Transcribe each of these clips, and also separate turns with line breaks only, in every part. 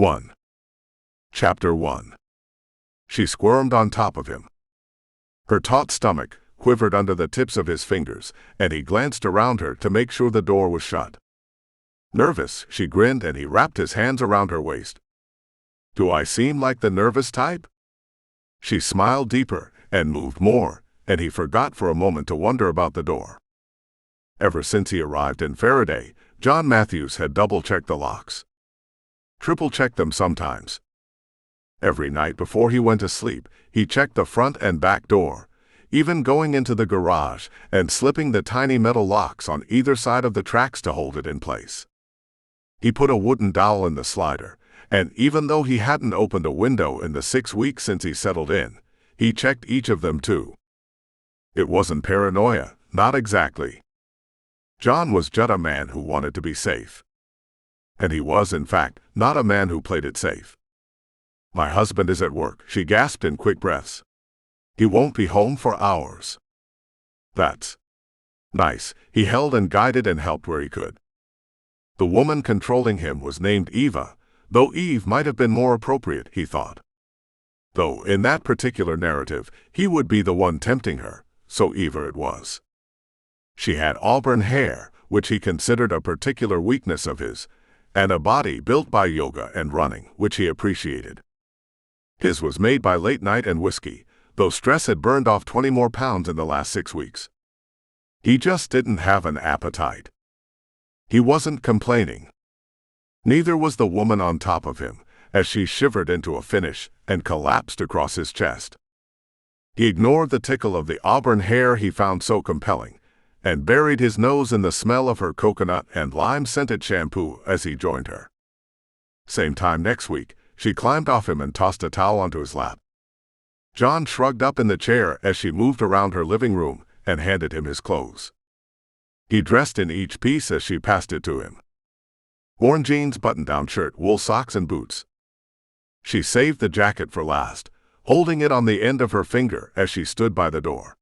1. Chapter 1. She squirmed on top of him. Her taut stomach quivered under the tips of his fingers, and he glanced around her to make sure the door was shut. Nervous, she grinned, and he wrapped his hands around her waist. Do I seem like the nervous type? She smiled deeper and moved more, and he forgot for a moment to wonder about the door. Ever since he arrived in Ferraday, John Matthews had double-checked the locks. Triple-checked them sometimes. Every night before he went to sleep, he checked the front and back door, even going into the garage and slipping the tiny metal locks on either side of the tracks to hold it in place. He put a wooden dowel in the slider, and even though he hadn't opened a window in the 6 weeks since he settled in, he checked each of them too. It wasn't paranoia, not exactly. John was just a man who wanted to be safe. And he was, in fact, not a man who played it safe. My husband is at work, she gasped in quick breaths. He won't be home for hours. That's nice. He held and guided and helped where he could. The woman controlling him was named Eva, though Eve might have been more appropriate, he thought. Though in that particular narrative, he would be the one tempting her, so Eva it was. She had auburn hair, which he considered a particular weakness of his, and a body built by yoga and running, which he appreciated. His was made by late night and whiskey, though stress had burned off 20 more pounds in the last 6 weeks. He just didn't have an appetite. He wasn't complaining. Neither was the woman on top of him, as she shivered into a finish and collapsed across his chest. He ignored the tickle of the auburn hair he found so compelling, and buried his nose in the smell of her coconut and lime-scented shampoo as he joined her. Same time next week, she climbed off him and tossed a towel onto his lap. John shrugged up in the chair as she moved around her living room and handed him his clothes. He dressed in each piece as she passed it to him. Worn jeans, button-down shirt, wool socks, and boots. She saved the jacket for last, holding it on the end of her finger as she stood by the door.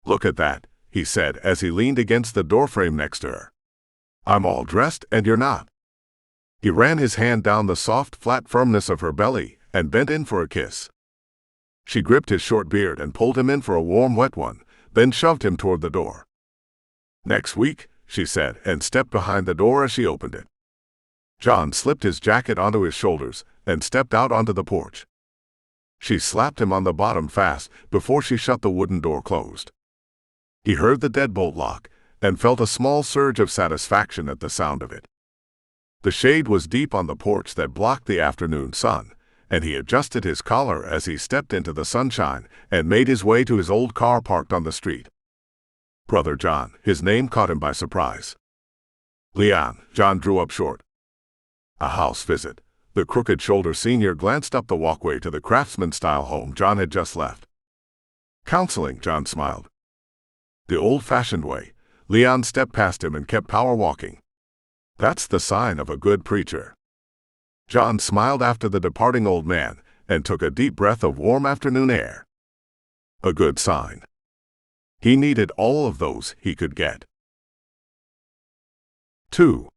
Look at that, he said as he leaned against the doorframe next to her. I'm all dressed and you're not. He ran his hand down the soft, flat firmness of her belly and bent in for a kiss. She gripped his short beard and pulled him in for a warm, wet one, then shoved him toward the door. Next week, she said, and stepped behind the door as she opened it. John slipped his jacket onto his shoulders and stepped out onto the porch. She slapped him on the bottom fast before she shut the wooden door closed. He heard the deadbolt lock and felt a small surge of satisfaction at the sound of it. The shade was deep on the porch that blocked the afternoon sun, and he adjusted his collar as he stepped into the sunshine and made his way to his old car parked on the street. Brother John, his name caught him by surprise. Leon, John drew up short. A house visit. The crooked-shouldered senior glanced up the walkway to the craftsman-style home John had just left. Counseling, John smiled. The old-fashioned way. Leon stepped past him and kept power walking. That's the sign of a good preacher. John smiled after the departing old man and took a deep breath of warm afternoon air. A good sign. He needed all of those he could get. 2.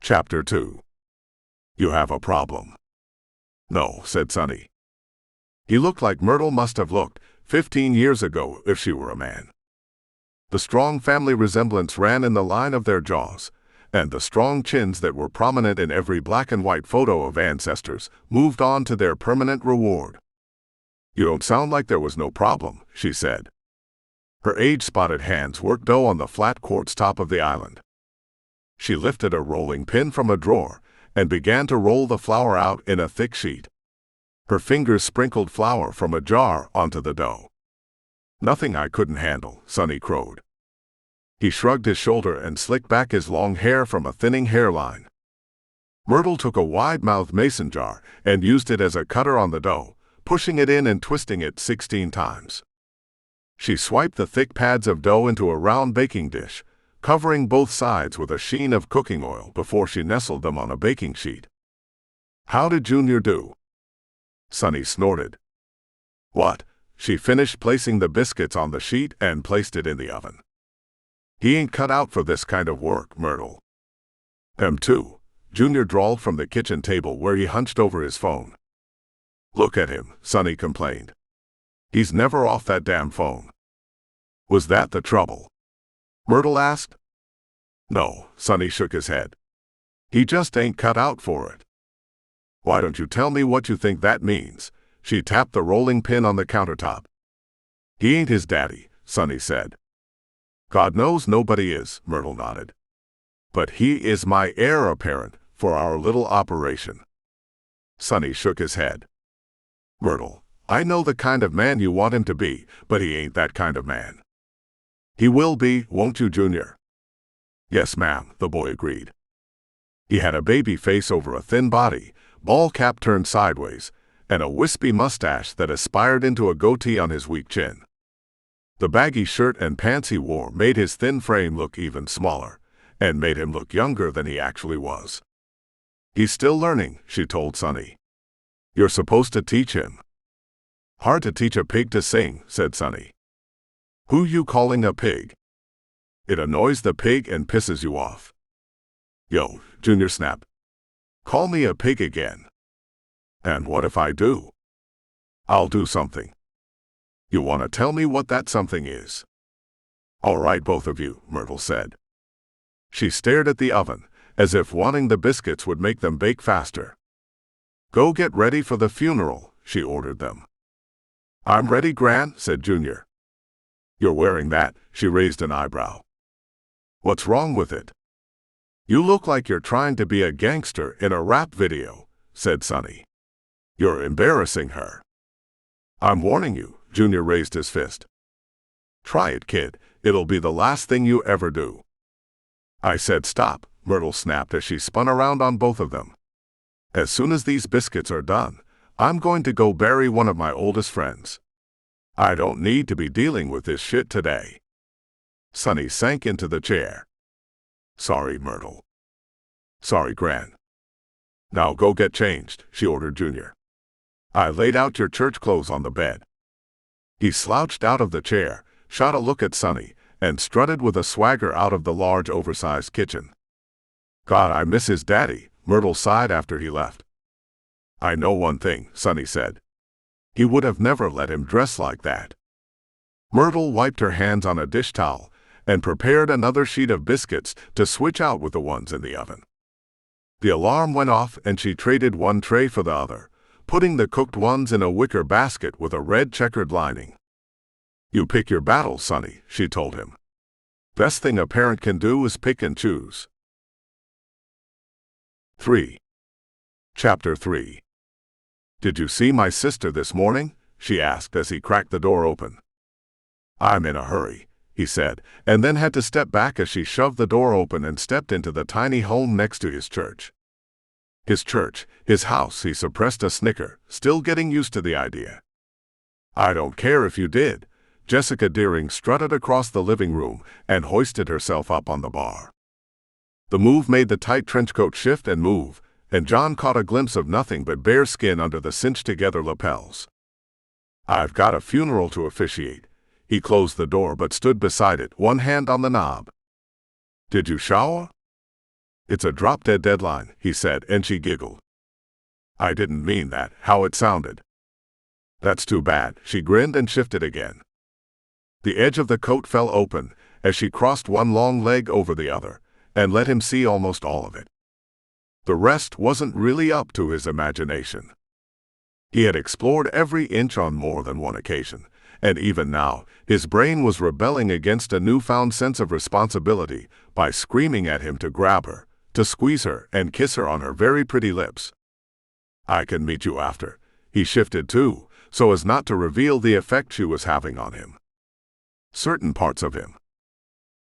Chapter 2. You have a problem. No, said Sonny. He looked like Myrtle must have looked 15 years ago if she were a man. The strong family resemblance ran in the line of their jaws, and the strong chins that were prominent in every black and white photo of ancestors moved on to their permanent reward. You don't sound like there was no problem, she said. Her age-spotted hands worked dough on the flat quartz top of the island. She lifted a rolling pin from a drawer and began to roll the flour out in a thick sheet. Her fingers sprinkled flour from a jar onto the dough. Nothing I couldn't handle, Sonny crowed. He shrugged his shoulder and slicked back his long hair from a thinning hairline. Myrtle took a wide-mouthed mason jar and used it as a cutter on the dough, pushing it in and twisting it 16 times. She swiped the thick pads of dough into a round baking dish, covering both sides with a sheen of cooking oil before she nestled them on a baking sheet. How did Junior do? Sonny snorted. What? She finished placing the biscuits on the sheet and placed it in the oven. He ain't cut out for this kind of work, Myrtle. Them too. Junior drawled from the kitchen table where he hunched over his phone. "Look at him," Sonny complained. "He's never off that damn phone." "Was that the trouble?" Myrtle asked. "No," Sonny shook his head. "He just ain't cut out for it." "Why don't you tell me what you think that means?" She tapped the rolling pin on the countertop. "He ain't his daddy," Sonny said. "God knows nobody is," Myrtle nodded. "But he is my heir apparent for our little operation." Sonny shook his head. "Myrtle, I know the kind of man you want him to be, but he ain't that kind of man." "He will be, won't you, Junior?" "Yes, ma'am," the boy agreed. He had a baby face over a thin body, ball cap turned sideways, and a wispy mustache that aspired into a goatee on his weak chin. The baggy shirt and pants he wore made his thin frame look even smaller, and made him look younger than he actually was. "He's still learning," she told Sonny. "You're supposed to teach him." "Hard to teach a pig to sing," said Sonny. "Who you calling a pig?" "It annoys the pig and pisses you off." "Yo," Junior snapped. "Call me a pig again." "And what if I do?" "I'll do something." "You want to tell me what that something is?" "All right, both of you," Myrtle said. She stared at the oven, as if wanting the biscuits would make them bake faster. "Go get ready for the funeral," she ordered them. "I'm ready, Gran," said Junior. "You're wearing that," she raised an eyebrow. "What's wrong with it?" "You look like you're trying to be a gangster in a rap video," said Sonny. "You're embarrassing her." "I'm warning you," Junior raised his fist. "Try it, kid. It'll be the last thing you ever do." "I said stop," Myrtle snapped as she spun around on both of them. "As soon as these biscuits are done, I'm going to go bury one of my oldest friends. I don't need to be dealing with this shit today." Sonny sank into the chair. "Sorry, Myrtle." "Sorry, Gran." "Now go get changed," she ordered Junior. "I laid out your church clothes on the bed." He slouched out of the chair, shot a look at Sonny, and strutted with a swagger out of the large, oversized kitchen. "God, I miss his daddy," Myrtle sighed after he left. "I know one thing," Sonny said. "He would have never let him dress like that." Myrtle wiped her hands on a dish towel and prepared another sheet of biscuits to switch out with the ones in the oven. The alarm went off and she traded one tray for the other, putting the cooked ones in a wicker basket with a red checkered lining. "You pick your battles, Sonny," she told him. "Best thing a parent can do is pick and choose." 3. Chapter 3. "Did you see my sister this morning?" she asked as he cracked the door open. "I'm in a hurry," he said, and then had to step back as she shoved the door open and stepped into the tiny home next to his church. His church, his house, he suppressed a snicker, still getting used to the idea. "I don't care if you did." Jessica Deering strutted across the living room and hoisted herself up on the bar. The move made the tight trenchcoat shift and move, and John caught a glimpse of nothing but bare skin under the cinched-together lapels. "I've got a funeral to officiate." He closed the door but stood beside it, one hand on the knob. "Did you shower?" "It's a drop-dead deadline," he said, and she giggled. "I didn't mean that, how it sounded." "That's too bad." She grinned and shifted again. The edge of the coat fell open as she crossed one long leg over the other and let him see almost all of it. The rest wasn't really up to his imagination. He had explored every inch on more than one occasion, and even now, his brain was rebelling against a newfound sense of responsibility by screaming at him to grab her, to squeeze her and kiss her on her very pretty lips. "I can meet you after." He shifted too, so as not to reveal the effect she was having on him. Certain parts of him.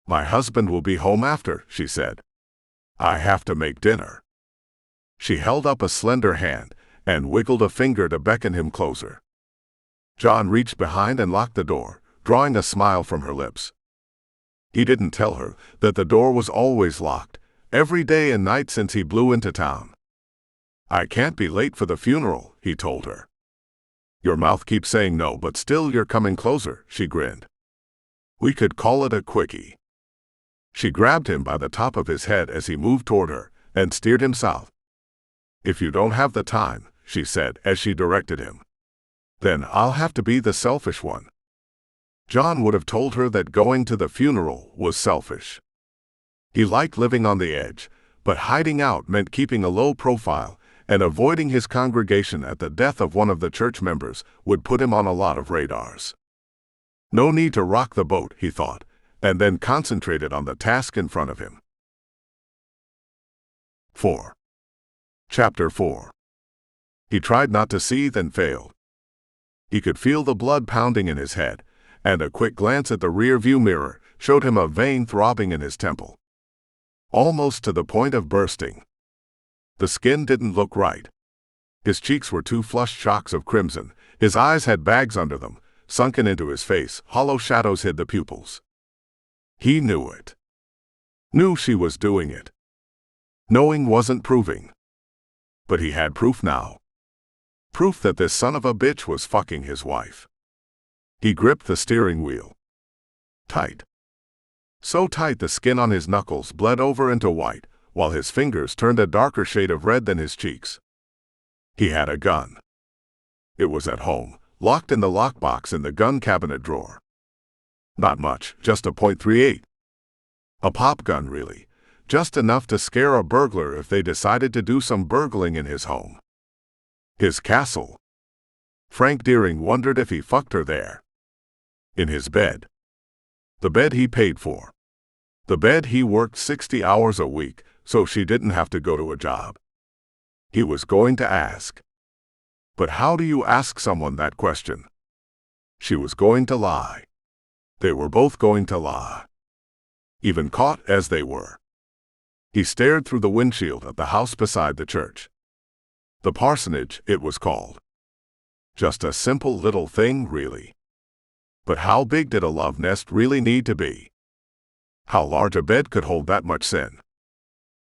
"My husband will be home after," she said. "I have to make dinner." She held up a slender hand and wiggled a finger to beckon him closer. John reached behind and locked the door, drawing a smile from her lips. He didn't tell her that the door was always locked, every day and night since he blew into town. "I can't be late for the funeral," he told her. "Your mouth keeps saying no, but still you're coming closer," she grinned. "We could call it a quickie." She grabbed him by the top of his head as he moved toward her, and steered him south. "If you don't have the time," she said as she directed him, "then I'll have to be the selfish one." John would have told her that going to the funeral was selfish. He liked living on the edge, but hiding out meant keeping a low profile, and avoiding his congregation at the death of one of the church members would put him on a lot of radars. No need to rock the boat, he thought, and then concentrated on the task in front of him. 4. Chapter 4. He tried not to seethe and failed. He could feel the blood pounding in his head, and a quick glance at the rear-view mirror showed him a vein throbbing in his temple, almost to the point of bursting. The skin didn't look right. His cheeks were two flushed shocks of crimson, his eyes had bags under them, sunken into his face, hollow shadows hid the pupils. He knew it. Knew she was doing it. Knowing wasn't proving. But he had proof now. Proof that this son of a bitch was fucking his wife. He gripped the steering wheel. Tight. So tight the skin on his knuckles bled over into white, while his fingers turned a darker shade of red than his cheeks. He had a gun. It was at home, locked in the lockbox in the gun cabinet drawer. Not much, just a .38. A pop gun, really. Just enough to scare a burglar if they decided to do some burgling in his home. His castle. Frank Deering wondered if he fucked her there. In his bed. The bed he paid for. The bed he worked 60 hours a week so she didn't have to go to a job. He was going to ask. But how do you ask someone that question? She was going to lie. They were both going to lie. Even caught as they were. He stared through the windshield at the house beside the church. The parsonage, it was called. Just a simple little thing, really. But how big did a love nest really need to be? How large a bed could hold that much sin?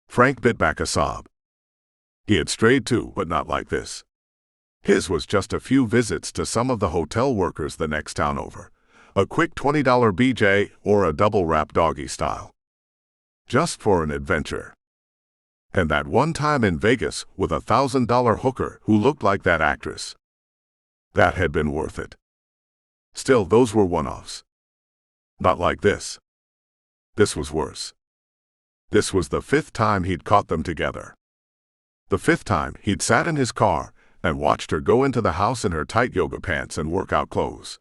Frank bit back a sob. He had strayed too, but not like this. His was just a few visits to some of the hotel workers the next town over. A quick $20 BJ or a double-wrap doggy style. Just for an adventure. And that one time in Vegas with a $1,000 hooker who looked like that actress. That had been worth it. Still, those were one-offs. Not like this. This was worse. This was the 5th time he'd caught them together. The 5th time he'd sat in his car and watched her go into the house in her tight yoga pants and workout clothes.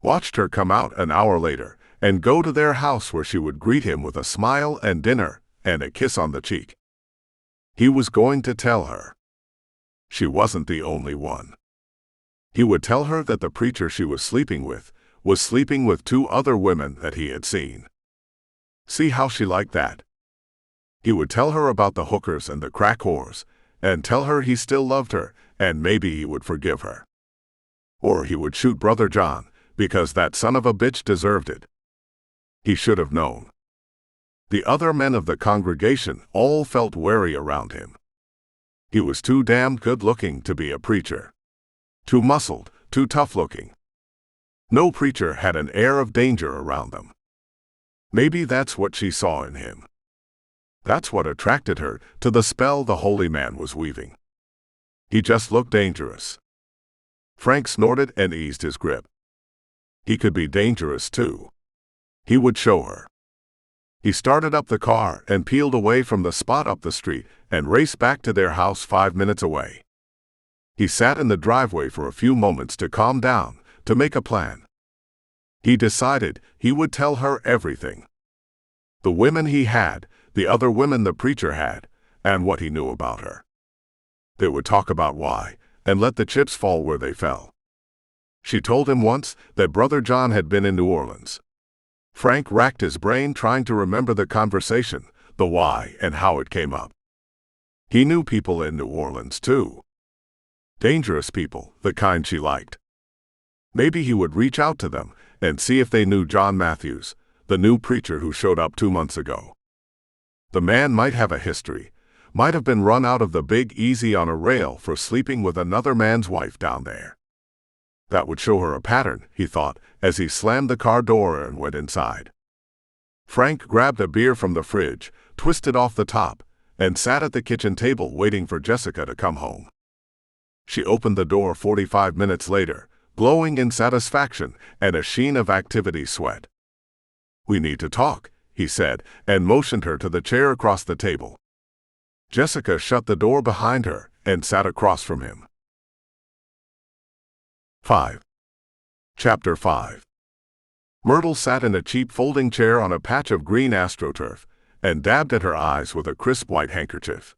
Watched her come out an hour later and go to their house where she would greet him with a smile and dinner and a kiss on the cheek. He was going to tell her. She wasn't the only one. He would tell her that the preacher she was sleeping with 2 other women that he had seen. See how she liked that? He would tell her about the hookers and the crack whores, and tell her he still loved her, and maybe he would forgive her. Or he would shoot Brother John, because that son of a bitch deserved it. He should have known. The other men of the congregation all felt wary around him. He was too damned good-looking to be a preacher. Too muscled, too tough-looking. No preacher had an air of danger around them. Maybe that's what she saw in him. That's what attracted her to the spell the holy man was weaving. He just looked dangerous. Frank snorted and eased his grip. He could be dangerous too. He would show her. He started up the car and peeled away from the spot up the street and raced back to their house 5 minutes away. He sat in the driveway for a few moments to calm down, to make a plan. He decided he would tell her everything. The women he had, the other women the preacher had, and what he knew about her. They would talk about why, and let the chips fall where they fell. She told him once that Brother John had been in New Orleans. Frank racked his brain trying to remember the conversation, the why, and how it came up. He knew people in New Orleans, too. Dangerous people, the kind she liked. Maybe he would reach out to them and see if they knew John Matthews, the new preacher who showed up 2 months ago. The man might have a history, might have been run out of the Big Easy on a rail for sleeping with another man's wife down there. That would show her a pattern, he thought, as he slammed the car door and went inside. Frank grabbed a beer from the fridge, twisted off the top, and sat at the kitchen table waiting for Jessica to come home. She opened the door 45 minutes later, glowing in satisfaction and a sheen of activity sweat. "We need to talk," he said, and motioned her to the chair across the table. Jessica shut the door behind her and sat across from him. 5. Chapter 5. Myrtle sat in a cheap folding chair on a patch of green astroturf and dabbed at her eyes with a crisp white handkerchief.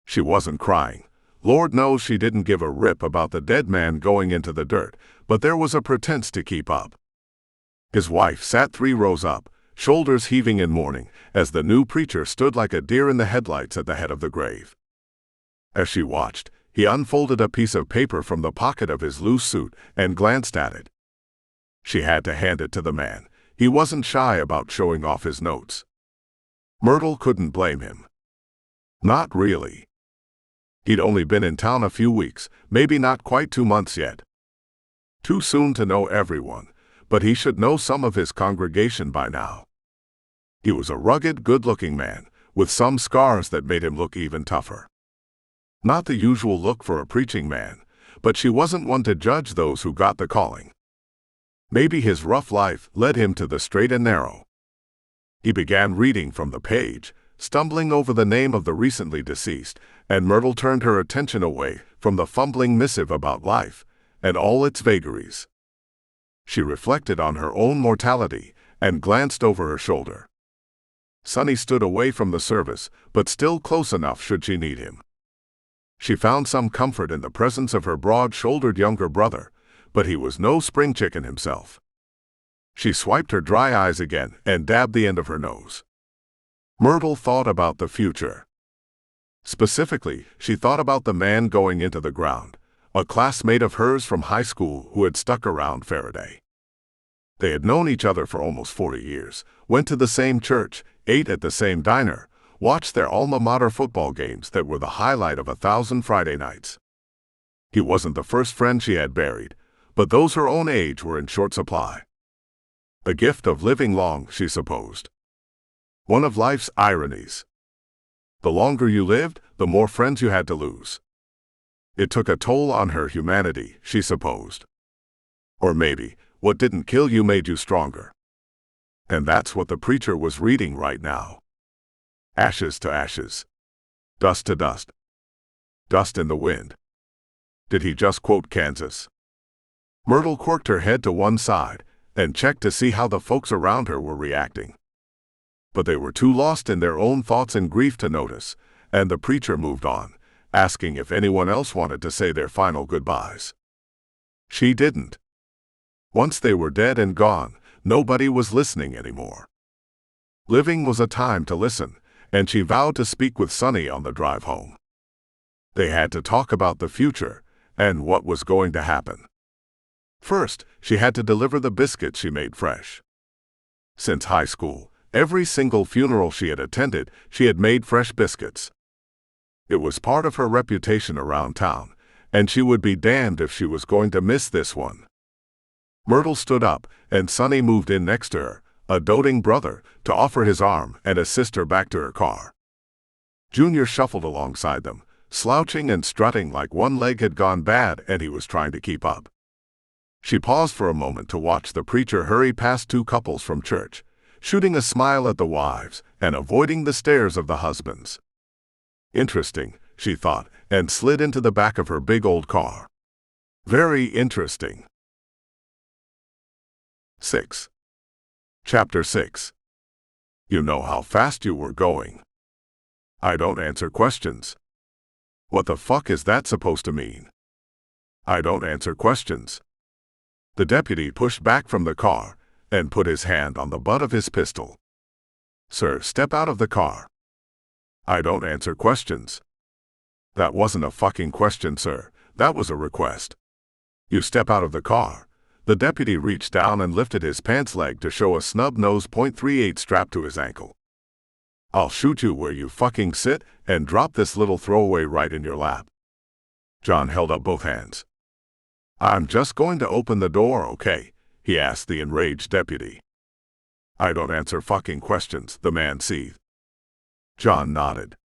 She wasn't crying. Lord knows she didn't give a rip about the dead man going into the dirt, but there was a pretense to keep up. His wife sat 3 rows up, shoulders heaving in mourning, as the new preacher stood like a deer in the headlights at the head of the grave. As she watched, he unfolded a piece of paper from the pocket of his loose suit and glanced at it. She had to hand it to the man. He wasn't shy about showing off his notes. Myrtle couldn't blame him. Not really. He'd only been in town a few weeks, maybe not quite 2 months yet. Too soon to know everyone, but he should know some of his congregation by now. He was a rugged, good-looking man, with some scars that made him look even tougher. Not the usual look for a preaching man, but she wasn't one to judge those who got the calling. Maybe his rough life led him to the straight and narrow. He began reading from the page, stumbling over the name of the recently deceased, and Myrtle turned her attention away from the fumbling missive about life and all its vagaries. She reflected on her own mortality and glanced over her shoulder. Sonny stood away from the service, but still close enough should she need him. She found some comfort in the presence of her broad-shouldered younger brother, but he was no spring chicken himself. She swiped her dry eyes again and dabbed the end of her nose. Myrtle thought about the future. Specifically, she thought about the man going into the ground, a classmate of hers from high school who had stuck around Ferraday. They had known each other for almost 40 years, went to the same church, ate at the same diner, watched their alma mater football games that were the highlight of 1,000 Friday nights. He wasn't the first friend she had buried, but those her own age were in short supply. A gift of living long, she supposed. One of life's ironies. The longer you lived, the more friends you had to lose. It took a toll on her humanity, she supposed. Or maybe, what didn't kill you made you stronger. And that's what the preacher was reading right now. Ashes to ashes. Dust to dust. Dust in the wind. Did he just quote Kansas? Myrtle quirked her head to one side and checked to see how the folks around her were reacting. But they were too lost in their own thoughts and grief to notice, and the preacher moved on, asking if anyone else wanted to say their final goodbyes. She didn't. Once they were dead and gone, nobody was listening anymore. Living was a time to listen, and she vowed to speak with Sonny on the drive home. They had to talk about the future and what was going to happen. First, she had to deliver the biscuits she made fresh. Since high school, every single funeral she had attended, she had made fresh biscuits. It was part of her reputation around town, and she would be damned if she was going to miss this one. Myrtle stood up, and Sonny moved in next to her, a doting brother, to offer his arm and assist her back to her car. Junior shuffled alongside them, slouching and strutting like one leg had gone bad and he was trying to keep up. She paused for a moment to watch the preacher hurry past 2 couples from church, shooting a smile at the wives and avoiding the stares of the husbands. Interesting, she thought, and slid into the back of her big old car. Very interesting. 6. Chapter 6. You know how fast you were going. I don't answer questions. What the fuck is that supposed to mean? I don't answer questions. The deputy pushed back from the car and put his hand on the butt of his pistol. Sir, step out of the car. I don't answer questions. That wasn't a fucking question, sir. That was a request. You step out of the car. The deputy reached down and lifted his pants leg to show a snub-nosed .38 strapped to his ankle. I'll shoot you where you fucking sit and drop this little throwaway right in your lap. John held up both hands. I'm just going to open the door, okay? He asked the enraged deputy. I don't answer fucking questions, the man seethed. John nodded.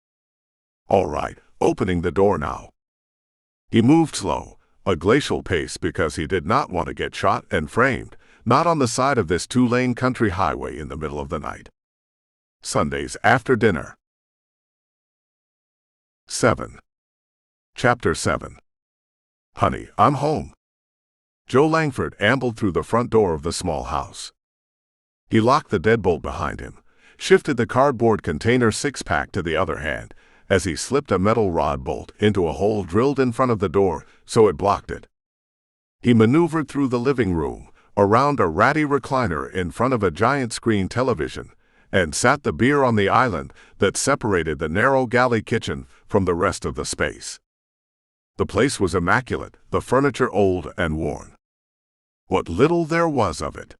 All right, opening the door now. He moved slow, a glacial pace because he did not want to get shot and framed, not on the side of this two-lane country highway in the middle of the night. Sundays after dinner. 7. Chapter 7. Honey, I'm home. Joe Langford ambled through the front door of the small house. He locked the deadbolt behind him, shifted the cardboard container six-pack to the other hand, as he slipped a metal rod bolt into a hole drilled in front of the door so it blocked it. He maneuvered through the living room, around a ratty recliner in front of a giant screen television, and sat the beer on the island that separated the narrow galley kitchen from the rest of the space. The place was immaculate, the furniture old and worn. What little there was of it.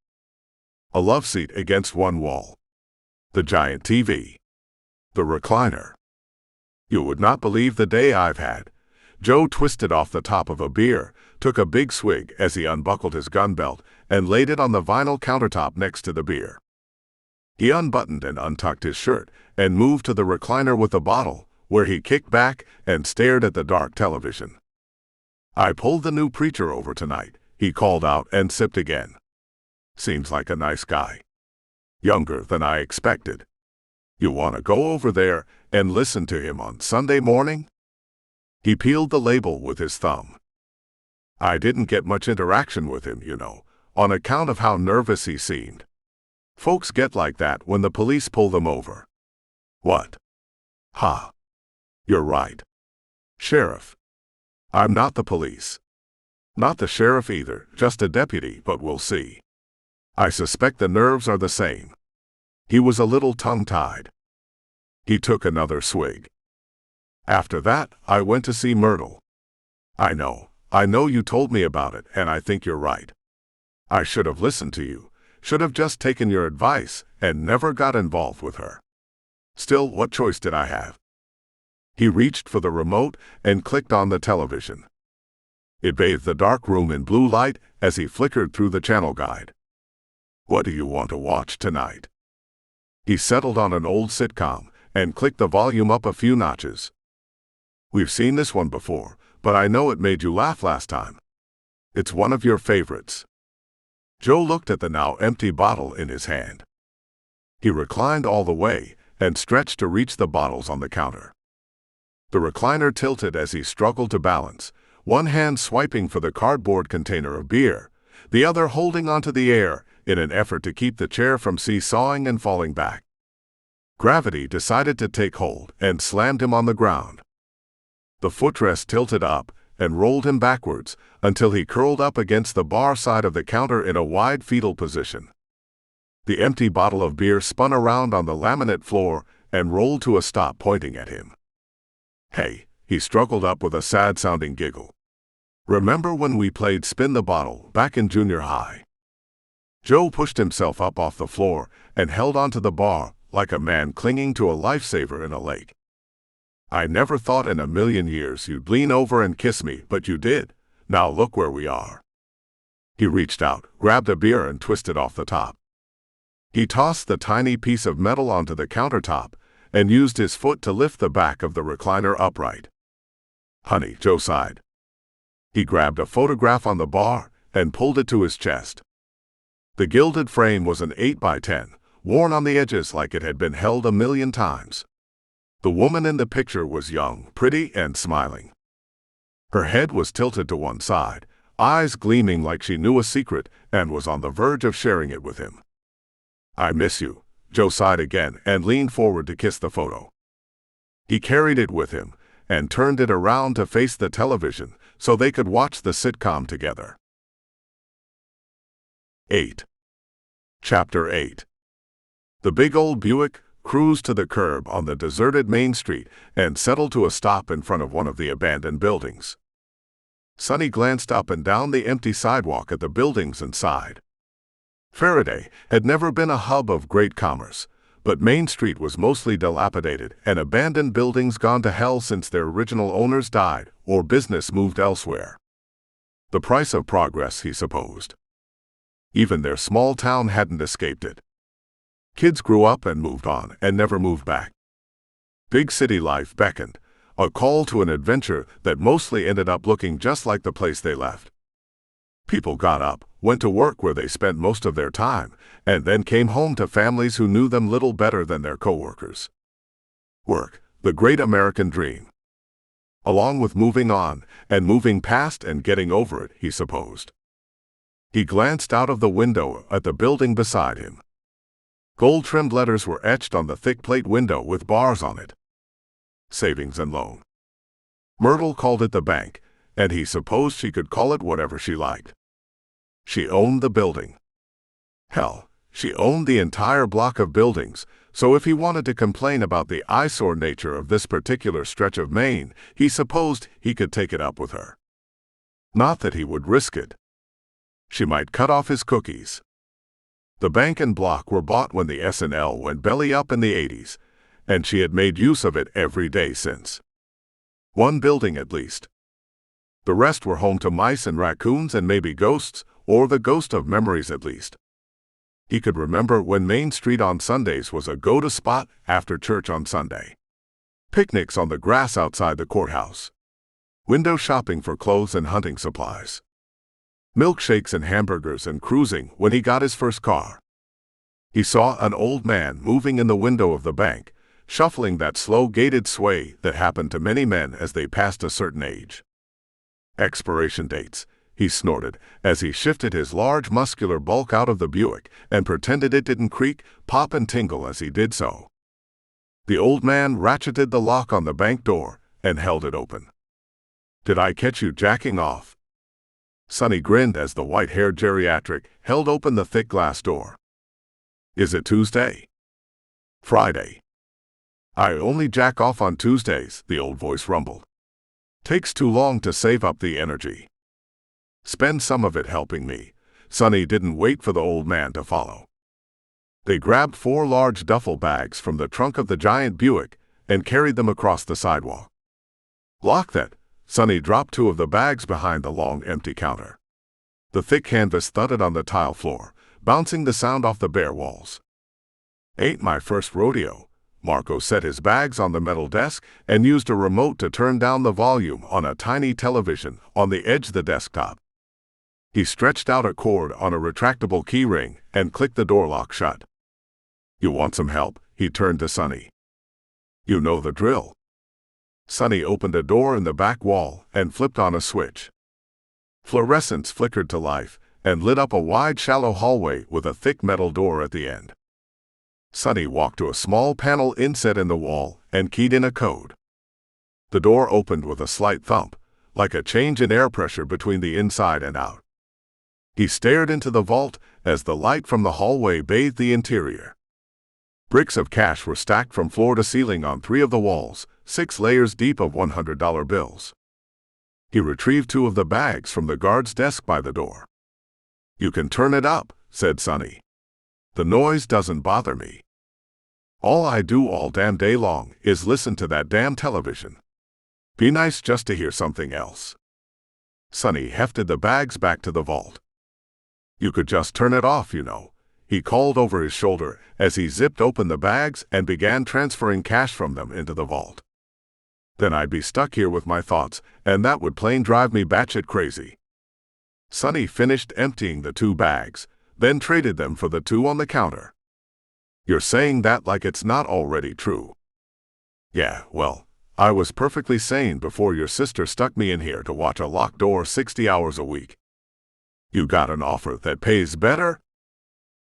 A love seat against one wall. The giant TV. The recliner. You would not believe the day I've had. Joe twisted off the top of a beer, took a big swig as he unbuckled his gun belt, and laid it on the vinyl countertop next to the beer. He unbuttoned and untucked his shirt, and moved to the recliner with the bottle, where he kicked back and stared at the dark television. I pulled the new preacher over tonight, he called out and sipped again. Seems like a nice guy. Younger than I expected. You want to go over there and listen to him on Sunday morning? He peeled the label with his thumb. I didn't get much interaction with him, on account of how nervous he seemed. Folks get like that when the police pull them over. What? Ha. You're right. Sheriff. I'm not the police. Not the sheriff either, just a deputy, but we'll see. I suspect the nerves are the same. He was a little tongue-tied. He took another swig. After that, I went to see Myrtle. I know you told me about it, and I think you're right. I should have listened to you, should have just taken your advice, and never got involved with her. Still, what choice did I have? He reached for the remote and clicked on the television. It bathed the dark room in blue light as he flickered through the channel guide. What do you want to watch tonight? He settled on an old sitcom and clicked the volume up a few notches. We've seen this one before, but I know it made you laugh last time. It's one of your favorites. Joe looked at the now empty bottle in his hand. He reclined all the way and stretched to reach the bottles on the counter. The recliner tilted as he struggled to balance, one hand swiping for the cardboard container of beer, the other holding onto the air in an effort to keep the chair from seesawing and falling back. Gravity decided to take hold and slammed him on the ground. The footrest tilted up and rolled him backwards until he curled up against the bar side of the counter in a wide fetal position. The empty bottle of beer spun around on the laminate floor and rolled to a stop, pointing at him. Hey, he struggled up with a sad-sounding giggle. Remember when we played Spin the Bottle back in junior high? Joe pushed himself up off the floor and held onto the bar like a man clinging to a lifesaver in a lake. I never thought in a million years you'd lean over and kiss me, but you did. Now look where we are. He reached out, grabbed a beer and twisted off the top. He tossed the tiny piece of metal onto the countertop and used his foot to lift the back of the recliner upright. Honey, Joe sighed. He grabbed a photograph on the bar and pulled it to his chest. The gilded frame was an 8x10, worn on the edges like it had been held 1,000,000 times. The woman in the picture was young, pretty, and smiling. Her head was tilted to one side, eyes gleaming like she knew a secret and was on the verge of sharing it with him. I miss you, Joe sighed again and leaned forward to kiss the photo. He carried it with him and turned it around to face the television so they could watch the sitcom together. 8. Chapter 8. The big old Buick cruised to the curb on the deserted main street and settled to a stop in front of one of the abandoned buildings. Sonny glanced up and down the empty sidewalk at the buildings and sighed. Ferraday had never been a hub of great commerce, but Main Street was mostly dilapidated and abandoned buildings gone to hell since their original owners died or business moved elsewhere. The price of progress, he supposed. Even their small town hadn't escaped it. Kids grew up and moved on and never moved back. Big city life beckoned, a call to an adventure that mostly ended up looking just like the place they left. People got up, went to work where they spent most of their time, and then came home to families who knew them little better than their coworkers. Work, the great American dream. Along with moving on, and moving past and getting over it, he supposed. He glanced out of the window at the building beside him. Gold-trimmed letters were etched on the thick plate window with bars on it. Savings and loan. Myrtle called it the bank, and he supposed she could call it whatever she liked. She owned the building. Hell, she owned the entire block of buildings, so if he wanted to complain about the eyesore nature of this particular stretch of Maine, he supposed he could take it up with her. Not that he would risk it. She might cut off his cookies. The bank and block were bought when the S&L went belly up in the 80s, and she had made use of it every day since. One building at least. The rest were home to mice and raccoons and maybe ghosts, or the ghost of memories at least. He could remember when Main Street on Sundays was a go-to spot after church on Sunday. Picnics on the grass outside the courthouse. Window shopping for clothes and hunting supplies. Milkshakes and hamburgers and cruising when he got his first car. He saw an old man moving in the window of the bank, shuffling that slow-gaited sway that happened to many men as they passed a certain age. Expiration dates, he snorted as he shifted his large muscular bulk out of the Buick and pretended it didn't creak, pop, and tingle as he did so. The old man ratcheted the lock on the bank door and held it open. "Did I catch you jacking off?" Sonny grinned as the white-haired geriatric held open the thick glass door. "Is it Tuesday?" "Friday." "I only jack off on Tuesdays," the old voice rumbled. "Takes too long to save up the energy." "Spend some of it helping me." Sonny didn't wait for the old man to follow. They grabbed 4 large duffel bags from the trunk of the giant Buick and carried them across the sidewalk. "Lock that." Sonny dropped 2 of the bags behind the long, empty counter. The thick canvas thudded on the tile floor, bouncing the sound off the bare walls. "Ain't my first rodeo." Marco set his bags on the metal desk and used a remote to turn down the volume on a tiny television on the edge of the desktop. He stretched out a cord on a retractable key ring and clicked the door lock shut. "You want some help?" He turned to Sonny. "You know the drill." Sonny opened a door in the back wall and flipped on a switch. Fluorescence flickered to life and lit up a wide, shallow hallway with a thick metal door at the end. Sonny walked to a small panel inset in the wall and keyed in a code. The door opened with a slight thump, like a change in air pressure between the inside and out. He stared into the vault as the light from the hallway bathed the interior. Bricks of cash were stacked from floor to ceiling on 3 of the walls, 6 layers deep of $100 bills. He retrieved 2 of the bags from the guard's desk by the door. "You can turn it up," said Sonny. "The noise doesn't bother me. All I do all damn day long is listen to that damn television. Be nice just to hear something else." Sonny hefted the bags back to the vault. "You could just turn it off, you know," he called over his shoulder as he zipped open the bags and began transferring cash from them into the vault. "Then I'd be stuck here with my thoughts, and that would plain drive me batshit crazy." Sonny finished emptying the 2 bags, then traded them for the 2 on the counter. "You're saying that like it's not already true." "Yeah, well, I was perfectly sane before your sister stuck me in here to watch a locked door 60 hours a week." "You got an offer that pays better?"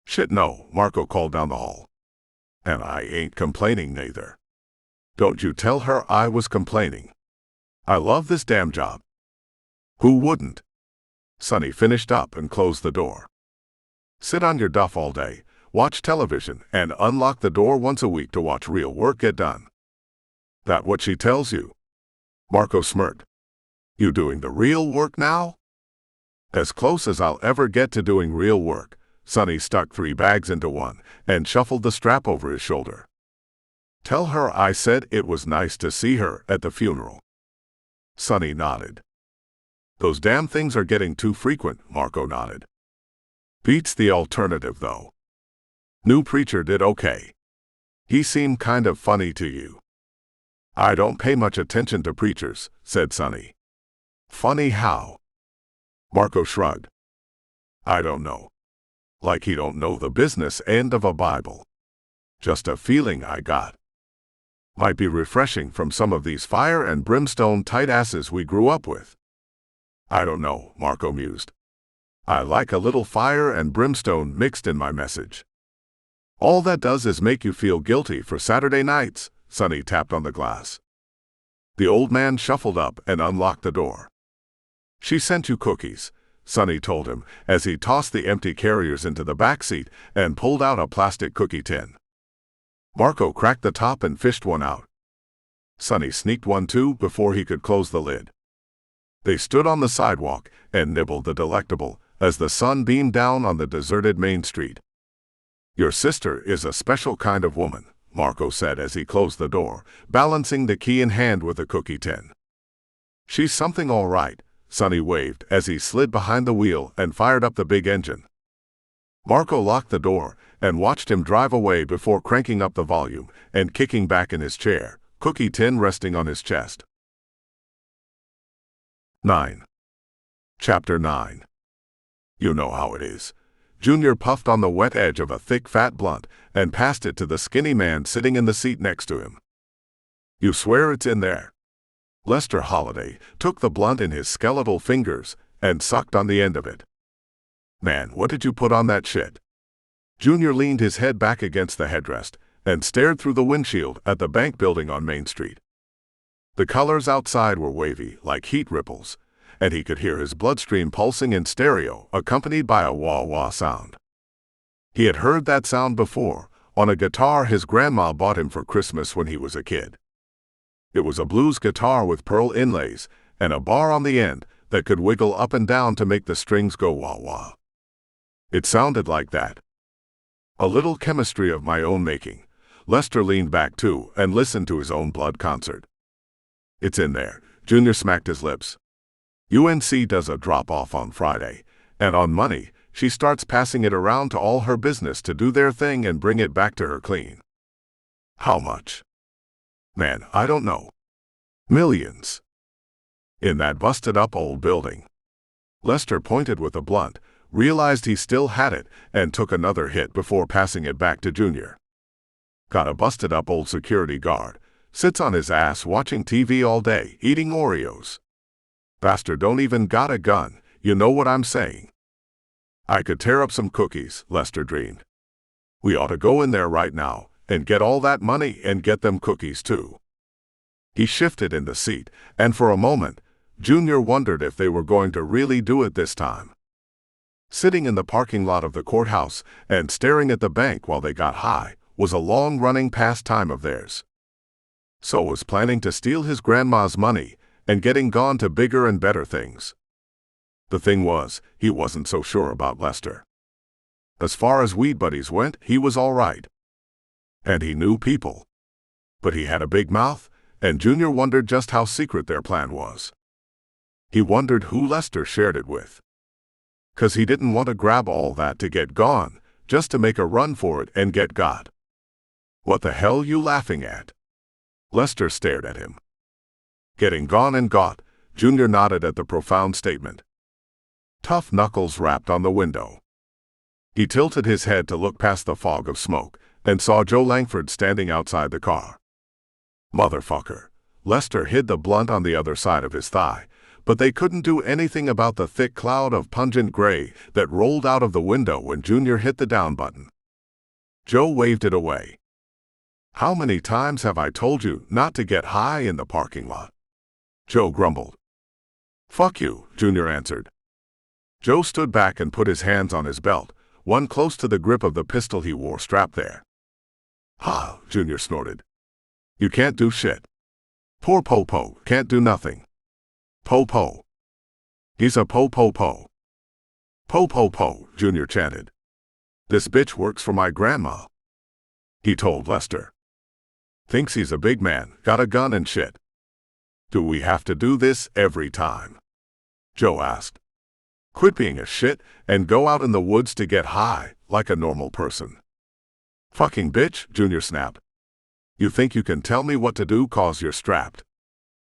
"Shit no," Marco called down the hall. "And I ain't complaining neither. Don't you tell her I was complaining. I love this damn job." "Who wouldn't?" Sonny finished up and closed the door. "Sit on your duff all day, watch television, and unlock the door once a week to watch real work get done." "That what she tells you?" Marco smirked. "You doing the real work now?" "As close as I'll ever get to doing real work." Sonny stuck 3 bags into one and shuffled the strap over his shoulder. "Tell her I said it was nice to see her at the funeral." Sonny nodded. "Those damn things are getting too frequent," Marco nodded. "Beats the alternative, though. New preacher did okay. He seemed kind of funny to you." I don't pay much attention to preachers, said Sonny. Funny how? Marco shrugged. I don't know. Like he don't know the business end of a Bible. Just a feeling I got. Might be refreshing from some of these fire and brimstone tight asses we grew up with. I don't know, Marco mused. I like a little fire and brimstone mixed in my message. All that does is make you feel guilty for Saturday nights, Sonny tapped on the glass. The old man shuffled up and unlocked the door. She sent you cookies, Sonny told him as he tossed the empty carriers into the back seat and pulled out a plastic cookie tin. Marco cracked the top and fished one out. Sonny sneaked one too before he could close the lid. They stood on the sidewalk and nibbled the delectable as the sun beamed down on the deserted main street. Your sister is a special kind of woman, Marco said as he closed the door, balancing the key in hand with the cookie tin. She's something all right, Sonny waved as he slid behind the wheel and fired up the big engine. Marco locked the door and watched him drive away before cranking up the volume and kicking back in his chair, cookie tin resting on his chest. 9. Chapter 9. You know how it is. Junior puffed on the wet edge of a thick fat blunt and passed it to the skinny man sitting in the seat next to him. You swear it's in there? Lester Holliday took the blunt in his skeletal fingers and sucked on the end of it. Man, what did you put on that shit? Junior leaned his head back against the headrest and stared through the windshield at the bank building on Main Street. The colors outside were wavy, like heat ripples, and he could hear his bloodstream pulsing in stereo, accompanied by a wah-wah sound. He had heard that sound before, on a guitar his grandma bought him for Christmas when he was a kid. It was a blues guitar with pearl inlays and a bar on the end that could wiggle up and down to make the strings go wah-wah. It sounded like that. A little chemistry of my own making. Lester leaned back too and listened to his own blood concert. It's in there. Junior smacked his lips. UNC does a drop-off on Friday, and on Monday, she starts passing it around to all her business to do their thing and bring it back to her clean. How much? Man, I don't know. Millions. In that busted-up old building. Lester pointed with a blunt, realized he still had it, and took another hit before passing it back to Junior. Got a busted-up old security guard. Sits on his ass watching TV all day, eating Oreos. Bastard don't even got a gun, you know what I'm saying. I could tear up some cookies, Lester dreamed. We ought to go in there right now and get all that money and get them cookies too. He shifted in the seat, and for a moment, Junior wondered if they were going to really do it this time. Sitting in the parking lot of the courthouse and staring at the bank while they got high was a long-running pastime of theirs. So was planning to steal his grandma's money and getting gone to bigger and better things. The thing was, he wasn't so sure about Lester. As far as weed buddies went, he was all right. And he knew people. But he had a big mouth, and Junior wondered just how secret their plan was. He wondered who Lester shared it with. 'Cause he didn't want to grab all that to get gone, just to make a run for it and get got. What the hell you laughing at? Lester stared at him. Getting gone and got, Junior nodded at the profound statement. Tough knuckles rapped on the window. He tilted his head to look past the fog of smoke and saw Joe Langford standing outside the car. Motherfucker. Lester hid the blunt on the other side of his thigh, but they couldn't do anything about the thick cloud of pungent gray that rolled out of the window when Junior hit the down button. Joe waved it away. How many times have I told you not to get high in the parking lot? Joe grumbled. Fuck you, Junior answered. Joe stood back and put his hands on his belt, one close to the grip of the pistol he wore strapped there. Ha, Junior snorted. You can't do shit. Poor Po-Po can't do nothing. Po-Po. He's a Po-Po-Po. Po-Po-Po, Junior chanted. This bitch works for my grandma. He told Lester. Thinks he's a big man, got a gun and shit. Do we have to do this every time? Joe asked. Quit being a shit and go out in the woods to get high, like a normal person. Fucking bitch, Junior snapped. You think you can tell me what to do 'cause you're strapped?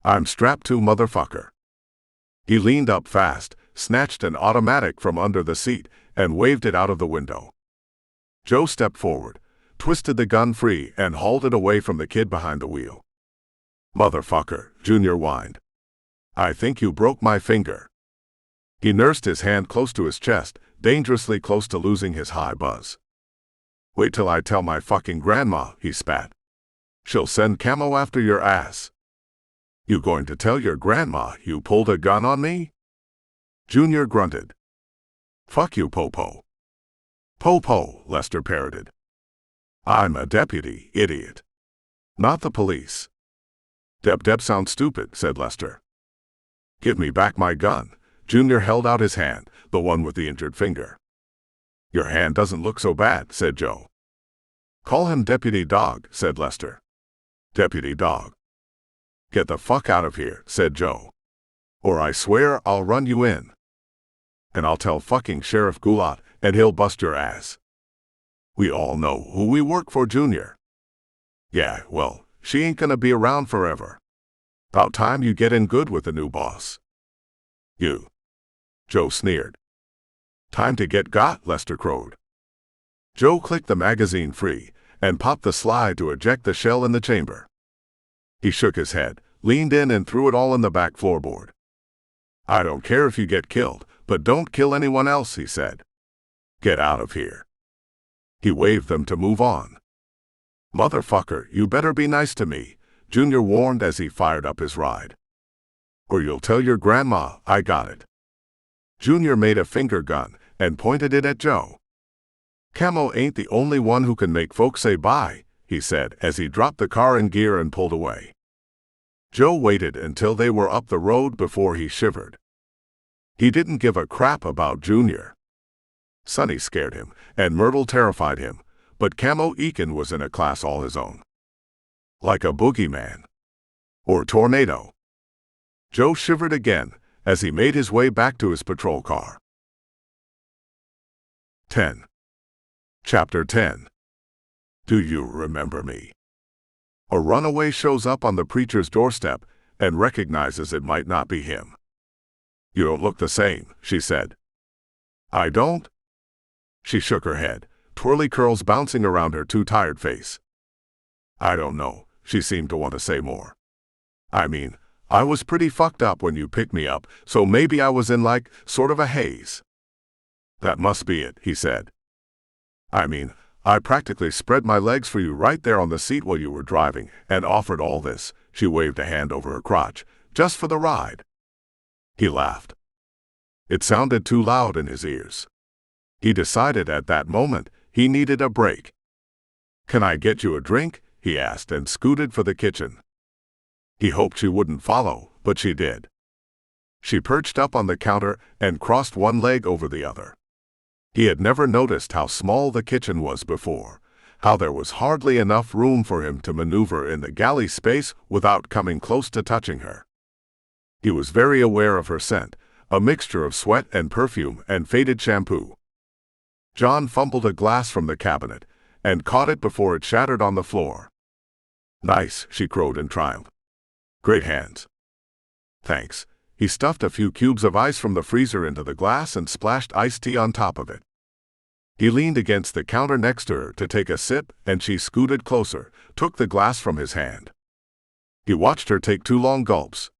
I'm strapped too, motherfucker. He leaned up fast, snatched an automatic from under the seat, and waved it out of the window. Joe stepped forward, twisted the gun free, and hauled it away from the kid behind the wheel. Motherfucker, Junior whined. I think you broke my finger. He nursed his hand close to his chest, dangerously close to losing his high buzz. Wait till I tell my fucking grandma, he spat. She'll send Camo after your ass. You going to tell your grandma you pulled a gun on me? Junior grunted. Fuck you, Popo. Popo, Lester parroted. I'm a deputy, idiot. Not the police. Dep sounds stupid, said Lester. Give me back my gun. Junior held out his hand, the one with the injured finger. Your hand doesn't look so bad, said Joe. Call him Deputy Dog, said Lester. Deputy Dog. Get the fuck out of here, said Joe. Or I swear I'll run you in. And I'll tell fucking Sheriff Goulat, and he'll bust your ass. We all know who we work for, Junior. Yeah, well, she ain't gonna be around forever. About time you get in good with the new boss. You. Joe sneered. Time to get got, Lester crowed. Joe clicked the magazine free and popped the slide to eject the shell in the chamber. He shook his head, leaned in, and threw it all in the back floorboard. I don't care if you get killed, but don't kill anyone else, he said. Get out of here. He waved them to move on. Motherfucker, you better be nice to me, Junior warned as he fired up his ride. Or you'll tell your grandma I got it. Junior made a finger gun and pointed it at Joe. Camo ain't the only one who can make folks say bye, he said as he dropped the car in gear and pulled away. Joe waited until they were up the road before he shivered. He didn't give a crap about Junior. Sonny scared him, and Myrtle terrified him, but Camo Eakin was in a class all his own. Like a boogeyman. Or tornado. Joe shivered again as he made his way back to his patrol car. 10. Chapter 10. Do you remember me? A runaway shows up on the preacher's doorstep and recognizes it might not be him. You don't look the same, she said. I don't? She shook her head, twirly curls bouncing around her too tired face. I don't know, she seemed to want to say more. I mean, I was pretty fucked up when you picked me up, so maybe I was in like, sort of a haze. That must be it, he said. I mean, I practically spread my legs for you right there on the seat while you were driving, and offered all this, she waved a hand over her crotch, just for the ride. He laughed. It sounded too loud in his ears. He decided at that moment he needed a break. Can I get you a drink? He asked and scooted for the kitchen. He hoped she wouldn't follow, but she did. She perched up on the counter and crossed one leg over the other. He had never noticed how small the kitchen was before, how there was hardly enough room for him to maneuver in the galley space without coming close to touching her. He was very aware of her scent, a mixture of sweat and perfume and faded shampoo. John fumbled a glass from the cabinet and caught it before it shattered on the floor. Nice, she crowed in triumph. Great hands. Thanks. He stuffed a few cubes of ice from the freezer into the glass and splashed iced tea on top of it. He leaned against the counter next to her to take a sip, and she scooted closer, took the glass from his hand. He watched her take 2 long gulps.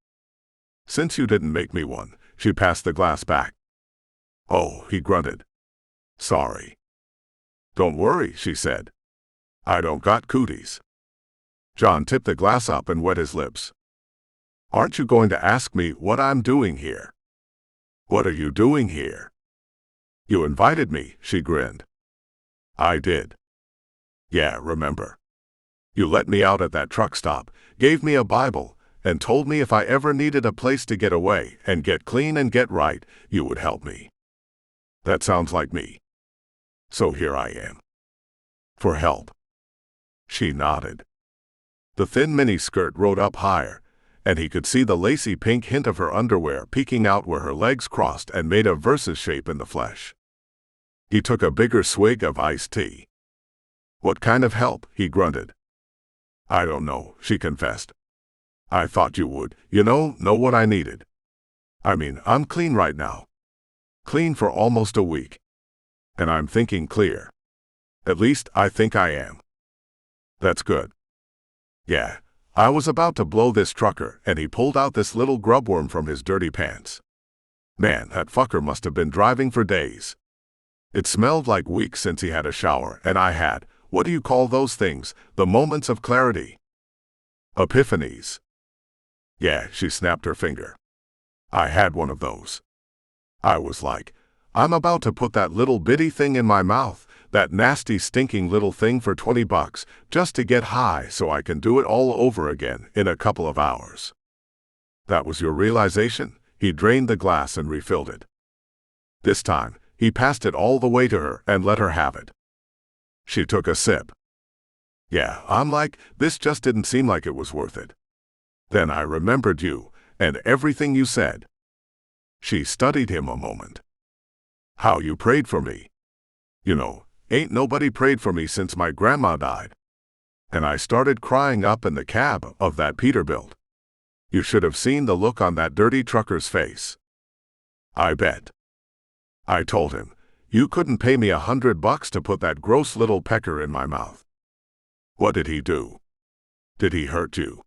Since you didn't make me one, she passed the glass back. Oh, he grunted. Sorry. Don't worry, she said. I don't got cooties. John tipped the glass up and wet his lips. Aren't you going to ask me what I'm doing here? What are you doing here? You invited me, she grinned. I did. Yeah, remember. You let me out at that truck stop, gave me a Bible, and told me if I ever needed a place to get away and get clean and get right, you would help me. That sounds like me. So here I am. For help. She nodded. The thin mini-skirt rode up higher, and he could see the lacy pink hint of her underwear peeking out where her legs crossed and made a versus shape in the flesh. He took a bigger swig of iced tea. What kind of help? He grunted. I don't know, she confessed. I thought you would, know what I needed. I mean, I'm clean right now. Clean for almost a week. And I'm thinking clear. At least, I think I am. That's good. Yeah, I was about to blow this trucker, and he pulled out this little grubworm from his dirty pants. Man, that fucker must have been driving for days. It smelled like weeks since he had a shower, and I had, what do you call those things, the moments of clarity? Epiphanies. Yeah, she snapped her finger. I had one of those. I was like, I'm about to put that little bitty thing in my mouth, that nasty stinking little thing for $20, just to get high so I can do it all over again in a couple of hours. That was your realization? He drained the glass and refilled it. This time, he passed it all the way to her and let her have it. She took a sip. Yeah, I'm like, this just didn't seem like it was worth it. Then I remembered you, and everything you said. She studied him a moment. How you prayed for me. Ain't nobody prayed for me since my grandma died. And I started crying up in the cab of that Peterbilt. You should have seen the look on that dirty trucker's face. I bet. I told him, you couldn't pay me $100 to put that gross little pecker in my mouth. What did he do? Did he hurt you?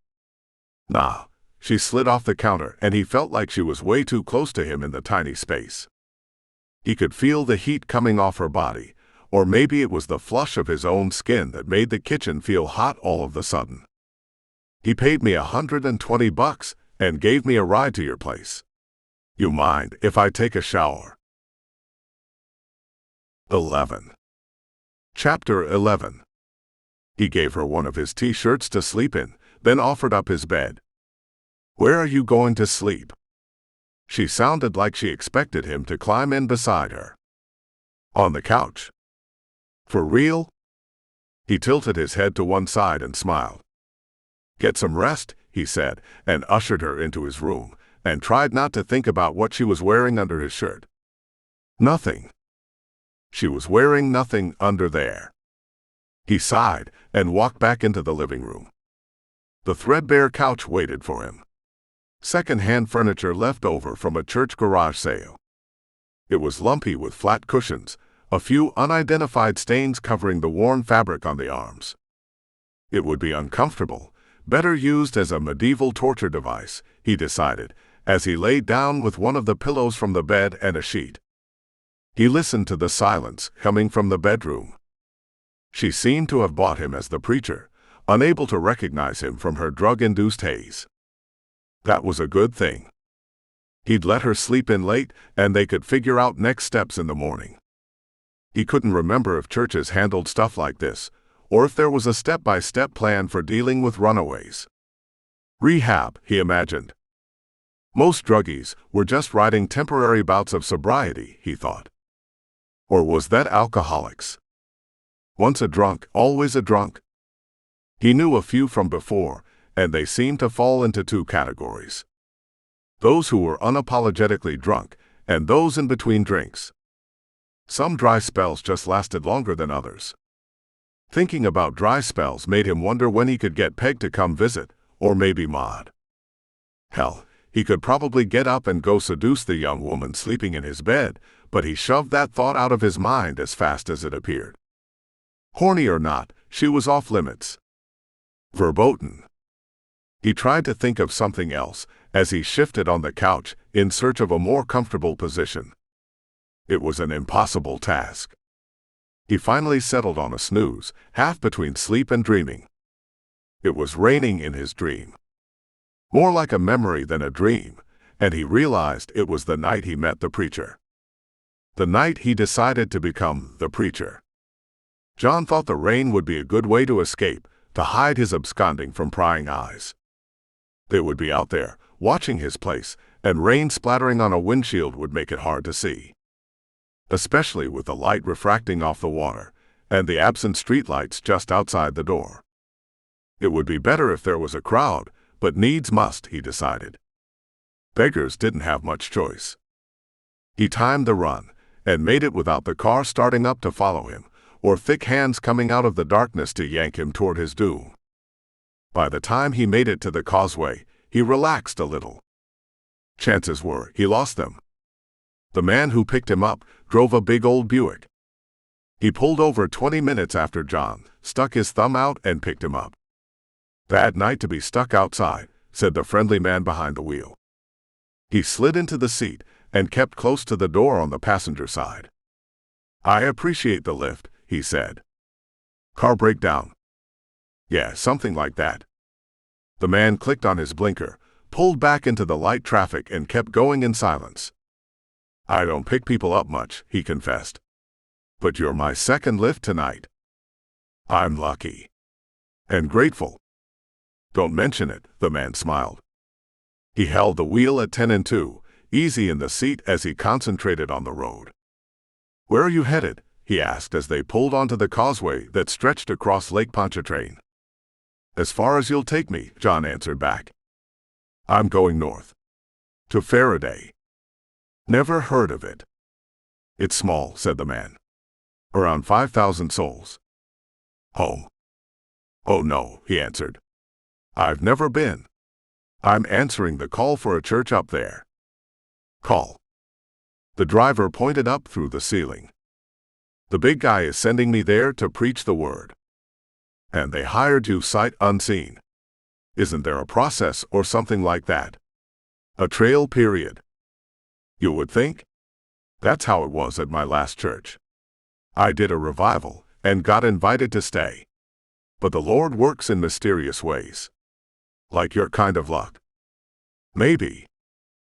Nah. She slid off the counter, and he felt like she was way too close to him in the tiny space. He could feel the heat coming off her body, or maybe it was the flush of his own skin that made the kitchen feel hot all of a sudden. He paid me $120 and gave me a ride to your place. You mind if I take a shower? 11. Chapter 11. He gave her one of his t-shirts to sleep in, then offered up his bed. Where are you going to sleep? She sounded like she expected him to climb in beside her. On the couch. For real? He tilted his head to one side and smiled. Get some rest, he said, and ushered her into his room, and tried not to think about what she was wearing under his shirt. Nothing. She was wearing nothing under there. He sighed and walked back into the living room. The threadbare couch waited for him. Second-hand furniture left over from a church garage sale. It was lumpy with flat cushions, a few unidentified stains covering the worn fabric on the arms. It would be uncomfortable, better used as a medieval torture device, he decided, as he lay down with one of the pillows from the bed and a sheet. He listened to the silence coming from the bedroom. She seemed to have bought him as the preacher, unable to recognize him from her drug-induced haze. That was a good thing. He'd let her sleep in late, and they could figure out next steps in the morning. He couldn't remember if churches handled stuff like this, or if there was a step-by-step plan for dealing with runaways. Rehab, he imagined. Most druggies were just riding temporary bouts of sobriety, he thought. Or was that alcoholics? Once a drunk, always a drunk. He knew a few from before, and they seemed to fall into two categories. Those who were unapologetically drunk, and those in between drinks. Some dry spells just lasted longer than others. Thinking about dry spells made him wonder when he could get Peg to come visit, or maybe Maud. Hell, he could probably get up and go seduce the young woman sleeping in his bed, but he shoved that thought out of his mind as fast as it appeared. Horny or not, she was off limits. Verboten. He tried to think of something else as he shifted on the couch in search of a more comfortable position. It was an impossible task. He finally settled on a snooze, half between sleep and dreaming. It was raining in his dream. More like a memory than a dream, and he realized it was the night he met the preacher. The night he decided to become the preacher. John thought the rain would be a good way to escape, to hide his absconding from prying eyes. They would be out there, watching his place, and rain splattering on a windshield would make it hard to see. Especially with the light refracting off the water, and the absent streetlights just outside the door. It would be better if there was a crowd, but needs must, he decided. Beggars didn't have much choice. He timed the run, and made it without the car starting up to follow him, or thick hands coming out of the darkness to yank him toward his doom. By the time he made it to the causeway, he relaxed a little. Chances were he lost them. The man who picked him up drove a big old Buick. He pulled over 20 minutes after John stuck his thumb out and picked him up. "Bad night to be stuck outside," said the friendly man behind the wheel. He slid into the seat and kept close to the door on the passenger side. "I appreciate the lift," he said. "Car breakdown?" "Yeah, something like that." The man clicked on his blinker, pulled back into the light traffic and kept going in silence. "I don't pick people up much," he confessed. "But you're my second lift tonight." "I'm lucky." "And grateful." "Don't mention it," the man smiled. He held the wheel at 10 and 2, easy in the seat as he concentrated on the road. "Where are you headed?" he asked as they pulled onto the causeway that stretched across Lake Pontchartrain. "As far as you'll take me," John answered back. "I'm going north. To Ferraday." "Never heard of it." "It's small," said the man. "Around 5,000 souls." "Home?" "Oh no," he answered. "I've never been. I'm answering the call for a church up there." "Call?" The driver pointed up through the ceiling. "The big guy is sending me there to preach the word." "And they hired you sight unseen. Isn't there a process or something like that? A trail period?" "You would think. That's how it was at my last church. I did a revival and got invited to stay. But the Lord works in mysterious ways. Like your kind of luck." "Maybe."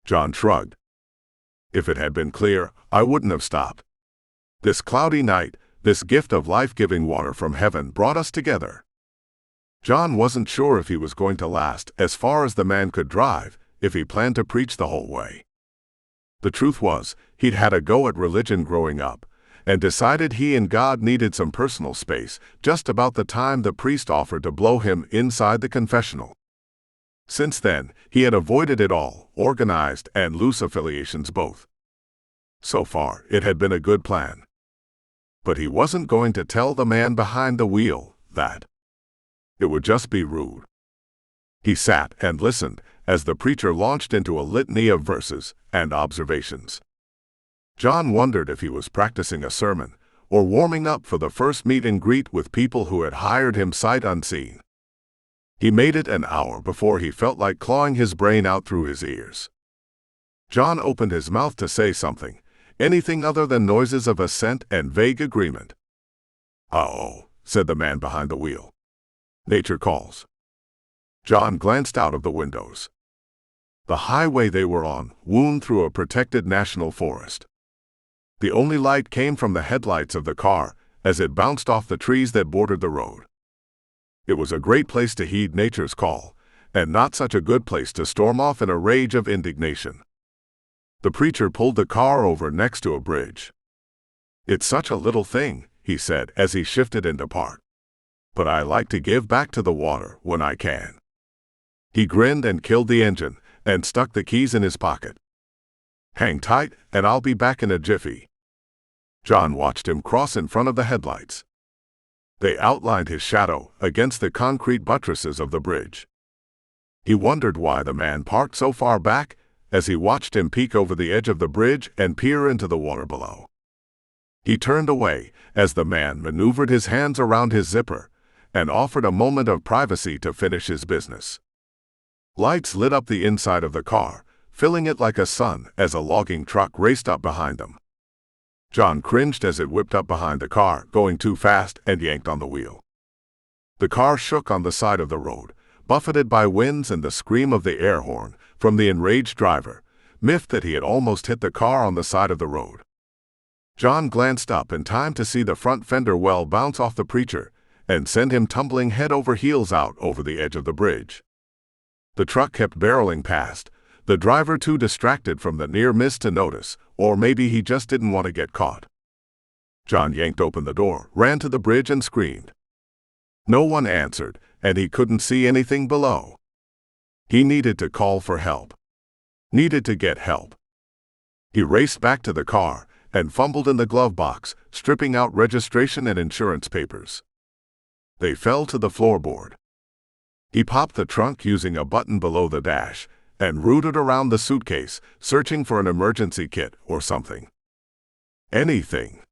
John shrugged. "If it had been clear, I wouldn't have stopped. This cloudy night, this gift of life-giving water from heaven brought us together." John wasn't sure if he was going to last as far as the man could drive, if he planned to preach the whole way. The truth was, he'd had a go at religion growing up, and decided he and God needed some personal space just about the time the priest offered to blow him inside the confessional. Since then, he had avoided it all, organized and loose affiliations both. So far, it had been a good plan. But he wasn't going to tell the man behind the wheel that. It would just be rude. He sat and listened as the preacher launched into a litany of verses and observations. John wondered if he was practicing a sermon or warming up for the first meet and greet with people who had hired him sight unseen. He made it an hour before he felt like clawing his brain out through his ears. John opened his mouth to say something, anything other than noises of assent and vague agreement. "Uh-oh," said the man behind the wheel. "Nature calls." John glanced out of the windows. The highway they were on wound through a protected national forest. The only light came from the headlights of the car as it bounced off the trees that bordered the road. It was a great place to heed nature's call, and not such a good place to storm off in a rage of indignation. The preacher pulled the car over next to a bridge. "It's such a little thing," he said as he shifted into park. "But I like to give back to the water when I can." He grinned and killed the engine and stuck the keys in his pocket. "Hang tight, and I'll be back in a jiffy." John watched him cross in front of the headlights. They outlined his shadow against the concrete buttresses of the bridge. He wondered why the man parked so far back as he watched him peek over the edge of the bridge and peer into the water below. He turned away as the man maneuvered his hands around his zipper and offered a moment of privacy to finish his business. Lights lit up the inside of the car, filling it like a sun as a logging truck raced up behind them. John cringed as it whipped up behind the car, going too fast, and yanked on the wheel. The car shook on the side of the road, buffeted by winds and the scream of the air horn from the enraged driver, miffed that he had almost hit the car on the side of the road. John glanced up in time to see the front fender well bounce off the preacher and send him tumbling head over heels out over the edge of the bridge. The truck kept barreling past, the driver too distracted from the near miss to notice, or maybe he just didn't want to get caught. John yanked open the door, ran to the bridge and screamed. No one answered, and he couldn't see anything below. He needed to call for help. Needed to get help. He raced back to the car and fumbled in the glove box, stripping out registration and insurance papers. They fell to the floorboard. He popped the trunk using a button below the dash and rooted around the suitcase, searching for an emergency kit or something. Anything.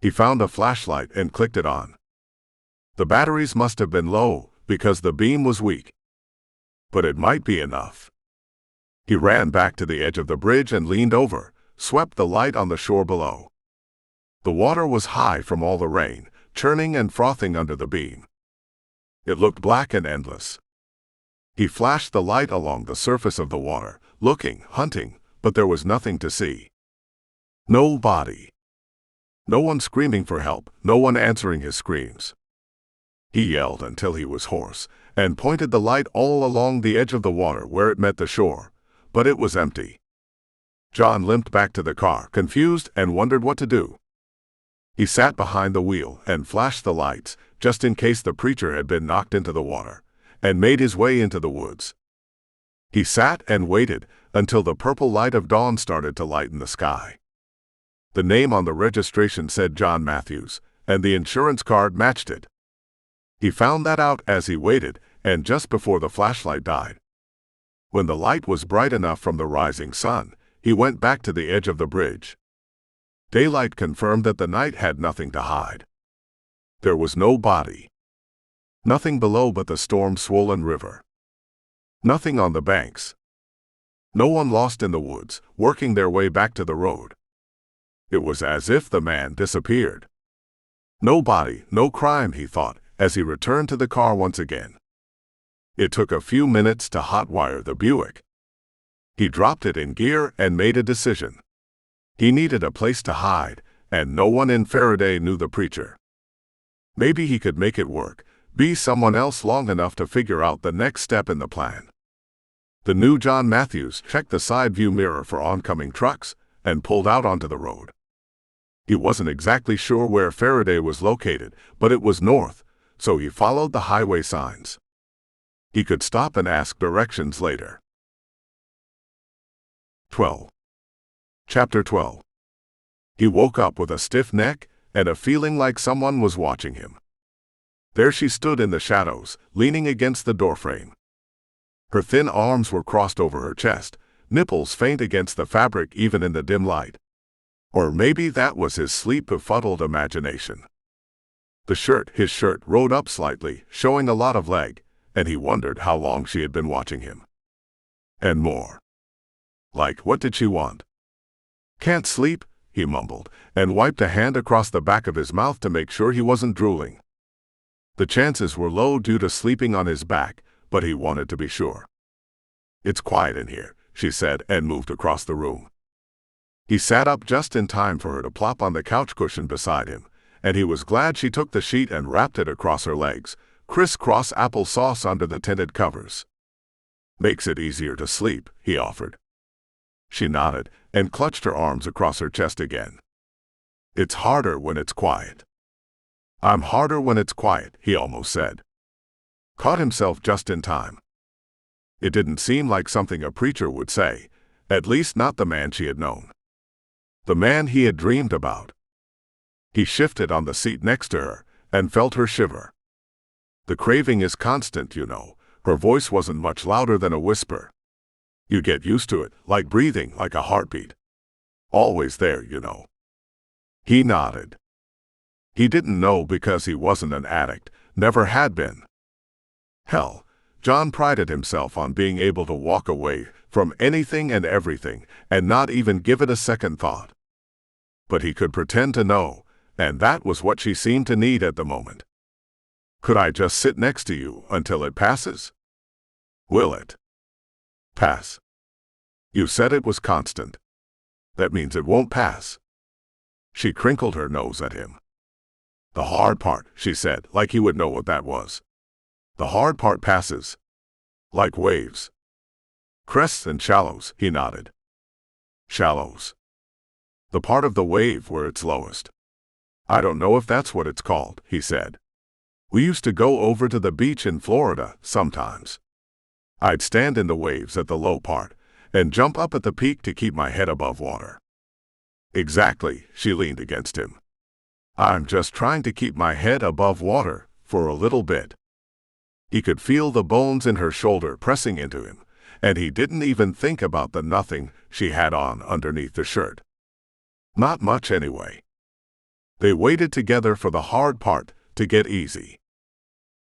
He found a flashlight and clicked it on. The batteries must have been low because the beam was weak. But it might be enough. He ran back to the edge of the bridge and leaned over, swept the light on the shore below. The water was high from all the rain, churning and frothing under the beam. It looked black and endless. He flashed the light along the surface of the water, looking, hunting, but there was nothing to see. No body. No one screaming for help, no one answering his screams. He yelled until he was hoarse, and pointed the light all along the edge of the water where it met the shore, but it was empty. John limped back to the car, confused, and wondered what to do. He sat behind the wheel and flashed the lights, just in case the preacher had been knocked into the water, and made his way into the woods. He sat and waited until the purple light of dawn started to lighten the sky. The name on the registration said John Matthews, and the insurance card matched it. He found that out as he waited, and just before the flashlight died. When the light was bright enough from the rising sun, he went back to the edge of the bridge. Daylight confirmed that the night had nothing to hide. There was no body. Nothing below but the storm-swollen river. Nothing on the banks. No one lost in the woods, working their way back to the road. It was as if the man disappeared. No body, no crime, he thought, as he returned to the car once again. It took a few minutes to hotwire the Buick. He dropped it in gear and made a decision. He needed a place to hide, and no one in Ferraday knew the preacher. Maybe he could make it work, be someone else long enough to figure out the next step in the plan. The new John Matthews checked the side view mirror for oncoming trucks and pulled out onto the road. He wasn't exactly sure where Ferraday was located, but it was north, so he followed the highway signs. He could stop and ask directions later. 12. Chapter 12. He woke up with a stiff neck and a feeling like someone was watching him. There she stood in the shadows, leaning against the doorframe. Her thin arms were crossed over her chest, nipples faint against the fabric even in the dim light. Or maybe that was his sleep-befuddled imagination. His shirt rolled up slightly, showing a lot of leg, and he wondered how long she had been watching him. And more. Like, what did she want? Can't sleep, he mumbled, and wiped a hand across the back of his mouth to make sure he wasn't drooling. The chances were low due to sleeping on his back, but he wanted to be sure. It's quiet in here, she said, and moved across the room. He sat up just in time for her to plop on the couch cushion beside him, and he was glad she took the sheet and wrapped it across her legs, criss-cross applesauce under the tinted covers. Makes it easier to sleep, he offered. She nodded and clutched her arms across her chest again. It's harder when it's quiet. I'm harder when it's quiet, he almost said. Caught himself just in time. It didn't seem like something a preacher would say, at least not the man she had known. The man he had dreamed about. He shifted on the seat next to her and felt her shiver. The craving is constant, you know. Her voice wasn't much louder than a whisper. You get used to it, like breathing, like a heartbeat. Always there, you know. He nodded. He didn't know because he wasn't an addict, never had been. Hell, John prided himself on being able to walk away from anything and everything and not even give it a second thought. But he could pretend to know, and that was what she seemed to need at the moment. Could I just sit next to you until it passes? Will it pass? You said it was constant. That means it won't pass. She crinkled her nose at him. The hard part, she said, like he would know what that was. The hard part passes. Like waves. Crests and shallows, he nodded. Shallows. The part of the wave where it's lowest. I don't know if that's what it's called, he said. We used to go over to the beach in Florida sometimes. I'd stand in the waves at the low part and jump up at the peak to keep my head above water. Exactly, she leaned against him. I'm just trying to keep my head above water for a little bit. He could feel the bones in her shoulder pressing into him, and he didn't even think about the nothing she had on underneath the shirt. Not much anyway. They waited together for the hard part to get easy.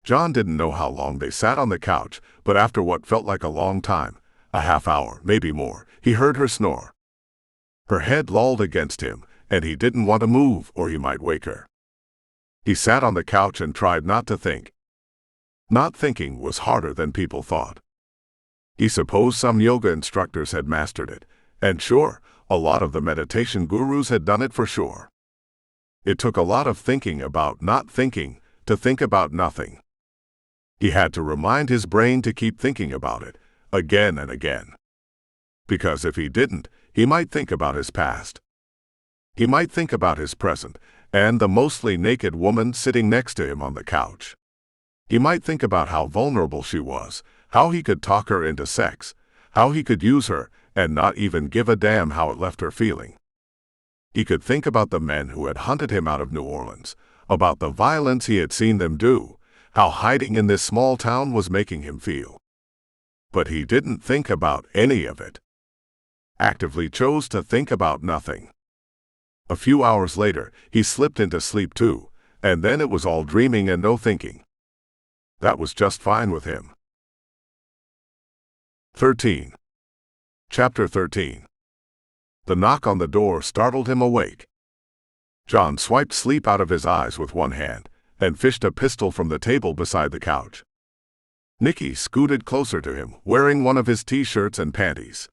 John didn't know how long they sat on the couch, but after what felt like a long time, a half hour, maybe more, he heard her snore. Her head lolled against him, and he didn't want to move or he might wake her. He sat on the couch and tried not to think. Not thinking was harder than people thought. He supposed some yoga instructors had mastered it, and sure, a lot of the meditation gurus had done it for sure. It took a lot of thinking about not thinking to think about nothing. He had to remind his brain to keep thinking about it, again and again. Because if he didn't, he might think about his past. He might think about his present, and the mostly naked woman sitting next to him on the couch. He might think about how vulnerable she was, how he could talk her into sex, how he could use her and not even give a damn how it left her feeling. He could think about the men who had hunted him out of New Orleans, about the violence he had seen them do, how hiding in this small town was making him feel. But he didn't think about any of it. Actively chose to think about nothing. A few hours later, he slipped into sleep too, and then it was all dreaming and no thinking. That was just fine with him. 13. Chapter 13. The knock on the door startled him awake. John swiped sleep out of his eyes with one hand and fished a pistol from the table beside the couch. Nikki scooted closer to him, wearing one of his t-shirts and panties.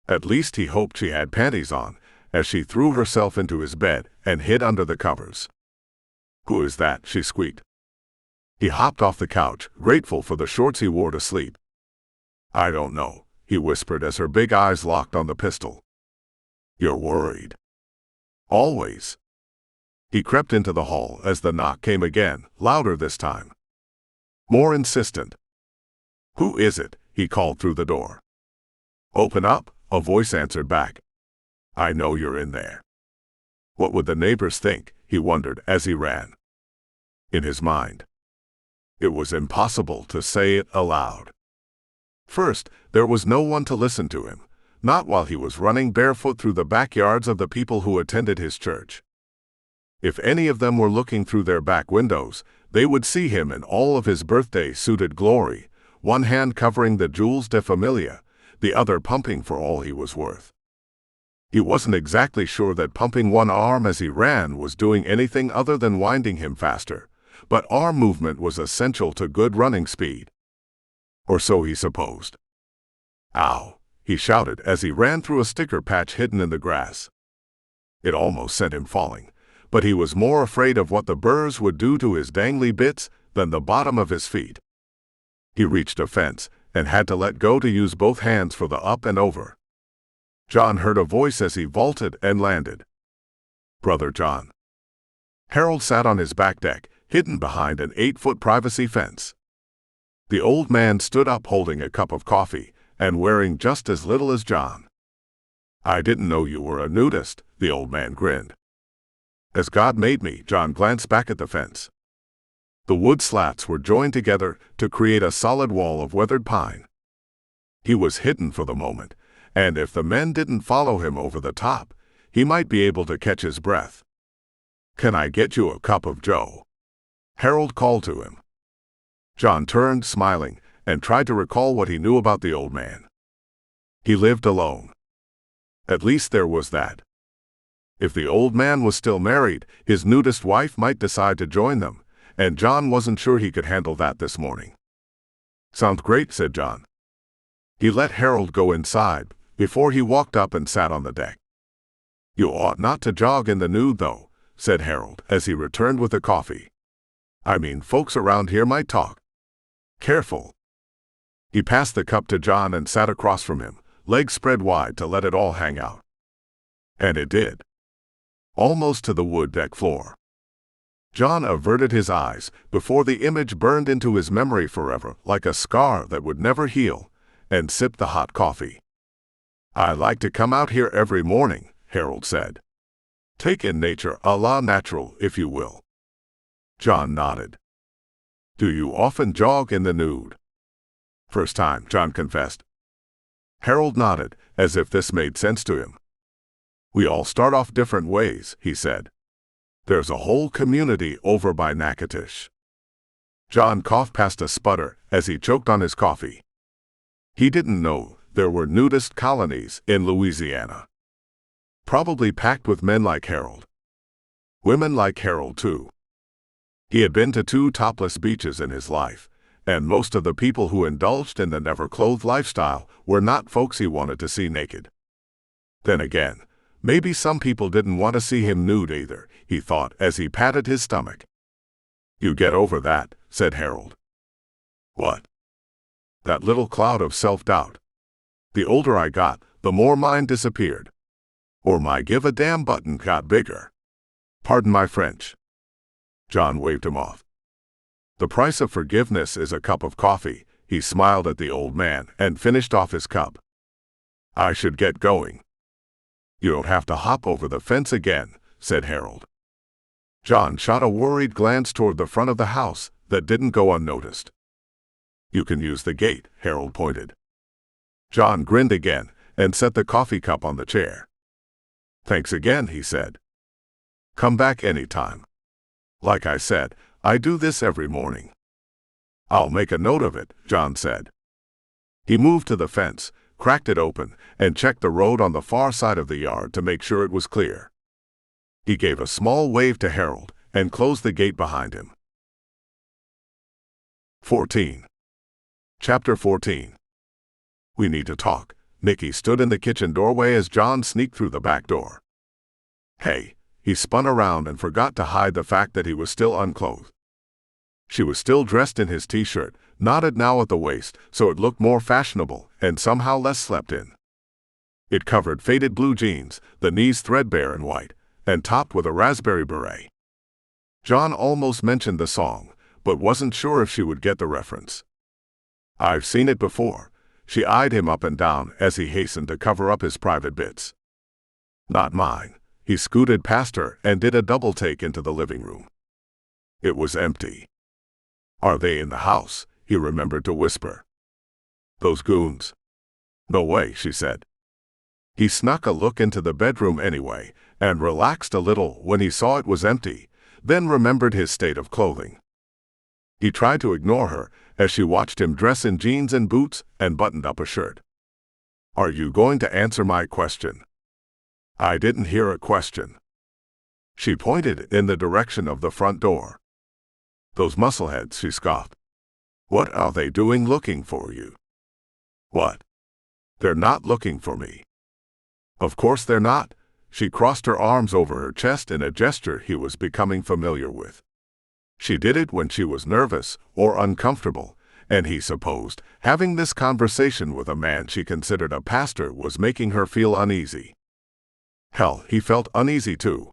At least he hoped she had panties on, as she threw herself into his bed and hid under the covers. "Who is that?" she squeaked. He hopped off the couch, grateful for the shorts he wore to sleep. "I don't know," he whispered as her big eyes locked on the pistol. "You're worried." "Always." He crept into the hall as the knock came again, louder this time. More insistent. "Who is it?" he called through the door. "Open up," a voice answered back. "I know you're in there." What would the neighbors think, he wondered as he ran. In his mind. It was impossible to say it aloud. First, there was no one to listen to him, not while he was running barefoot through the backyards of the people who attended his church. If any of them were looking through their back windows, they would see him in all of his birthday-suited glory, one hand covering the jewels de familia, the other pumping for all he was worth. He wasn't exactly sure that pumping one arm as he ran was doing anything other than winding him faster, but arm movement was essential to good running speed. Or so he supposed. "Ow!" he shouted as he ran through a sticker patch hidden in the grass. It almost sent him falling, but he was more afraid of what the burrs would do to his dangly bits than the bottom of his feet. He reached a fence and had to let go to use both hands for the up and over. John heard a voice as he vaulted and landed. "Brother John." Harold sat on his back deck, hidden behind an 8-foot privacy fence. The old man stood up holding a cup of coffee and wearing just as little as John. "I didn't know you were a nudist," the old man grinned. "As God made me," John glanced back at the fence. The wood slats were joined together to create a solid wall of weathered pine. He was hidden for the moment, and if the men didn't follow him over the top, he might be able to catch his breath. "Can I get you a cup of joe?" Harold called to him. John turned, smiling, and tried to recall what he knew about the old man. He lived alone. At least there was that. If the old man was still married, his nudist wife might decide to join them, and John wasn't sure he could handle that this morning. "Sounds great," said John. He let Harold go inside before he walked up and sat on the deck. "You ought not to jog in the nude, though," said Harold as he returned with the coffee. "I mean, folks around here might talk. Careful." He passed the cup to John and sat across from him, legs spread wide to let it all hang out. And it did. Almost to the wood deck floor. John averted his eyes before the image burned into his memory forever like a scar that would never heal, and sipped the hot coffee. "I like to come out here every morning," Harold said. "Take in nature a la natural, if you will." John nodded. Do you often jog in the nude? First time, John confessed. Harold nodded, as if this made sense to him. We all start off different ways, he said. There's a whole community over by Natchitoches. John coughed past a sputter as he choked on his coffee. He didn't know there were nudist colonies in Louisiana. Probably packed with men like Harold. Women like Harold, too. He had been to 2 topless beaches in his life, and most of the people who indulged in the never-clothed lifestyle were not folks he wanted to see naked. Then again, maybe some people didn't want to see him nude either, he thought as he patted his stomach. You get over that, said Harold. What? That little cloud of self-doubt. The older I got, the more mine disappeared. Or my give a damn button got bigger. Pardon my French. John waved him off. The price of forgiveness is a cup of coffee. He smiled at the old man and finished off his cup. I should get going. You don't have to hop over the fence again, said Harold. John shot a worried glance toward the front of the house that didn't go unnoticed. You can use the gate, Harold pointed. John grinned again and set the coffee cup on the chair. Thanks again, he said. Come back anytime. Like I said, I do this every morning. I'll make a note of it, John said. He moved to the fence, cracked it open, and checked the road on the far side of the yard to make sure it was clear. He gave a small wave to Harold and closed the gate behind him. 14. Chapter 14. We need to talk. Nicky stood in the kitchen doorway as John sneaked through the back door. Hey, he spun around and forgot to hide the fact that he was still unclothed. She was still dressed in his t-shirt, knotted now at the waist, so it looked more fashionable and somehow less slept in. It covered faded blue jeans, the knees threadbare and white, and topped with a raspberry beret. John almost mentioned the song, but wasn't sure if she would get the reference. I've seen it before. She eyed him up and down as he hastened to cover up his private bits. Not mine. He scooted past her and did a double take into the living room. It was empty. Are they in the house? He remembered to whisper. Those goons. No way, she said. He snuck a look into the bedroom anyway, and relaxed a little when he saw it was empty, then remembered his state of clothing. He tried to ignore her as she watched him dress in jeans and boots and buttoned up a shirt. Are you going to answer my question? I didn't hear a question. She pointed in the direction of the front door. Those muscleheads, she scoffed. What are they doing looking for you? What? They're not looking for me. Of course they're not. She crossed her arms over her chest in a gesture he was becoming familiar with. She did it when she was nervous or uncomfortable, and he supposed having this conversation with a man she considered a pastor was making her feel uneasy. Hell, he felt uneasy too.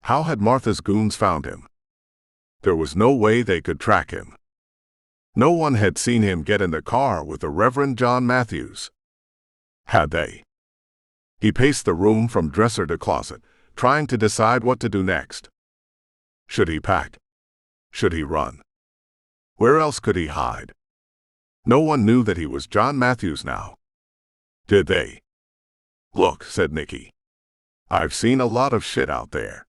How had Martha's goons found him? There was no way they could track him. No one had seen him get in the car with the Reverend John Matthews. Had they? He paced the room from dresser to closet, trying to decide what to do next. Should he pack? Should he run? Where else could he hide? No one knew that he was John Matthews now. Did they? Look, said Nicky. I've seen a lot of shit out there.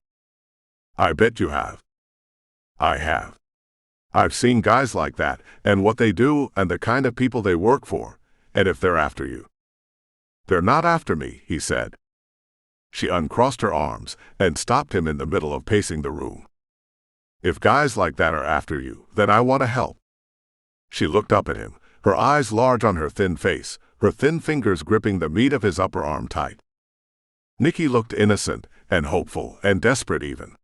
I bet you have. I have. I've seen guys like that, and what they do, and the kind of people they work for, and if they're after you. They're not after me, he said. She uncrossed her arms and stopped him in the middle of pacing the room. If guys like that are after you, then I want to help. She looked up at him, her eyes large on her thin face, her thin fingers gripping the meat of his upper arm tight. Nicky looked innocent and hopeful and desperate even.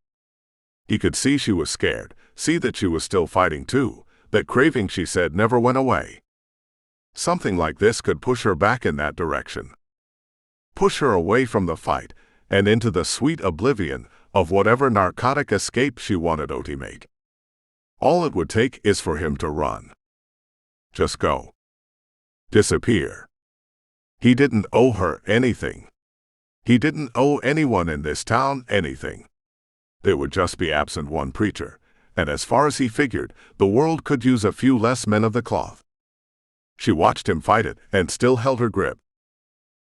He could see she was scared, see that she was still fighting too, that craving she said never went away. Something like this could push her back in that direction. Push her away from the fight and into the sweet oblivion of whatever narcotic escape she wanted to make. All it would take is for him to run. Just go. Disappear. He didn't owe her anything. He didn't owe anyone in this town anything. There would just be absent one preacher, and as far as he figured, the world could use a few less men of the cloth. She watched him fight it and still held her grip.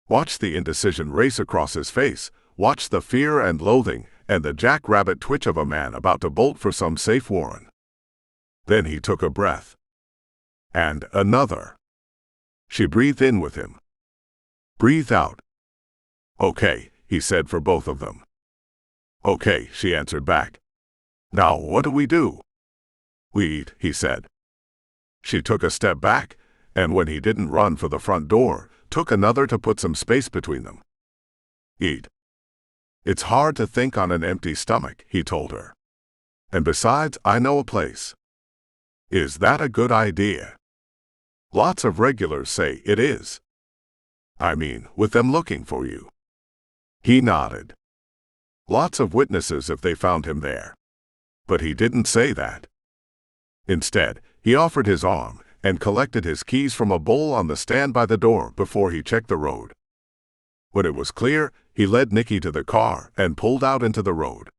Watched the indecision race across his face, watched the fear and loathing and the jackrabbit twitch of a man about to bolt for some safe warren. Then he took a breath. And another. She breathed in with him. Breathed out. Okay, he said for both of them. Okay, she answered back. Now what do we do? We eat, he said. She took a step back, and when he didn't run for the front door, took another to put some space between them. Eat. It's hard to think on an empty stomach, he told her. And besides, I know a place. Is that a good idea? Lots of regulars say it is. I mean, with them looking for you. He nodded. Lots of witnesses if they found him there. But he didn't say that. Instead, he offered his arm and collected his keys from a bowl on the stand by the door before he checked the road. When it was clear, he led Nikki to the car and pulled out into the road.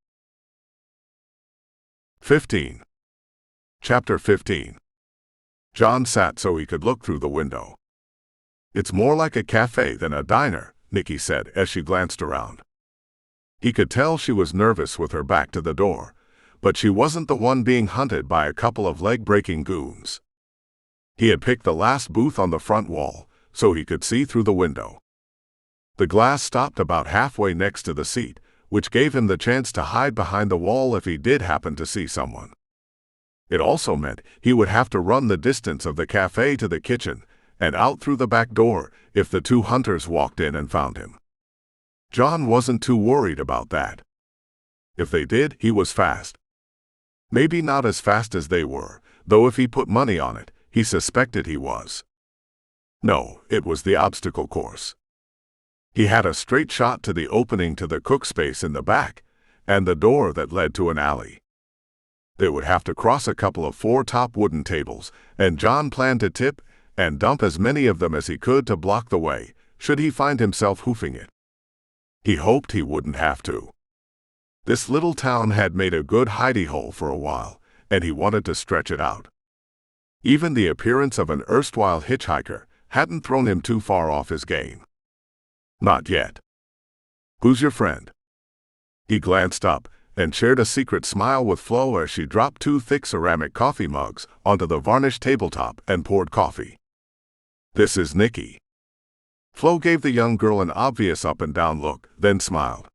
15. Chapter 15. John sat so he could look through the window. It's more like a cafe than a diner, Nikki said as she glanced around. He could tell she was nervous with her back to the door, but she wasn't the one being hunted by a couple of leg-breaking goons. He had picked the last booth on the front wall, so he could see through the window. The glass stopped about halfway next to the seat, which gave him the chance to hide behind the wall if he did happen to see someone. It also meant he would have to run the distance of the cafe to the kitchen and out through the back door if the two hunters walked in and found him. John wasn't too worried about that. If they did, he was fast. Maybe not as fast as they were, though if he put money on it, he suspected he was. No, it was the obstacle course. He had a straight shot to the opening to the cook space in the back, and the door that led to an alley. They would have to cross a couple of four-top wooden tables, and John planned to tip and dump as many of them as he could to block the way, should he find himself hoofing it. He hoped he wouldn't have to. This little town had made a good hidey hole for a while, and he wanted to stretch it out. Even the appearance of an erstwhile hitchhiker hadn't thrown him too far off his game. Not yet. Who's your friend? He glanced up and shared a secret smile with Flo as she dropped two thick ceramic coffee mugs onto the varnished tabletop and poured coffee. This is Nikki. Flo gave the young girl an obvious up-and-down look, then smiled.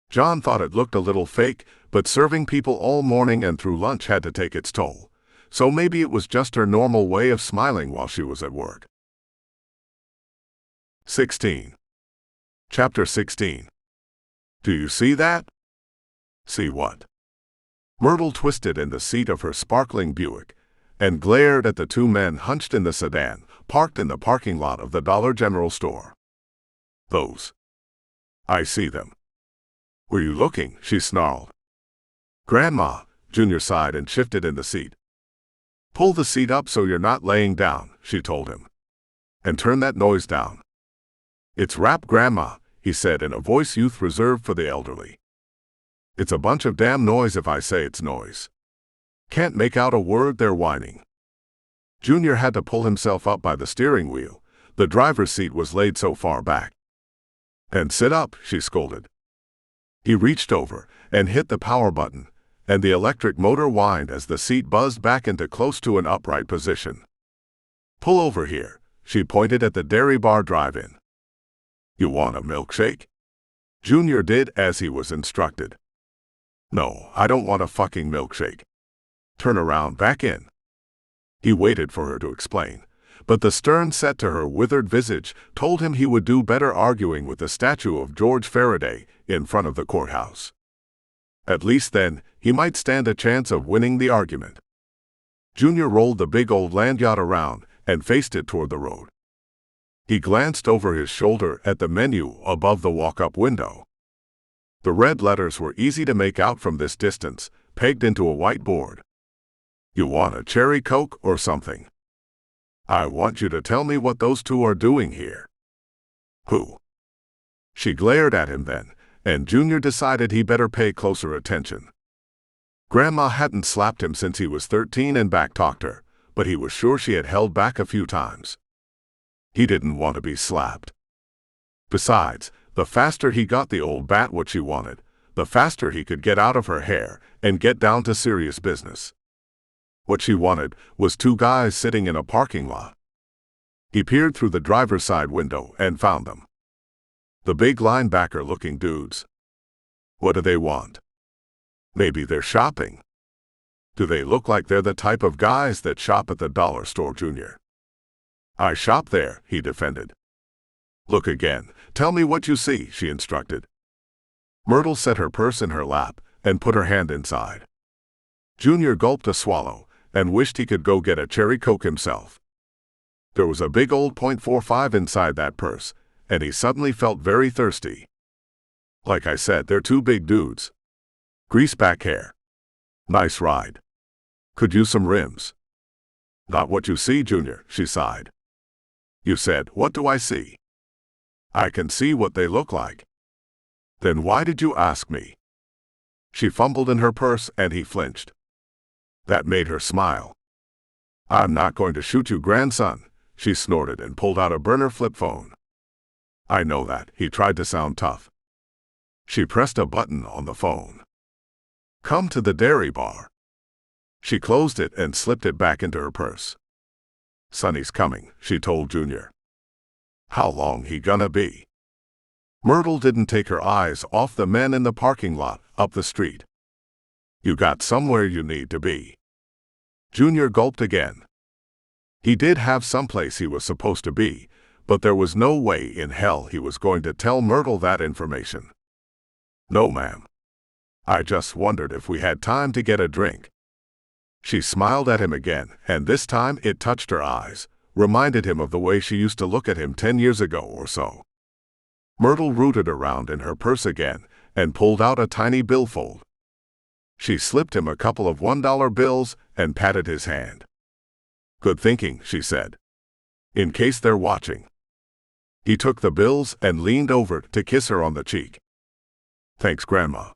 John thought it looked a little fake, but serving people all morning and through lunch had to take its toll, so maybe it was just her normal way of smiling while she was at work. 16. Chapter 16. Do you see that? See what? Myrtle twisted in the seat of her sparkling Buick and glared at the two men hunched in the sedan, parked in the parking lot of the Dollar General store. Those. I see them. Were you looking? She snarled. Grandma, Junior sighed and shifted in the seat. Pull the seat up so you're not laying down, she told him. And turn that noise down. It's rap, Grandma, he said in a voice youth reserved for the elderly. It's a bunch of damn noise if I say it's noise. Can't make out a word they're whining. Junior had to pull himself up by the steering wheel. The driver's seat was laid so far back. And sit up, she scolded. He reached over and hit the power button, and the electric motor whined as the seat buzzed back into close to an upright position. Pull over here, she pointed at the dairy bar drive-in. You want a milkshake? Junior did as he was instructed. No, I don't want a fucking milkshake. Turn around, back in. He waited for her to explain, but the stern set to her withered visage told him he would do better arguing with the statue of George Ferraday in front of the courthouse. At least then, he might stand a chance of winning the argument. Junior rolled the big old land yacht around and faced it toward the road. He glanced over his shoulder at the menu above the walk-up window. The red letters were easy to make out from this distance, pegged into a whiteboard. You want a cherry Coke or something? I want you to tell me what those two are doing here. Who? She glared at him then, and Junior decided he better pay closer attention. Grandma hadn't slapped him since he was 13 and back-talked her, but he was sure she had held back a few times. He didn't want to be slapped. Besides, the faster he got the old bat what she wanted, the faster he could get out of her hair and get down to serious business. What she wanted was two guys sitting in a parking lot. He peered through the driver's side window and found them. The big linebacker-looking dudes. What do they want? Maybe they're shopping. Do they look like they're the type of guys that shop at the dollar store, Junior? I shop there, he defended. Look again. Tell me what you see, she instructed. Myrtle set her purse in her lap and put her hand inside. Junior gulped a swallow and wished he could go get a cherry Coke himself. There was a big old .45 inside that purse, and he suddenly felt very thirsty. Like I said, they're two big dudes. Greaseback hair. Nice ride. Could use some rims. Not what you see, Junior, she sighed. You said, what do I see? I can see what they look like. Then why did you ask me? She fumbled in her purse and he flinched. That made her smile. I'm not going to shoot you, grandson, she snorted and pulled out a burner flip phone. I know that, he tried to sound tough. She pressed a button on the phone. Come to the dairy bar. She closed it and slipped it back into her purse. Sonny's coming, she told Junior. How long he gonna be? Myrtle didn't take her eyes off the men in the parking lot up the street. You got somewhere you need to be. Junior gulped again. He did have someplace he was supposed to be, but there was no way in hell he was going to tell Myrtle that information. No, ma'am. I just wondered if we had time to get a drink. She smiled at him again, and this time it touched her eyes, reminded him of the way she used to look at him 10 years ago or so. Myrtle rooted around in her purse again and pulled out a tiny billfold. She slipped him a couple of $1 bills and patted his hand. Good thinking, she said. In case they're watching. He took the bills and leaned over to kiss her on the cheek. Thanks, Grandma.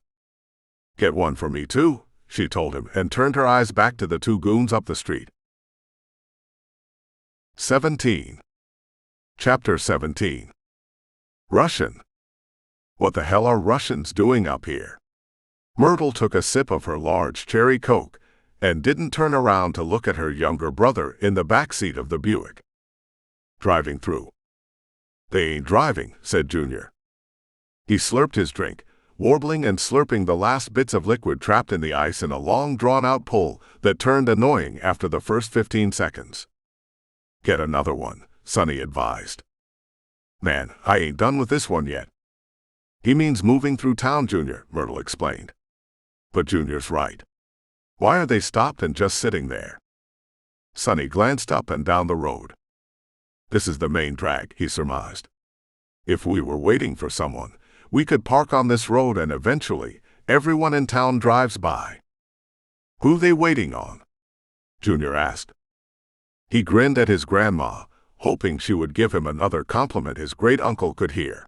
Get one for me too, she told him and turned her eyes back to the two goons up the street. 17. Chapter 17. Russian. What the hell are Russians doing up here? Myrtle took a sip of her large cherry Coke and didn't turn around to look at her younger brother in the back seat of the Buick. Driving through. They ain't driving, said Junior. He slurped his drink, warbling and slurping the last bits of liquid trapped in the ice in a long drawn-out pull that turned annoying after the first 15 seconds. Get another one, Sonny advised. Man, I ain't done with this one yet. He means moving through town, Junior, Myrtle explained. But Junior's right. Why are they stopped and just sitting there? Sonny glanced up and down the road. This is the main drag, he surmised. If we were waiting for someone, we could park on this road and eventually everyone in town drives by. Who they waiting on? Junior asked. He grinned at his grandma, hoping she would give him another compliment his great-uncle could hear.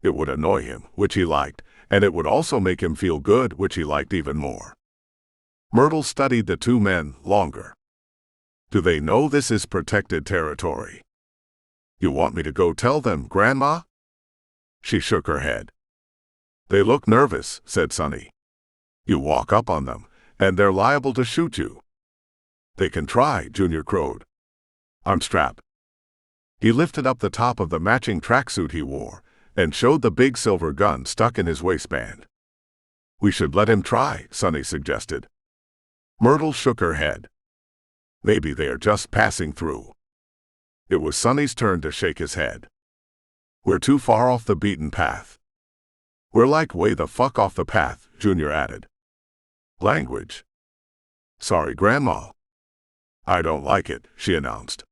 It would annoy him, which he liked, and it would also make him feel good, which he liked even more. Myrtle studied the two men longer. Do they know this is protected territory? You want me to go tell them, Grandma? She shook her head. They look nervous, said Sonny. You walk up on them, and they're liable to shoot you. They can try, Junior crowed. I'm strapped. He lifted up the top of the matching tracksuit he wore and showed the big silver gun stuck in his waistband. We should let him try, Sonny suggested. Myrtle shook her head. Maybe they are just passing through. It was Sonny's turn to shake his head. We're too far off the beaten path. We're like way the fuck off the path, Junior added. Language. Sorry, Grandma. I don't like it, she announced.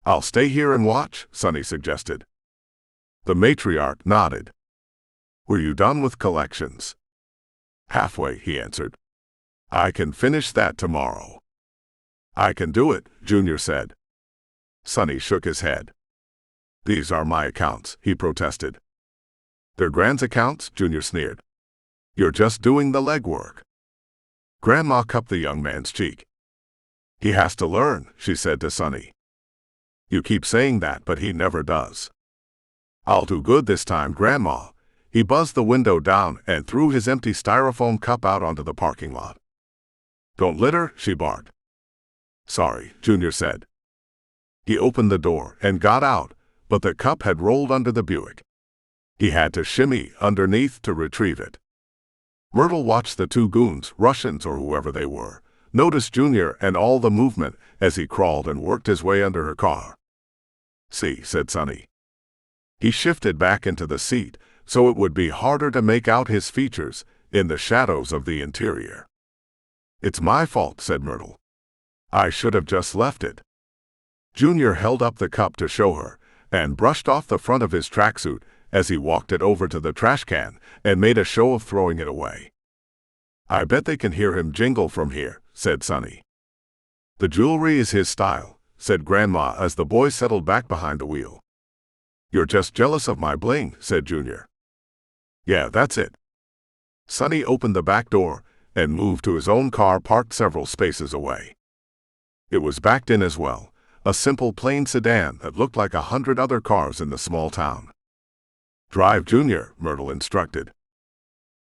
I'll stay here and watch, Sonny suggested. The matriarch nodded. Were you done with collections? Halfway, he answered. I can finish that tomorrow. I can do it, Junior said. Sonny shook his head. These are my accounts, he protested. They're Grand's accounts, Junior sneered. You're just doing the legwork. Grandma cupped the young man's cheek. "He has to learn," she said to Sonny. "You keep saying that, but he never does." "I'll do good this time, Grandma." He buzzed the window down and threw his empty styrofoam cup out onto the parking lot. "Don't litter," she barked. "Sorry," Junior said. He opened the door and got out, but the cup had rolled under the Buick. He had to shimmy underneath to retrieve it. Myrtle watched the two goons, Russians or whoever they were, noticed Junior and all the movement as he crawled and worked his way under her car. "See," said Sonny. He shifted back into the seat so it would be harder to make out his features in the shadows of the interior. "It's my fault," said Myrtle. "I should have just left it." Junior held up the cup to show her and brushed off the front of his tracksuit as he walked it over to the trash can and made a show of throwing it away. "I bet they can hear him jingle from here," said Sonny. "The jewelry is his style," said Grandma as the boy settled back behind the wheel. "You're just jealous of my bling," said Junior. "Yeah, that's it." Sonny opened the back door and moved to his own car parked several spaces away. It was backed in as well, a simple plain sedan that looked like 100 other cars in the small town. "Drive, Junior," Myrtle instructed.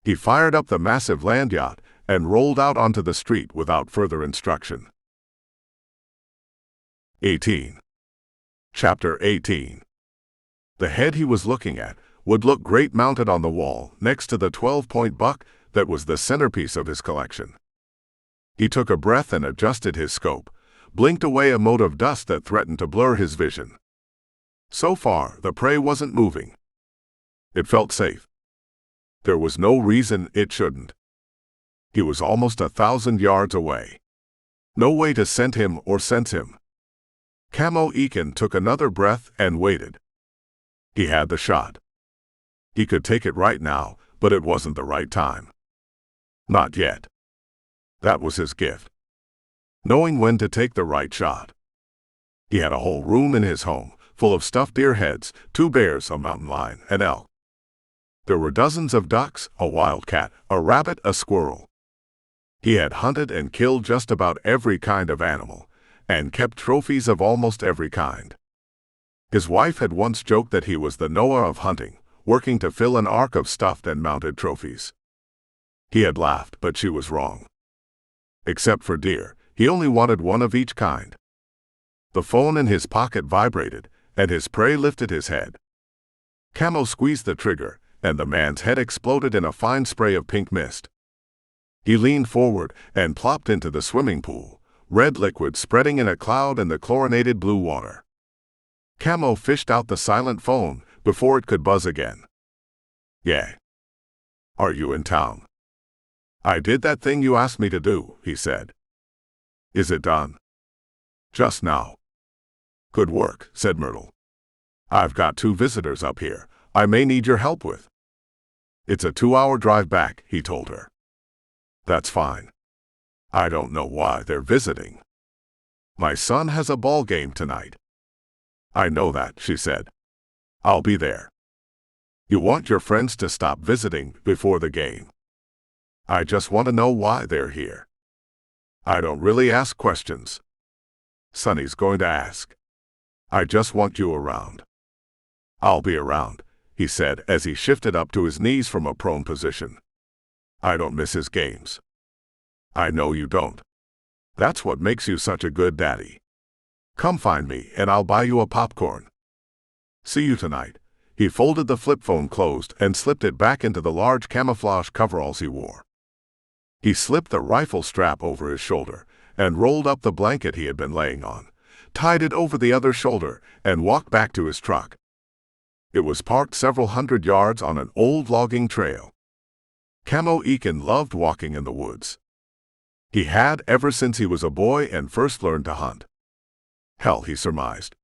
He fired up the massive land yacht and rolled out onto the street without further instruction. 18. Chapter 18. The head he was looking at would look great mounted on the wall next to the 12-point buck that was the centerpiece of his collection. He took a breath and adjusted his scope, blinked away a mote of dust that threatened to blur his vision. So far, the prey wasn't moving. It felt safe. There was no reason it shouldn't. He was almost 1,000 yards away. No way to scent him or sense him. Camo Eakin took another breath and waited. He had the shot. He could take it right now, but it wasn't the right time. Not yet. That was his gift. Knowing when to take the right shot. He had a whole room in his home, full of stuffed deer heads, 2 bears, a mountain lion, and elk. There were dozens of ducks, a wildcat, a rabbit, a squirrel. He had hunted and killed just about every kind of animal, and kept trophies of almost every kind. His wife had once joked that he was the Noah of hunting, working to fill an ark of stuffed and mounted trophies. He had laughed, but she was wrong. Except for deer, he only wanted one of each kind. The phone in his pocket vibrated, and his prey lifted his head. Camo squeezed the trigger, and the man's head exploded in a fine spray of pink mist. He leaned forward and plopped into the swimming pool, red liquid spreading in a cloud in the chlorinated blue water. Camo fished out the silent phone before it could buzz again. "Yeah. Are you in town?" "I did that thing you asked me to do," he said. "Is it done?" "Just now." "Good work," said Myrtle. "I've got 2 visitors up here I may need your help with." "It's a 2-hour drive back," he told her. "That's fine. I don't know why they're visiting. My son has a ball game tonight." "I know that," she said. "I'll be there." "You want your friends to stop visiting before the game?" "I just want to know why they're here." "I don't really ask questions." "Sonny's going to ask." "I just want you around." "I'll be around," he said as he shifted up to his knees from a prone position. "I don't miss his games." "I know you don't. That's what makes you such a good daddy. Come find me and I'll buy you a popcorn." "See you tonight." He folded the flip phone closed and slipped it back into the large camouflage coveralls he wore. He slipped the rifle strap over his shoulder and rolled up the blanket he had been laying on, tied it over the other shoulder, and walked back to his truck. It was parked several hundred yards on an old logging trail. Camo Eakin loved walking in the woods. He had ever since he was a boy and first learned to hunt. Hell, he surmised.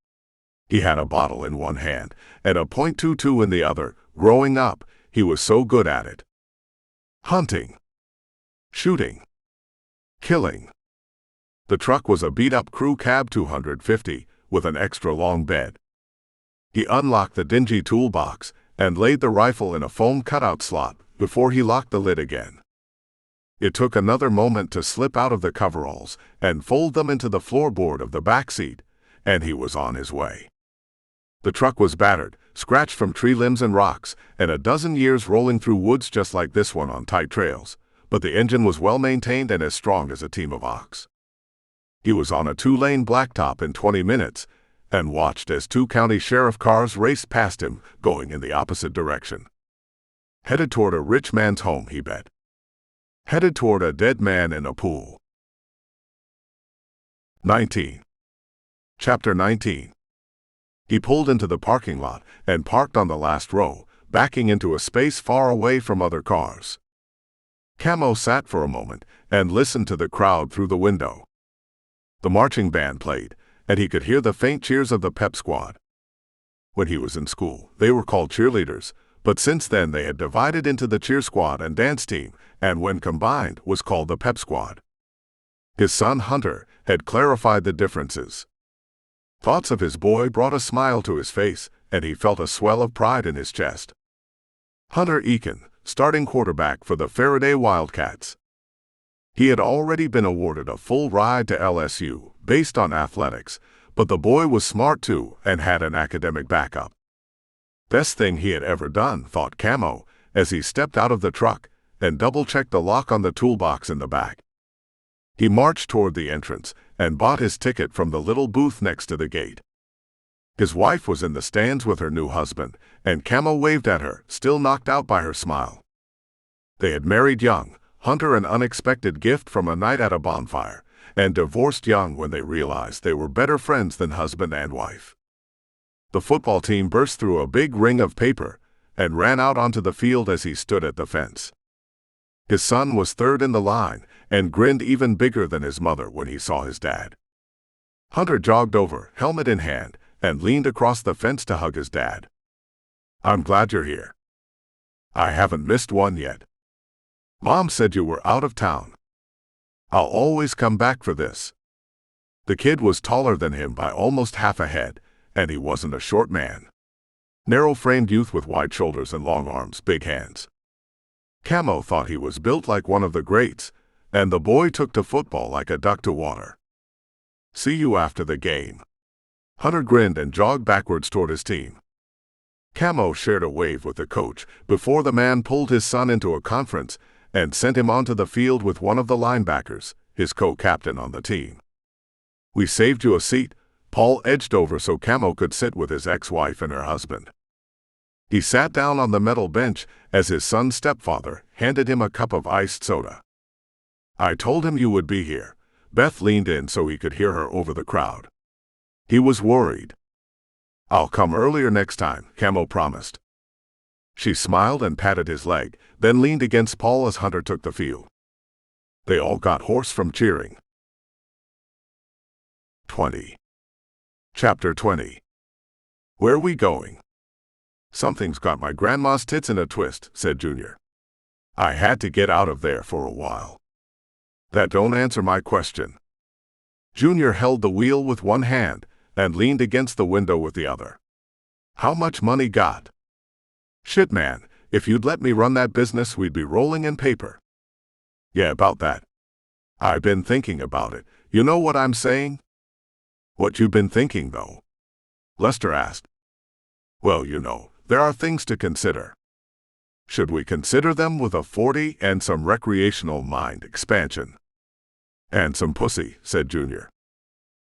He had a bottle in one hand and a .22 in the other. Growing up, he was so good at it. Hunting. Shooting. Killing. The truck was a beat-up crew cab 250 with an extra long bed. He unlocked the dingy toolbox and laid the rifle in a foam cutout slot before he locked the lid again. It took another moment to slip out of the coveralls and fold them into the floorboard of the back seat, and he was on his way. The truck was battered, scratched from tree limbs and rocks, and a dozen years rolling through woods just like this one on tight trails, but the engine was well maintained and as strong as a team of ox. He was on a 2-lane blacktop in 20 minutes, and watched as 2 county sheriff cars raced past him, going in the opposite direction. Headed toward a rich man's home, he bet. Headed toward a dead man in a pool. 19. Chapter 19. He pulled into the parking lot and parked on the last row, backing into a space far away from other cars. Camo sat for a moment and listened to the crowd through the window. The marching band played, and he could hear the faint cheers of the pep squad. When he was in school, they were called cheerleaders, but since then they had divided into the cheer squad and dance team, and when combined was called the pep squad. His son Hunter had clarified the differences. Thoughts of his boy brought a smile to his face, and he felt a swell of pride in his chest. Hunter Eakin, starting quarterback for the Ferraday Wildcats. He had already been awarded a full ride to LSU, based on athletics, but the boy was smart too and had an academic backup. Best thing he had ever done, thought Camo, as he stepped out of the truck and double-checked the lock on the toolbox in the back. He marched toward the entrance and bought his ticket from the little booth next to the gate. His wife was in the stands with her new husband, and Camo waved at her, still knocked out by her smile. They had married young, Hunter an unexpected gift from a night at a bonfire, and divorced young when they realized they were better friends than husband and wife. The football team burst through a big ring of paper and ran out onto the field as he stood at the fence. His son was third in the line and grinned even bigger than his mother when he saw his dad. Hunter jogged over, helmet in hand, and leaned across the fence to hug his dad. "I'm glad you're here. I haven't missed one yet. Mom said you were out of town. I'll always come back for this." The kid was taller than him by almost half a head, and he wasn't a short man. Narrow-framed youth with wide shoulders and long arms, big hands. Camo thought he was built like one of the greats, and the boy took to football like a duck to water. "See you after the game." Hunter grinned and jogged backwards toward his team. Camo shared a wave with the coach before the man pulled his son into a conference and sent him onto the field with one of the linebackers, his co-captain on the team. "We saved you a seat." Paul edged over so Camo could sit with his ex-wife and her husband. He sat down on the metal bench as his son's stepfather handed him a cup of iced soda. "I told him you would be here." Beth leaned in so he could hear her over the crowd. He was worried. "I'll come earlier next time," Camo promised. She smiled and patted his leg, then leaned against Paul as Hunter took the field. They all got hoarse from cheering. 20. Chapter 20. "Where we going?" "Something's got my grandma's tits in a twist," said Junior. "I had to get out of there for a while." "That don't answer my question." Junior held the wheel with one hand and leaned against the window with the other. "How much money got?" "Shit, man, if you'd let me run that business, we'd be rolling in paper." "Yeah, about that. I've been thinking about it. You know what I'm saying?" "What you been thinking, though?" Lester asked. "Well, you know, there are things to consider." "Should we consider them with a 40 and some recreational mind expansion?" "And some pussy," said Junior.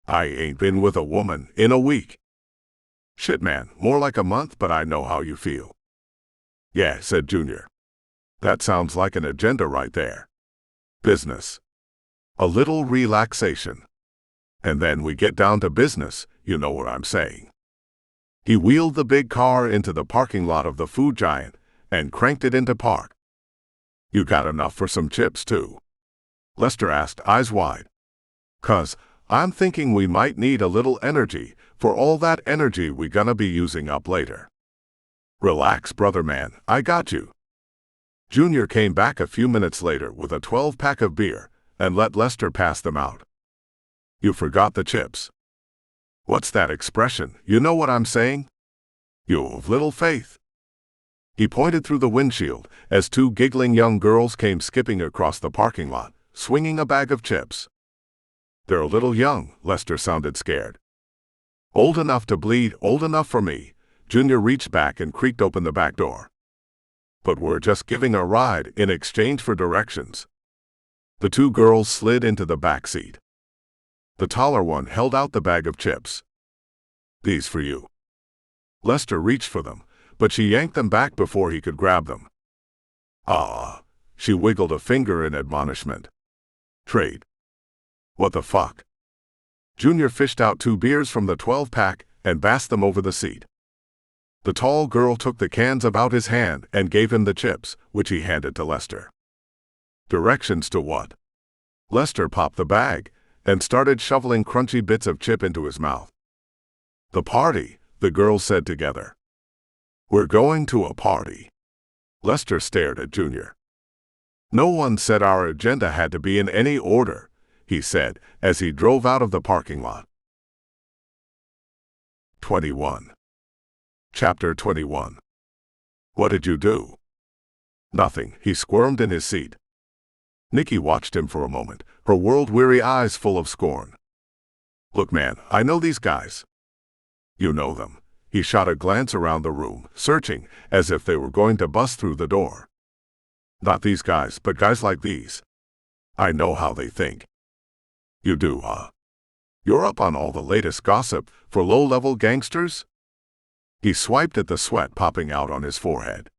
"I ain't been with a woman in a week." "Shit, man, more like a month, but I know how you feel." "Yeah," said Junior. "That sounds like an agenda right there. Business. A little relaxation. And then we get down to business, you know what I'm saying." He wheeled the big car into the parking lot of the food giant and cranked it into park. "You got enough for some chips, too?" Lester asked, eyes wide. "'Cause I'm thinking we might need a little energy for all that energy we gonna be using up later." "Relax, brother man, I got you." Junior came back a few minutes later with a 12-pack of beer and let Lester pass them out. "You forgot the chips." "What's that expression? You know what I'm saying?" "You have little faith." He pointed through the windshield as two giggling young girls came skipping across the parking lot, swinging a bag of chips. "They're a little young," Lester sounded scared. "Old enough to bleed, old enough for me." Junior reached back and creaked open the back door. "But we're just giving a ride in exchange for directions." The two girls slid into the back seat. The taller one held out the bag of chips. "These for you." Lester reached for them, but she yanked them back before he could grab them. "Ah." She wiggled a finger in admonishment. "Trade." "What the fuck?" Junior fished out 2 beers from the 12-pack and passed them over the seat. The tall girl took the cans out his hand and gave him the chips, which he handed to Lester. "Directions to what?" Lester popped the bag and started shoveling crunchy bits of chip into his mouth. "The party," the girls said together. "We're going to a party." Lester stared at Junior. "No one said our agenda had to be in any order," he said as he drove out of the parking lot. 21. Chapter 21. "What did you do?" "Nothing." He squirmed in his seat. Nikki watched him for a moment, her world-weary eyes full of scorn. "Look, man, I know these guys." "You know them." He shot a glance around the room, searching, as if they were going to bust through the door. "Not these guys, but guys like these. I know how they think." "You do, huh? You're up on all the latest gossip for low-level gangsters?" He swiped at the sweat popping out on his forehead.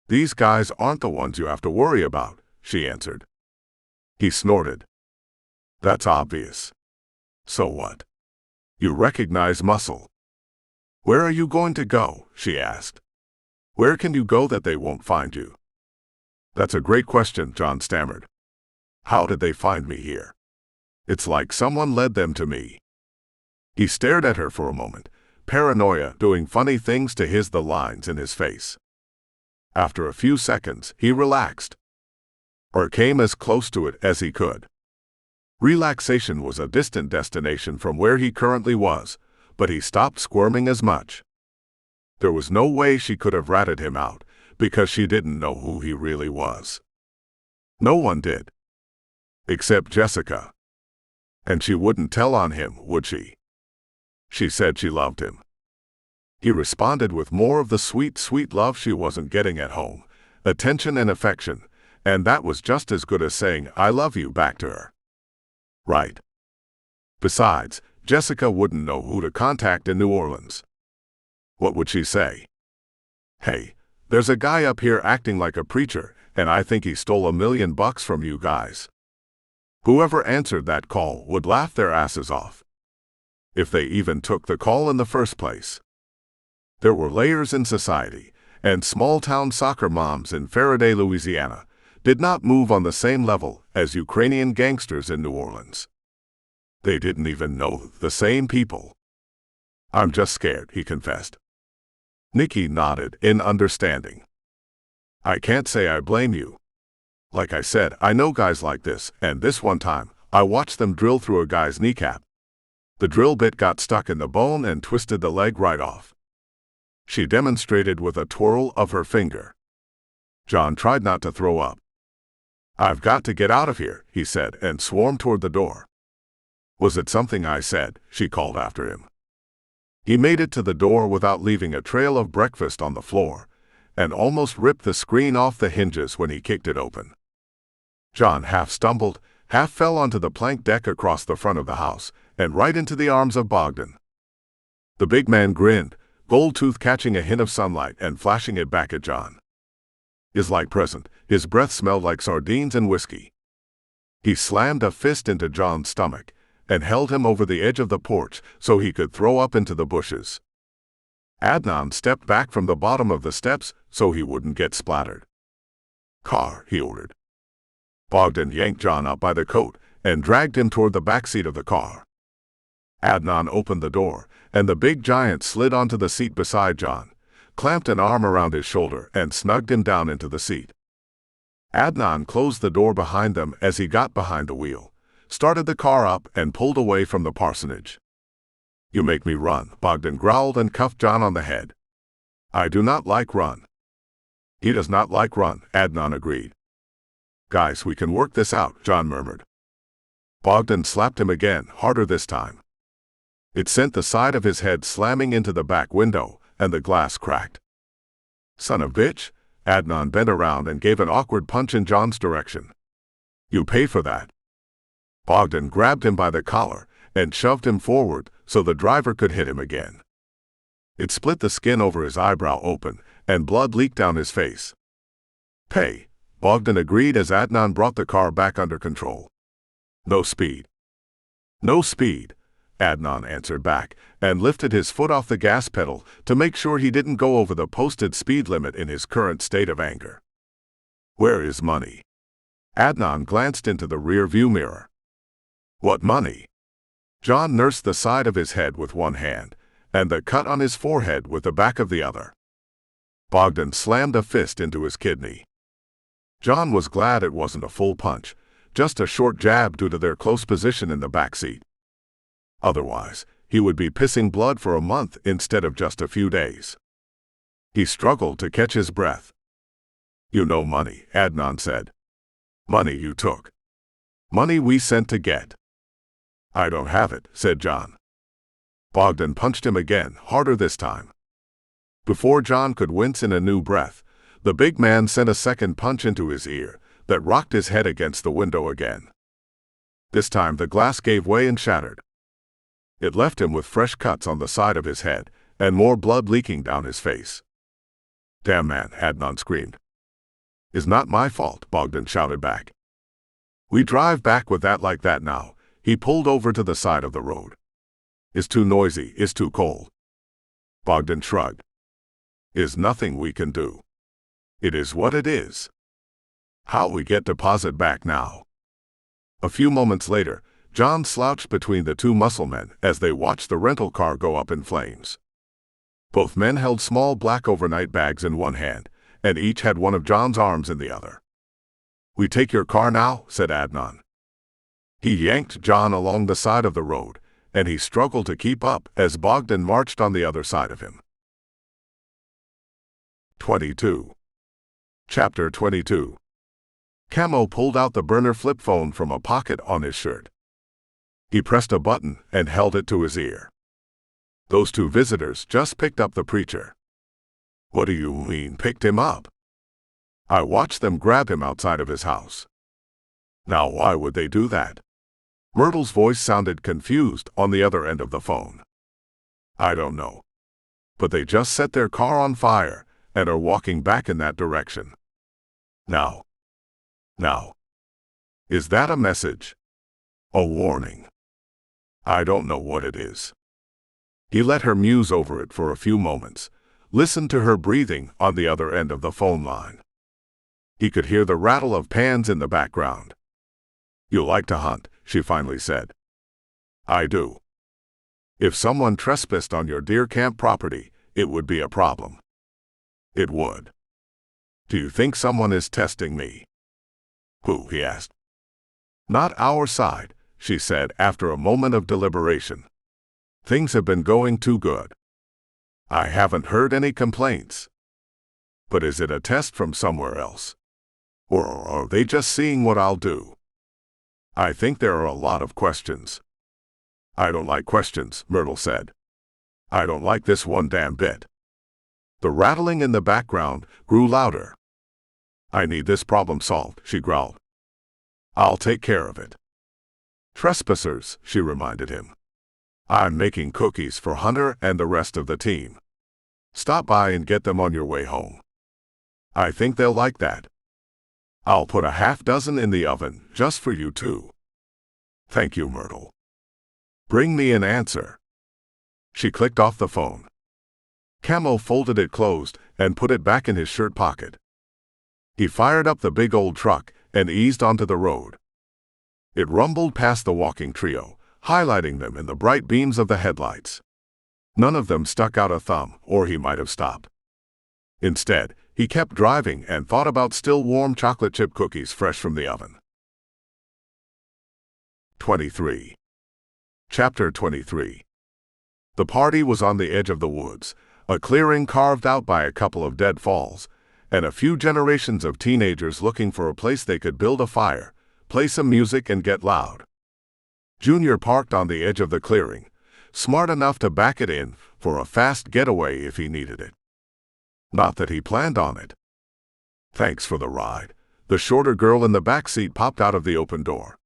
"These guys aren't the ones you have to worry about," she answered. He snorted. "That's obvious." "So what? You recognize muscle." "Where are you going to go?" she asked. "Where can you go that they won't find you?" "That's a great question," John stammered. "How did they find me here? It's like someone led them to me." He stared at her for a moment, paranoia doing funny things to his the lines in his face. After a few seconds, he relaxed, or came as close to it as he could. Relaxation was a distant destination from where he currently was, but he stopped squirming as much. There was no way she could have ratted him out, because she didn't know who he really was. No one did. Except Jessica. And she wouldn't tell on him, would she? She said she loved him. He responded with more of the sweet, sweet love she wasn't getting at home, attention and affection, and that was just as good as saying "I love you" back to her. Right. Besides, Jessica wouldn't know who to contact in New Orleans. What would she say? "Hey, there's a guy up here acting like a preacher, and I think he stole $1 million from you guys." Whoever answered that call would laugh their asses off. If they even took the call in the first place. There were layers in society, and small-town soccer moms in Ferraday, Louisiana, did not move on the same level as Ukrainian gangsters in New Orleans. They didn't even know the same people. "I'm just scared," he confessed. Nikki nodded in understanding. "I can't say I blame you. Like I said, I know guys like this, and this one time, I watched them drill through a guy's kneecap. The drill bit got stuck in the bone and twisted the leg right off." She demonstrated with a twirl of her finger. John tried not to throw up. "I've got to get out of here," he said, and swarmed toward the door. "Was it something I said?" she called after him. He made it to the door without leaving a trail of breakfast on the floor, and almost ripped the screen off the hinges when he kicked it open. John half stumbled, half fell onto the plank deck across the front of the house, and right into the arms of Bogdan. The big man grinned, gold tooth catching a hint of sunlight and flashing it back at John. His light present, his breath smelled like sardines and whiskey. He slammed a fist into John's stomach and held him over the edge of the porch so he could throw up into the bushes. Adnan stepped back from the bottom of the steps so he wouldn't get splattered. "Car," he ordered. Bogdan yanked John up by the coat and dragged him toward the back seat of the car. Adnan opened the door, and the big giant slid onto the seat beside John, clamped an arm around his shoulder and snugged him down into the seat. Adnan closed the door behind them as he got behind the wheel, started the car up and pulled away from the parsonage. "You make me run," Bogdan growled and cuffed John on the head. "I do not like run." He does not like run, Adnan agreed. Guys, we can work this out, John murmured. Bogdan slapped him again, harder this time. It sent the side of his head slamming into the back window, and the glass cracked. Son of bitch, Adnan bent around and gave an awkward punch in John's direction. You pay for that. Bogdan grabbed him by the collar and shoved him forward so the driver could hit him again. It split the skin over his eyebrow open, and blood leaked down his face. Pay, Bogdan agreed as Adnan brought the car back under control. No speed. No speed, Adnan answered back and lifted his foot off the gas pedal to make sure he didn't go over the posted speed limit in his current state of anger. Where is money? Adnan glanced into the rear view mirror. What money? John nursed the side of his head with one hand and the cut on his forehead with the back of the other. Bogdan slammed a fist into his kidney. John was glad it wasn't a full punch, just a short jab due to their close position in the back seat. Otherwise, he would be pissing blood for a month instead of just a few days. He struggled to catch his breath. You know money, Adnan said. Money you took. Money we sent to get. I don't have it, said John. Bogdan punched him again, harder this time. Before John could wince in a new breath, the big man sent a second punch into his ear that rocked his head against the window again. This time the glass gave way and shattered. It left him with fresh cuts on the side of his head and more blood leaking down his face. Damn man, Adnan screamed. It's not my fault, Bogdan shouted back. We drive back with that like that now. He pulled over to the side of the road. It's too noisy, it's too cold. Bogdan shrugged. Is nothing we can do. It is what it is. How we get deposit back now? A few moments later, John slouched between the two muscle men as they watched the rental car go up in flames. Both men held small black overnight bags in one hand, and each had one of John's arms in the other. We take your car now, said Adnan. He yanked John along the side of the road, and he struggled to keep up as Bogdan marched on the other side of him. 22. Chapter 22. Camo pulled out the burner flip phone from a pocket on his shirt. He pressed a button and held it to his ear. Those two visitors just picked up the preacher. What do you mean, picked him up? I watched them grab him outside of his house. Now why would they do that? Myrtle's voice sounded confused on the other end of the phone. I don't know. But they just set their car on fire and are walking back in that direction. Now. Is that a message? A warning? I don't know what it is. He let her muse over it for a few moments, listened to her breathing on the other end of the phone line. He could hear the rattle of pans in the background. You like to hunt, she finally said. I do. If someone trespassed on your deer camp property, it would be a problem. It would. Do you think someone is testing me? Who? He asked. Not our side, she said after a moment of deliberation. Things have been going too good. I haven't heard any complaints. But is it a test from somewhere else? Or are they just seeing what I'll do? I think there are a lot of questions. I don't like questions, Myrtle said. I don't like this one damn bit. The rattling in the background grew louder. I need this problem solved, she growled. I'll take care of it. Trespassers, she reminded him. I'm making cookies for Hunter and the rest of the team. Stop by and get them on your way home. I think they'll like that. I'll put a half dozen in the oven just for you two. Thank you, Myrtle. Bring me an answer. She clicked off the phone. Camo folded it closed and put it back in his shirt pocket. He fired up the big old truck and eased onto the road. It rumbled past the walking trio, highlighting them in the bright beams of the headlights. None of them stuck out a thumb, or he might have stopped. Instead, he kept driving and thought about still warm chocolate chip cookies fresh from the oven. 23. Chapter 23. The party was on the edge of the woods, a clearing carved out by a couple of dead falls, and a few generations of teenagers looking for a place they could build a fire, play some music, and get loud. Junior parked on the edge of the clearing, smart enough to back it in for a fast getaway if he needed it. Not that he planned on it. "Thanks for the ride." The shorter girl in the back seat popped out of the open door.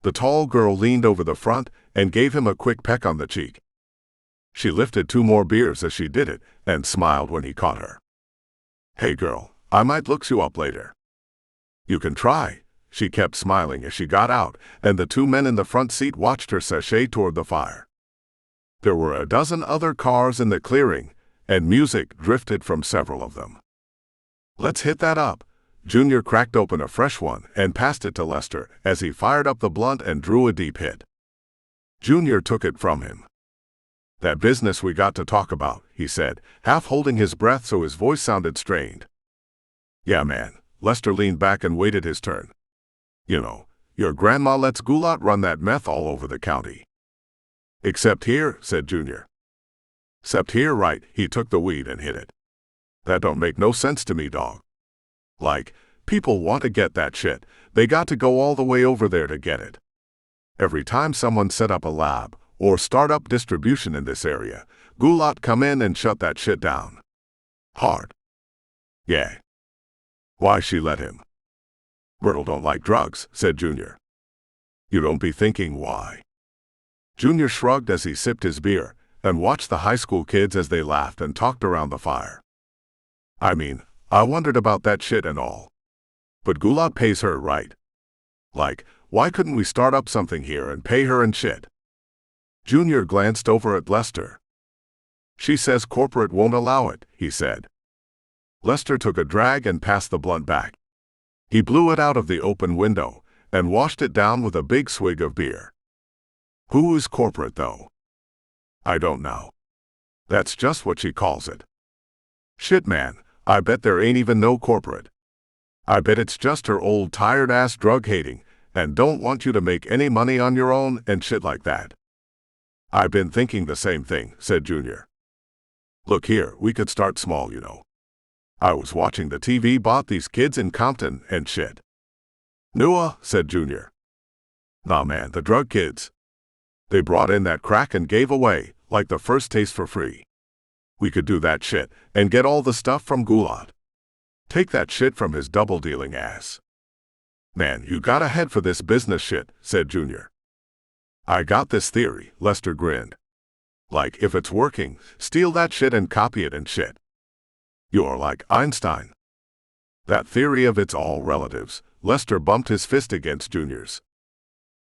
The tall girl leaned over the front and gave him a quick peck on the cheek. She lifted 2 more beers as she did it and smiled when he caught her. "Hey girl, I might look you up later." "You can try." She kept smiling as she got out, and the 2 men in the front seat watched her sashay toward the fire. There were a dozen other cars in the clearing, and music drifted from several of them. "Let's hit that up." Junior cracked open a fresh one and passed it to Lester as he fired up the blunt and drew a deep hit. Junior took it from him. "That business we got to talk about," he said, half holding his breath so his voice sounded strained. "Yeah, man." Lester leaned back and waited his turn. "You know, your grandma lets Goulart run that meth all over the county." "Except here," said Junior. "Except here, right." He took the weed and hit it. "That don't make no sense to me, dog. Like, people want to get that shit, they got to go all the way over there to get it. Every time someone set up a lab or start up distribution in this area, Goulart come in and shut that shit down. Hard. Yeah. Why she let him?" "Myrtle don't like drugs," said Junior. "You don't be thinking why." Junior shrugged as he sipped his beer and watched the high school kids as they laughed and talked around the fire. "I mean, I wondered about that shit and all. But Goulart pays her, right? Like, why couldn't we start up something here and pay her and shit?" Junior glanced over at Lester. "She says corporate won't allow it," he said. Lester took a drag and passed the blunt back. He blew it out of the open window and washed it down with a big swig of beer. "Who is corporate, though?" "I don't know. That's just what she calls it." "Shit, man, I bet there ain't even no corporate. I bet it's just her old tired-ass drug-hating and don't want you to make any money on your own and shit like that." "I've been thinking the same thing," said Junior. "Look here, we could start small, you know. I was watching the TV about these kids in Compton and shit." "Noah," said Junior. "Nah, man, the drug kids. They brought in that crack and gave away, like the first taste for free. We could do that shit and get all the stuff from Goulart. Take that shit from his double-dealing ass." "Man, you got a head for this business shit," said Junior. "I got this theory," Lester grinned. "Like, if it's working, steal that shit and copy it and shit. You're like Einstein." "That theory of it's all relatives," Lester bumped his fist against Junior's.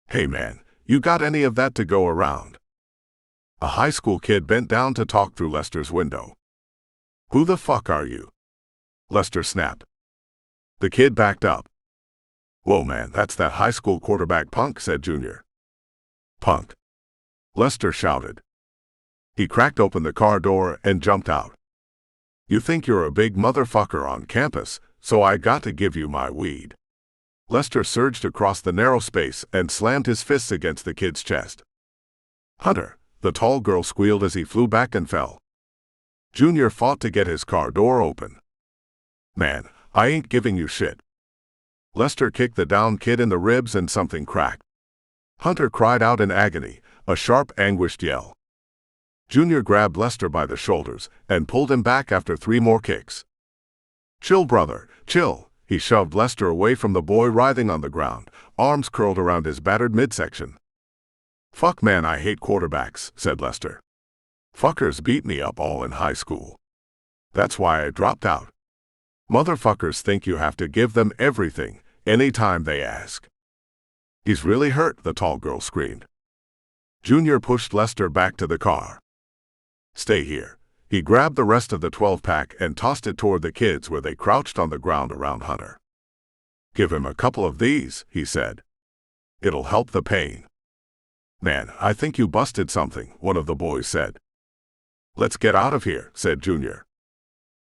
"Hey man, you got any of that to go around?" A high school kid bent down to talk through Lester's window. "Who the fuck are you?" Lester snapped. The kid backed up. "Whoa man, that's that high school quarterback punk," said Junior. "Punk?" Lester shouted. He cracked open the car door and jumped out. "You think you're a big motherfucker on campus, so I got to give you my weed." Lester surged across the narrow space and slammed his fists against the kid's chest. "Hunter," the tall girl squealed as he flew back and fell. Junior fought to get his car door open. "Man, I ain't giving you shit." Lester kicked the downed kid in the ribs and something cracked. Hunter cried out in agony, a sharp, anguished yell. Junior grabbed Lester by the shoulders and pulled him back after 3 more kicks. "Chill, brother, chill." He shoved Lester away from the boy writhing on the ground, arms curled around his battered midsection. "Fuck man, I hate quarterbacks," said Lester. "Fuckers beat me up all in high school. That's why I dropped out. Motherfuckers think you have to give them everything, anytime they ask." "He's really hurt," the tall girl screamed. Junior pushed Lester back to the car. "Stay here." He grabbed the rest of the 12-pack and tossed it toward the kids where they crouched on the ground around Hunter. "Give him a couple of these," he said. "It'll help the pain." "Man, I think you busted something," one of the boys said. "Let's get out of here," said Junior.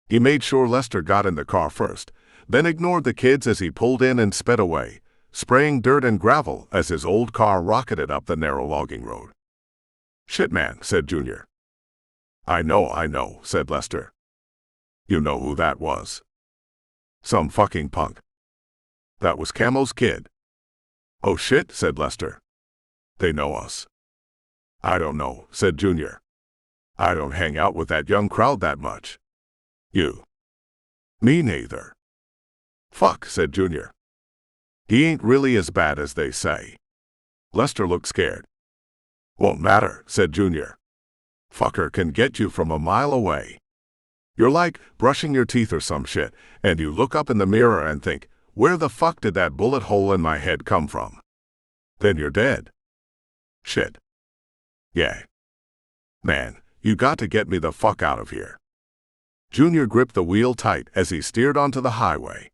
He made sure Lester got in the car first, then ignored the kids as he pulled in and sped away, spraying dirt and gravel as his old car rocketed up the narrow logging road. "Shit, man," said Junior. I know, said Lester. "You know who that was." Some fucking punk. That was Camo's kid. Oh shit, said Lester. They know us. I don't know, said Junior. I don't hang out with that young crowd that much. You? Me neither. Fuck, said Junior. He ain't really as bad as they say. Lester looked scared. Won't matter, said Junior. Fucker can get you from a mile away. You're like brushing your teeth or some shit, and you look up in the mirror and think, where the fuck did that bullet hole in my head come from? Then you're dead. Shit. Yeah. Man, you got to get me the fuck out of here. Junior gripped the wheel tight as he steered onto the highway.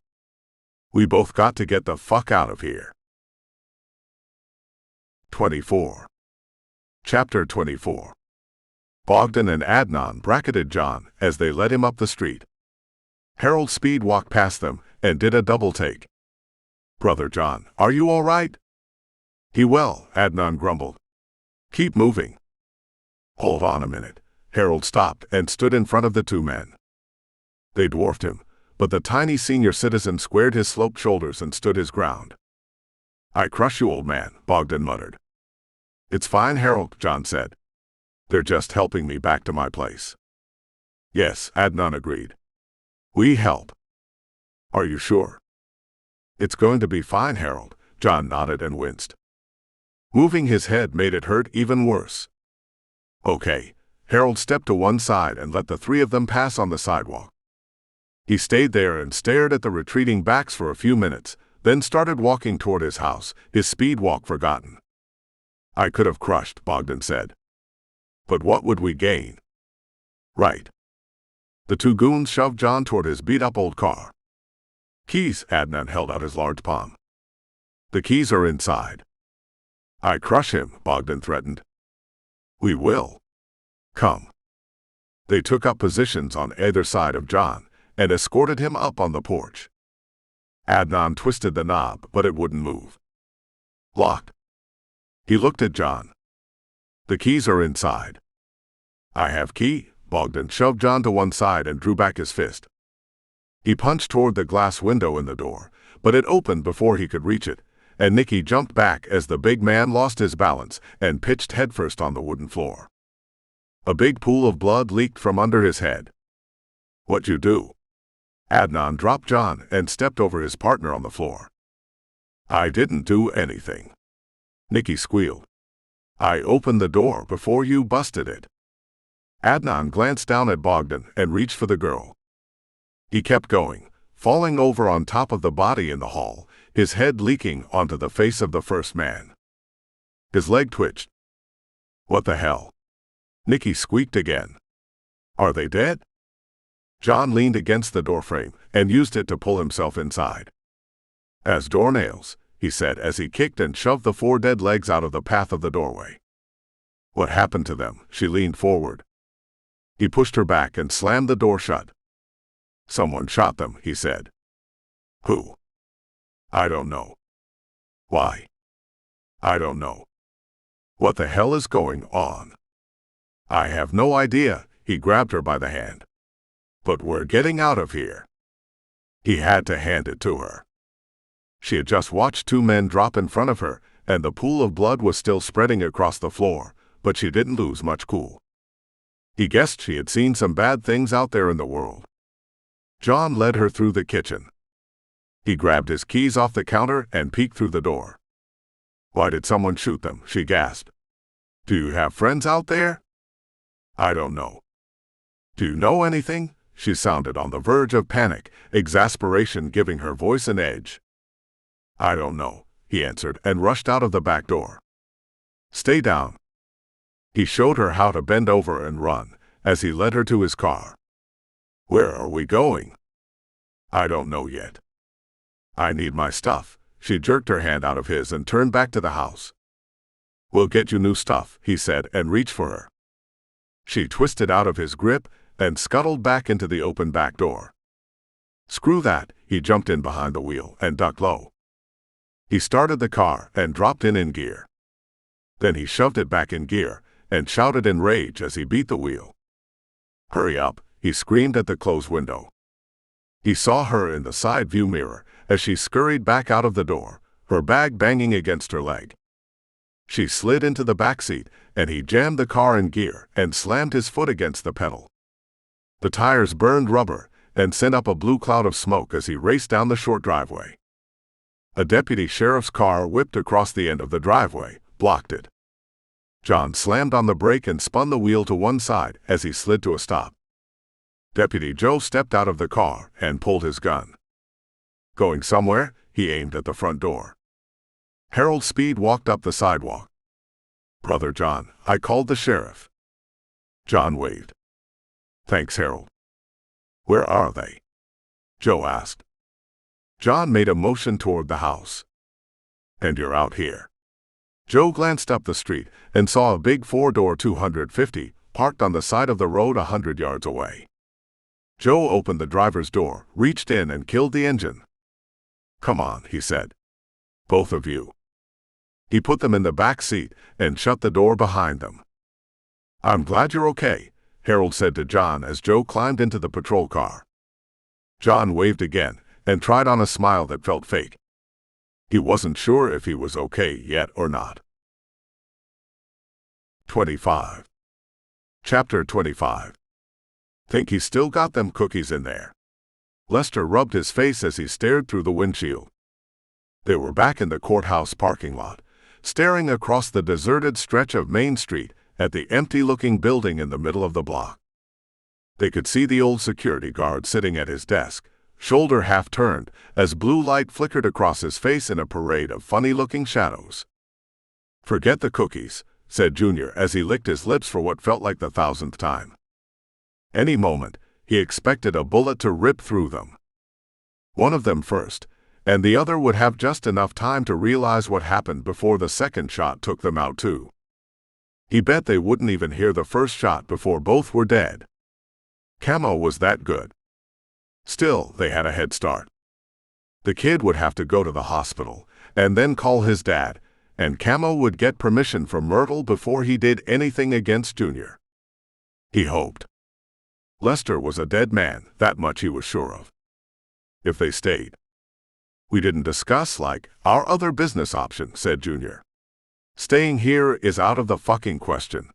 We both got to get the fuck out of here. 24. Chapter 24. Bogdan and Adnan bracketed John as they led him up the street. Harold speed walked past them and did a double take. Brother John, are you all right? He well, Adnan grumbled. Keep moving. Hold on a minute. Harold stopped and stood in front of the two men. They dwarfed him, but the tiny senior citizen squared his sloped shoulders and stood his ground. I crush you, old man, Bogdan muttered. It's fine, Harold, John said. They're just helping me back to my place. Yes, Adnan agreed. We help. Are you sure? It's going to be fine, Harold, John nodded and winced. Moving his head made it hurt even worse. Okay, Harold stepped to one side and let the three of them pass on the sidewalk. He stayed there and stared at the retreating backs for a few minutes, then started walking toward his house, his speed walk forgotten. I could have crushed, Bogdan said. But what would we gain? Right. The two goons shoved John toward his beat-up old car. Keys, Adnan held out his large palm. The keys are inside. I crush him, Bogdan threatened. We will. Come. They took up positions on either side of John and escorted him up on the porch. Adnan twisted the knob, but it wouldn't move. Locked. He looked at John. The keys are inside. I have key. Bogdan shoved John to one side and drew back his fist. He punched toward the glass window in the door, but it opened before he could reach it, and Nicky jumped back as the big man lost his balance and pitched headfirst on the wooden floor. A big pool of blood leaked from under his head. What'd you do? Adnan dropped John and stepped over his partner on the floor. I didn't do anything. Nicky squealed. I opened the door before you busted it. Adnan glanced down at Bogdan and reached for the girl. He kept going, falling over on top of the body in the hall, his head leaking onto the face of the first man. His leg twitched. What the hell? Nicky squeaked again. Are they dead? John leaned against the doorframe and used it to pull himself inside. As doornails, he said as he kicked and shoved the four dead legs out of the path of the doorway. What happened to them? She leaned forward. He pushed her back and slammed the door shut. Someone shot them, he said. Who? I don't know. Why? I don't know. What the hell is going on? I have no idea, he grabbed her by the hand. But we're getting out of here. He had to hand it to her. She had just watched two men drop in front of her, and the pool of blood was still spreading across the floor, but she didn't lose much cool. He guessed she had seen some bad things out there in the world. John led her through the kitchen. He grabbed his keys off the counter and peeked through the door. Why did someone shoot them? She gasped. Do you have friends out there? I don't know. Do you know anything? She sounded on the verge of panic, exasperation giving her voice an edge. I don't know, he answered and rushed out of the back door. Stay down. He showed her how to bend over and run as he led her to his car. Where are we going? I don't know yet. I need my stuff. She jerked her hand out of his and turned back to the house. We'll get you new stuff, he said and reached for her. She twisted out of his grip and scuttled back into the open back door. Screw that, he jumped in behind the wheel and ducked low. He started the car and dropped in gear. Then he shoved it back in gear and shouted in rage as he beat the wheel. Hurry up, he screamed at the closed window. He saw her in the side view mirror as she scurried back out of the door, her bag banging against her leg. She slid into the back seat, and he jammed the car in gear and slammed his foot against the pedal. The tires burned rubber and sent up a blue cloud of smoke as he raced down the short driveway. A deputy sheriff's car whipped across the end of the driveway, blocked it. John slammed on the brake and spun the wheel to one side as he slid to a stop. Deputy Joe stepped out of the car and pulled his gun. Going somewhere, he aimed at the front door. Harold Speed walked up the sidewalk. "Brother John, I called the sheriff." John waved. "Thanks, Harold." "Where are they?" Joe asked. John made a motion toward the house. "And you're out here." Joe glanced up the street and saw a big four-door 250 parked on the side of the road 100 yards away. Joe opened the driver's door, reached in and killed the engine. "Come on," he said. "Both of you." He put them in the back seat and shut the door behind them. "I'm glad you're okay," Harold said to John as Joe climbed into the patrol car. John waved again and tried on a smile that felt fake. He wasn't sure if he was okay yet or not. 25. Chapter 25. Think he's still got them cookies in there? Lester rubbed his face as he stared through the windshield. They were back in the courthouse parking lot, staring across the deserted stretch of Main Street at the empty-looking building in the middle of the block. They could see the old security guard sitting at his desk, shoulder half turned, as blue light flickered across his face in a parade of funny-looking shadows. "Forget the cookies," said Junior as he licked his lips for what felt like the 1,000th time. Any moment, he expected a bullet to rip through them. One of them first, and the other would have just enough time to realize what happened before the second shot took them out too. He bet they wouldn't even hear the first shot before both were dead. Camo was that good. Still, they had a head start. The kid would have to go to the hospital, and then call his dad, and Camo would get permission from Myrtle before he did anything against Junior. He hoped. Lester was a dead man, that much he was sure of. If they stayed. "We didn't discuss, our other business option," said Junior. "Staying here is out of the fucking question."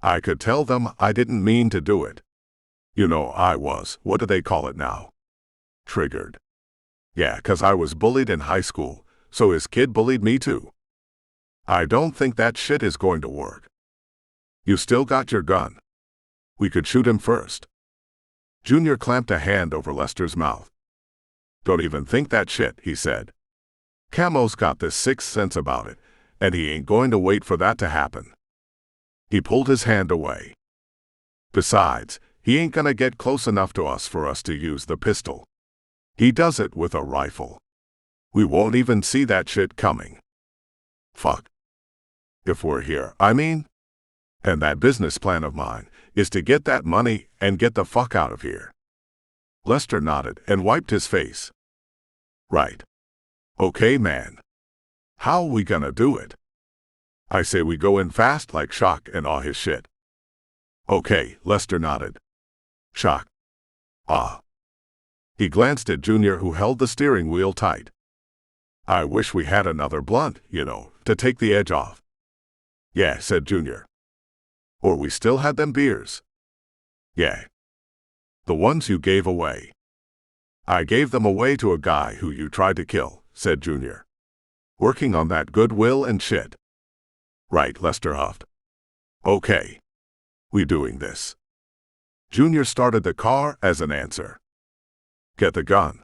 "I could tell them I didn't mean to do it. You know, I was, what do they call it now? Triggered. Yeah, 'cause I was bullied in high school, so his kid bullied me too. I don't think that shit is going to work. You still got your gun. We could shoot him first." Junior clamped a hand over Lester's mouth. "Don't even think that shit," he said. "Camo's got this sixth sense about it, and he ain't going to wait for that to happen." He pulled his hand away. "Besides, he ain't gonna get close enough to us for us to use the pistol. He does it with a rifle. We won't even see that shit coming. Fuck. If we're here, I mean. And that business plan of mine is to get that money and get the fuck out of here." Lester nodded and wiped his face. "Right. Okay, man. How we gonna do it?" "I say we go in fast like Shock and awe his shit." "Okay," Lester nodded. "Shock. Ah." He glanced at Junior, who held the steering wheel tight. "I wish we had another blunt, to take the edge off." "Yeah," said Junior. "Or we still had them beers." "Yeah. The ones you gave away." "I gave them away to a guy who you tried to kill," said Junior. "Working on that goodwill and shit." "Right," Lester huffed. "Okay. We doing this." Junior started the car as an answer. "Get the gun."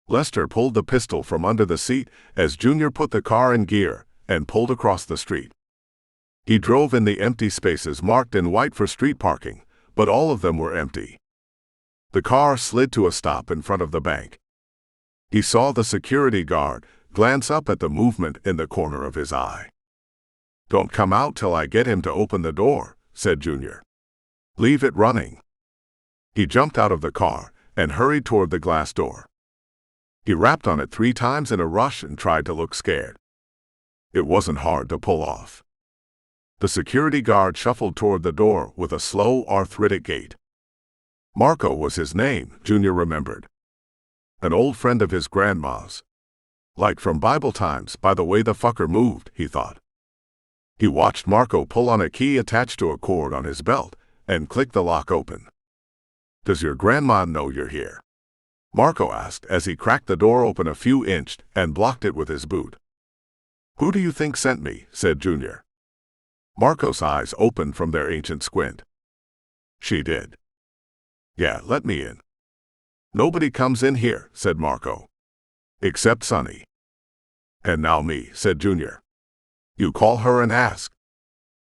Lester pulled the pistol from under the seat as Junior put the car in gear and pulled across the street. He drove in the empty spaces marked in white for street parking, but all of them were empty. The car slid to a stop in front of the bank. He saw the security guard glance up at the movement in the corner of his eye. "Don't come out till I get him to open the door," said Junior. "Leave it running." He jumped out of the car and hurried toward the glass door. He rapped on it 3 times in a rush and tried to look scared. It wasn't hard to pull off. The security guard shuffled toward the door with a slow, arthritic gait. Marco was his name, Junior remembered. An old friend of his grandma's. Like from Bible times, by the way the fucker moved, he thought. He watched Marco pull on a key attached to a cord on his belt and click the lock open. "Does your grandma know you're here?" Marco asked as he cracked the door open a few inches and blocked it with his boot. "Who do you think sent me?" said Junior. Marco's eyes opened from their ancient squint. "She did." "Yeah, let me in." "Nobody comes in here," said Marco. "Except Sonny." "And now me," said Junior. "You call her and ask."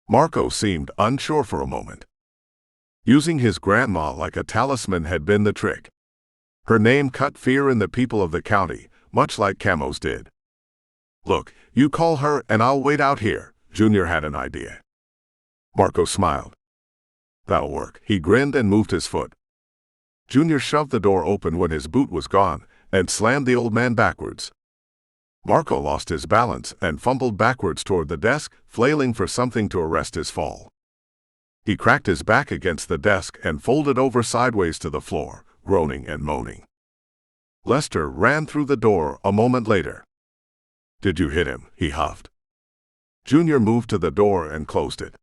Marco seemed unsure for a moment. Using his grandma like a talisman had been the trick. Her name cut fear in the people of the county, much like Camo's did. "Look, you call her and I'll wait out here," Junior had an idea. Marco smiled. "That'll work." He grinned and moved his foot. Junior shoved the door open when his boot was gone and slammed the old man backwards. Marco lost his balance and fumbled backwards toward the desk, flailing for something to arrest his fall. He cracked his back against the desk and folded over sideways to the floor, groaning and moaning. Lester ran through the door a moment later. "Did you hit him?" he huffed. Junior moved to the door and closed it.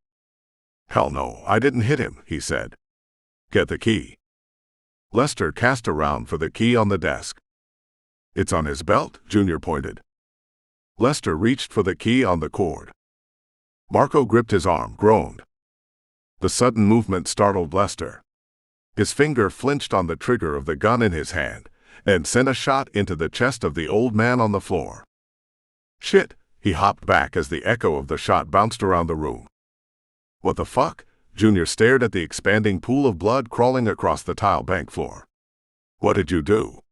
"Hell no, I didn't hit him," he said. "Get the key." Lester cast around for the key on the desk. "It's on his belt," Junior pointed. Lester reached for the key on the cord. Marco gripped his arm, groaned. The sudden movement startled Lester. His finger flinched on the trigger of the gun in his hand and sent a shot into the chest of the old man on the floor. "Shit!" He hopped back as the echo of the shot bounced around the room. "What the fuck?" Junior stared at the expanding pool of blood crawling across the tile bank floor. "What did you do?"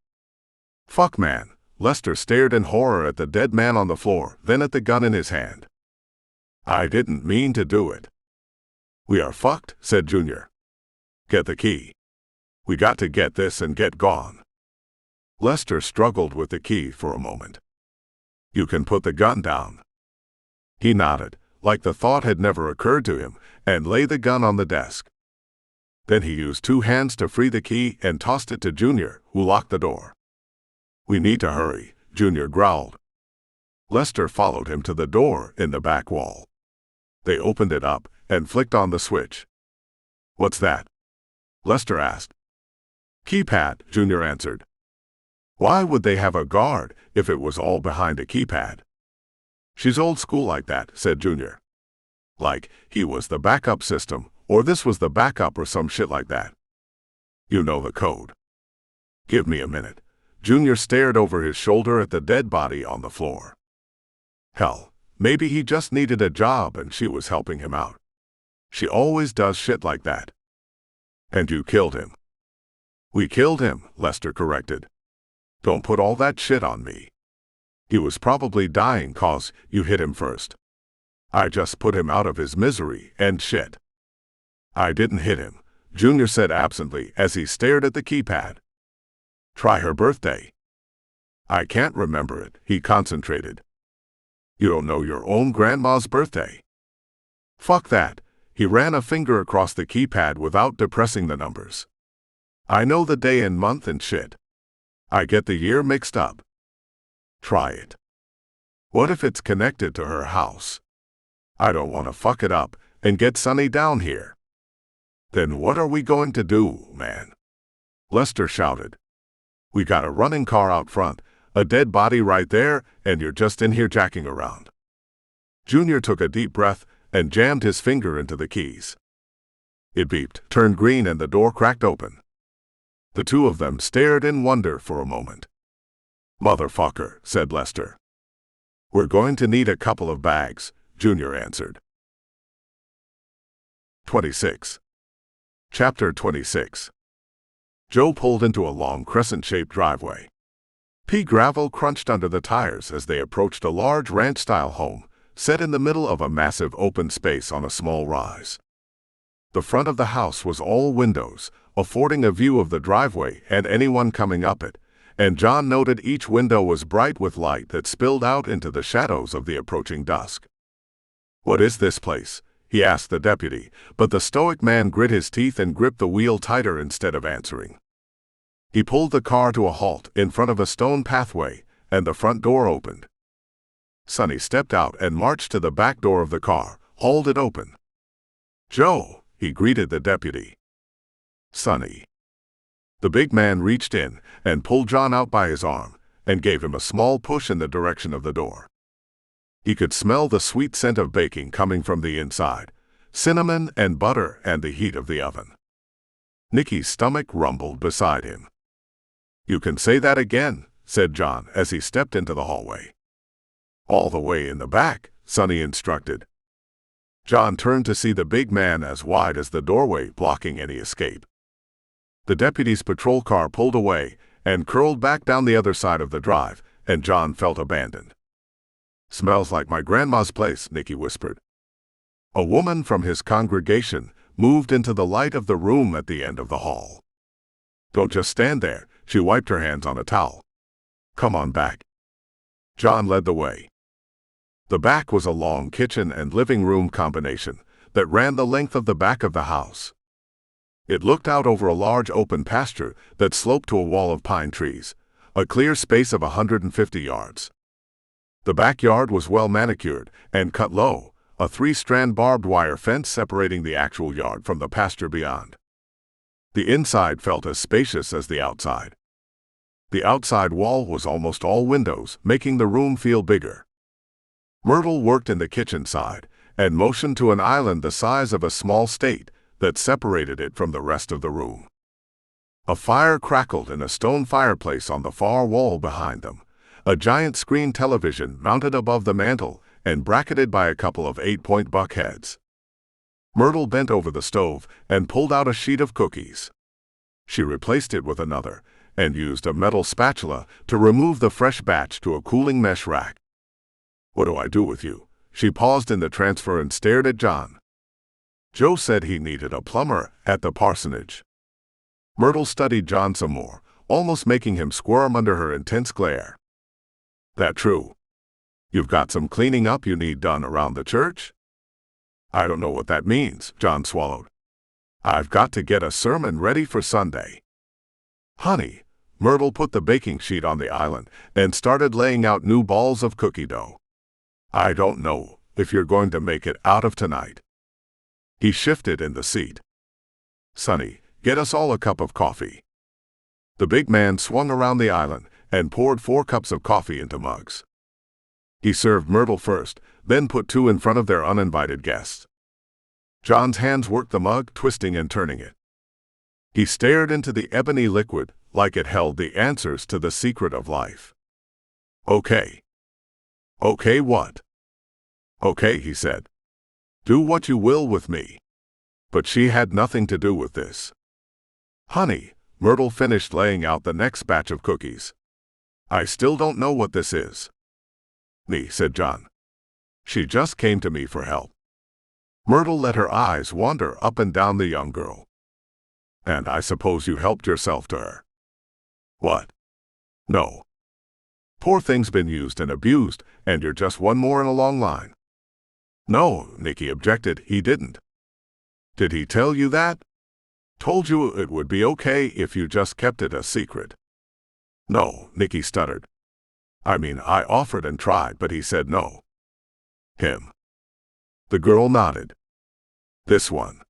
"Fuck, man." Lester stared in horror at the dead man on the floor, then at the gun in his hand. "I didn't mean to do it." "We are fucked," said Junior. "Get the key. We got to get this and get gone." Lester struggled with the key for a moment. "You can put the gun down." He nodded, like the thought had never occurred to him, and laid the gun on the desk. Then he used two hands to free the key and tossed it to Junior, who locked the door. "We need to hurry," Junior growled. Lester followed him to the door in the back wall. They opened it up and flicked on the switch. "What's that?" Lester asked. "Keypad," Junior answered. "Why would they have a guard if it was all behind a keypad?" "She's old school like that," said Junior. "Like he was the backup system, or this was the backup or some shit like that. You know the code." "Give me a minute." Junior stared over his shoulder at the dead body on the floor. Hell, maybe he just needed a job and she was helping him out. She always does shit like that. "And you killed him." "We killed him," Lester corrected. "Don't put all that shit on me. He was probably dying 'cause you hit him first. I just put him out of his misery and shit." "I didn't hit him," Junior said absently as he stared at the keypad. "Try her birthday." "I can't remember it," he concentrated. "You don't know your own grandma's birthday?" "Fuck that." He ran a finger across the keypad without depressing the numbers. "I know the day and month and shit. I get the year mixed up." "Try it." "What if it's connected to her house? I don't want to fuck it up and get Sonny down here." "Then what are we going to do, man?" Lester shouted. "We got a running car out front, a dead body right there, and you're just in here jacking around." Junior took a deep breath and jammed his finger into the keys. It beeped, turned green, and the door cracked open. The two of them stared in wonder for a moment. "Motherfucker," said Lester. "We're going to need a couple of bags," Junior answered. 26. Chapter 26. Joe pulled into a long crescent-shaped driveway. Pea gravel crunched under the tires as they approached a large ranch-style home, set in the middle of a massive open space on a small rise. The front of the house was all windows, affording a view of the driveway and anyone coming up it, and John noted each window was bright with light that spilled out into the shadows of the approaching dusk. "What is this place?" he asked the deputy, but the stoic man grit his teeth and gripped the wheel tighter instead of answering. He pulled the car to a halt in front of a stone pathway, and the front door opened. Sonny stepped out and marched to the back door of the car, hauled it open. "Joe," he greeted the deputy. "Sonny." The big man reached in and pulled John out by his arm and gave him a small push in the direction of the door. He could smell the sweet scent of baking coming from the inside, cinnamon and butter and the heat of the oven. Nicky's stomach rumbled beside him. "You can say that again," said John as he stepped into the hallway. "All the way in the back," Sonny instructed. John turned to see the big man as wide as the doorway blocking any escape. The deputy's patrol car pulled away and curled back down the other side of the drive, and John felt abandoned. "Smells like my grandma's place," Nicky whispered. A woman from his congregation moved into the light of the room at the end of the hall. "Don't just stand there," she wiped her hands on a towel. "Come on back." John led the way. The back was a long kitchen and living room combination that ran the length of the back of the house. It looked out over a large open pasture that sloped to a wall of pine trees, a clear space of 150 yards. The backyard was well manicured and cut low, a 3-strand barbed wire fence separating the actual yard from the pasture beyond. The inside felt as spacious as the outside. The outside wall was almost all windows, making the room feel bigger. Myrtle worked in the kitchen side and motioned to an island the size of a small state that separated it from the rest of the room. A fire crackled in a stone fireplace on the far wall behind them, a giant screen television mounted above the mantel and bracketed by a couple of 8-point buckheads. Myrtle bent over the stove and pulled out a sheet of cookies. She replaced it with another and used a metal spatula to remove the fresh batch to a cooling mesh rack. "What do I do with you?" She paused in the transfer and stared at John. "Joe said he needed a plumber at the parsonage." Myrtle studied John some more, almost making him squirm under her intense glare. "That true? You've got some cleaning up you need done around the church?" "I don't know what that means," John swallowed. "I've got to get a sermon ready for Sunday." "Honey," Myrtle put the baking sheet on the island and started laying out new balls of cookie dough. "I don't know if you're going to make it out of tonight." He shifted in the seat. "Sonny, get us all a cup of coffee." The big man swung around the island and poured 4 cups of coffee into mugs. He served Myrtle first, then put 2 in front of their uninvited guests. John's hands worked the mug, twisting and turning it. He stared into the ebony liquid like it held the answers to the secret of life. "Okay." "Okay what?" "Okay," he said. "Do what you will with me." But she had nothing to do with this. "Honey," Myrtle finished laying out the next batch of cookies. "I still don't know what this is." "Me," said John. "She just came to me for help." Myrtle let her eyes wander up and down the young girl. "And I suppose you helped yourself to her." "What?" "No. Poor thing's been used and abused, and you're just one more in a long line." "No," Nicky objected, "he didn't." "Did he tell you that?" "Told you it would be okay if you just kept it a secret." "No," Nicky stuttered. "I mean, I offered and tried, but he said no." "Him?" The girl nodded. "This one?"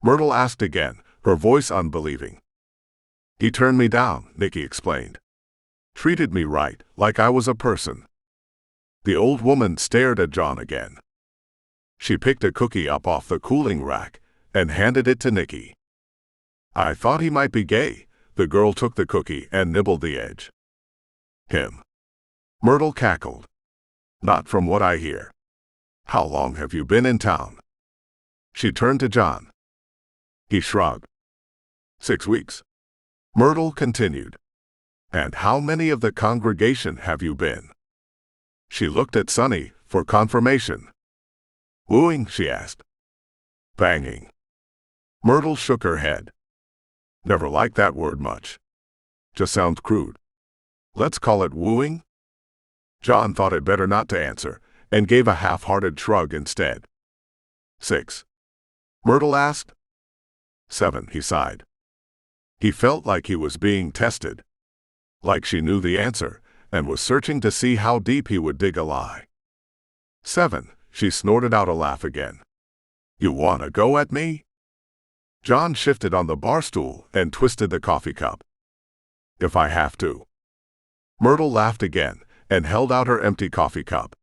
Myrtle asked again, her voice unbelieving. "He turned me down," Nicky explained. "Treated me right, like I was a person." The old woman stared at John again. She picked a cookie up off the cooling rack and handed it to Nicky. "I thought he might be gay." The girl took the cookie and nibbled the edge. "Him?" Myrtle cackled. "Not from what I hear. How long have you been in town?" She turned to John. He shrugged. 6 weeks. Myrtle continued. "And how many of the congregation have you been?" She looked at Sonny for confirmation. "Wooing?" she asked. "Banging." Myrtle shook her head. "Never liked that word much. Just sounds crude. Let's call it wooing?" John thought it better not to answer and gave a half-hearted shrug instead. 6. Myrtle asked. 7, he sighed. He felt like he was being tested. Like she knew the answer, and was searching to see how deep he would dig a lie. 7, she snorted out a laugh again. You wanna go at me? John shifted on the bar stool and twisted the coffee cup. If I have to. Myrtle laughed again and held out her empty coffee cup.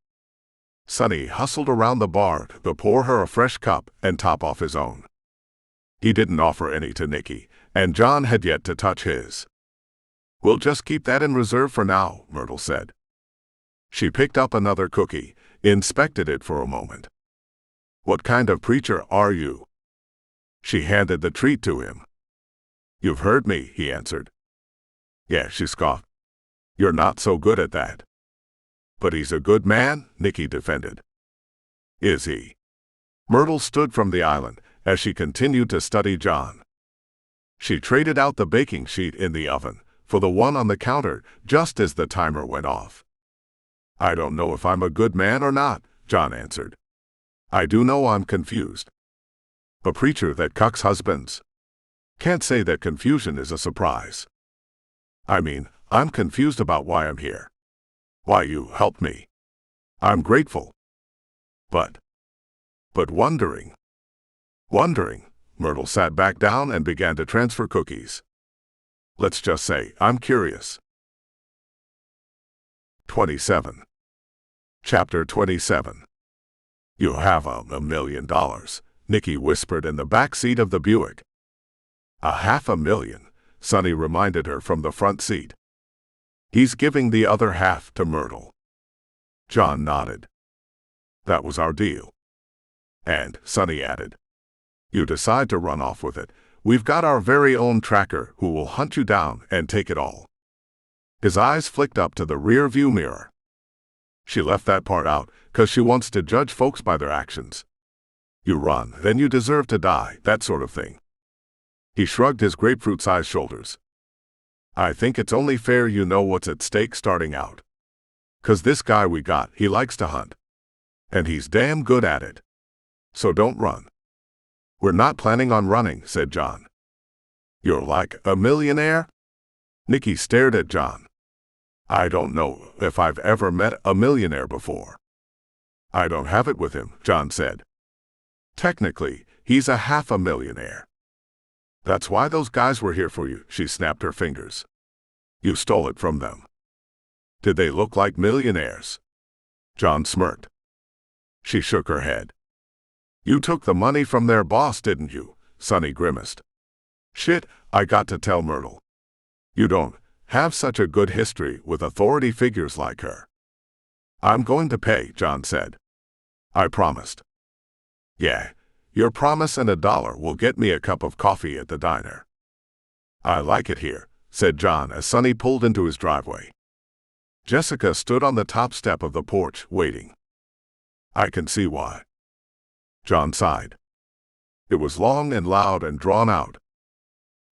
Sonny hustled around the bar to pour her a fresh cup and top off his own. He didn't offer any to Nicky, and John had yet to touch his. We'll just keep that in reserve for now, Myrtle said. She picked up another cookie, inspected it for a moment. What kind of preacher are you? She handed the treat to him. You've heard me, he answered. Yeah, she scoffed. You're not so good at that. But he's a good man, Nicky defended. Is he? Myrtle stood from the island as she continued to study John. She traded out the baking sheet in the oven for the one on the counter just as the timer went off. I don't know if I'm a good man or not, John answered. I do know I'm confused. A preacher that cucks husbands. Can't say that confusion is a surprise. I mean, I'm confused about why I'm here. Why you helped me. I'm grateful. But wondering. Myrtle sat back down and began to transfer cookies. Let's just say I'm curious. 27. Chapter 27. You have $1 million, Nicky whispered in the back seat of the Buick. $500,000, Sonny reminded her from the front seat. He's giving the other half to Myrtle. John nodded. That was our deal. And, Sonny added, you decide to run off with it, we've got our very own tracker who will hunt you down and take it all. His eyes flicked up to the rear view mirror. She left that part out, 'cause she wants to judge folks by their actions. You run, then you deserve to die, that sort of thing. He shrugged his grapefruit-sized shoulders. I think it's only fair you know what's at stake starting out. 'Cause this guy we got, he likes to hunt. And he's damn good at it. So don't run. We're not planning on running, said John. You're like a millionaire? Nicky stared at John. I don't know if I've ever met a millionaire before. I don't have it with him, John said. Technically, he's a half a millionaire. That's why those guys were here for you, she snapped her fingers. You stole it from them. Did they look like millionaires? John smirked. She shook her head. You took the money from their boss, didn't you? Sonny grimaced. Shit, I got to tell Myrtle. You don't have such a good history with authority figures like her. I'm going to pay, John said. I promised. Yeah, your promise and $1 will get me a cup of coffee at the diner. I like it here, said John as Sonny pulled into his driveway. Jessica stood on the top step of the porch, waiting. I can see why. John sighed. It was long and loud and drawn out.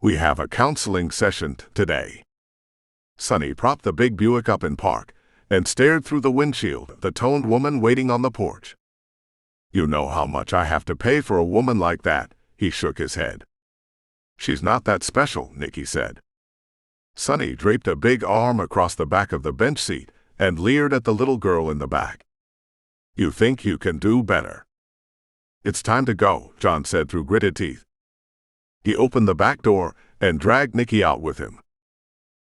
We have a counseling session today. Sonny propped the big Buick up in park and stared through the windshield at the toned woman waiting on the porch. You know how much I have to pay for a woman like that, he shook his head. She's not that special, Nicky said. Sonny draped a big arm across the back of the bench seat and leered at the little girl in the back. You think you can do better. It's time to go, John said through gritted teeth. He opened the back door and dragged Nicky out with him.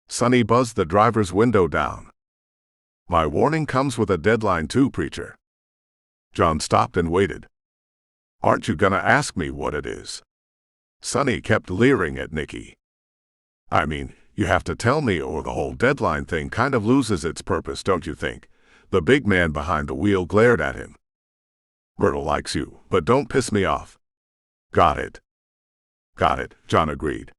Sonny buzzed the driver's window down. My warning comes with a deadline too, preacher. John stopped and waited. Aren't you gonna ask me what it is? Sonny kept leering at Nicky. I mean, you have to tell me or the whole deadline thing kind of loses its purpose, don't you think? The big man behind the wheel glared at him. Myrtle likes you, but don't piss me off. Got it. Got it, John agreed.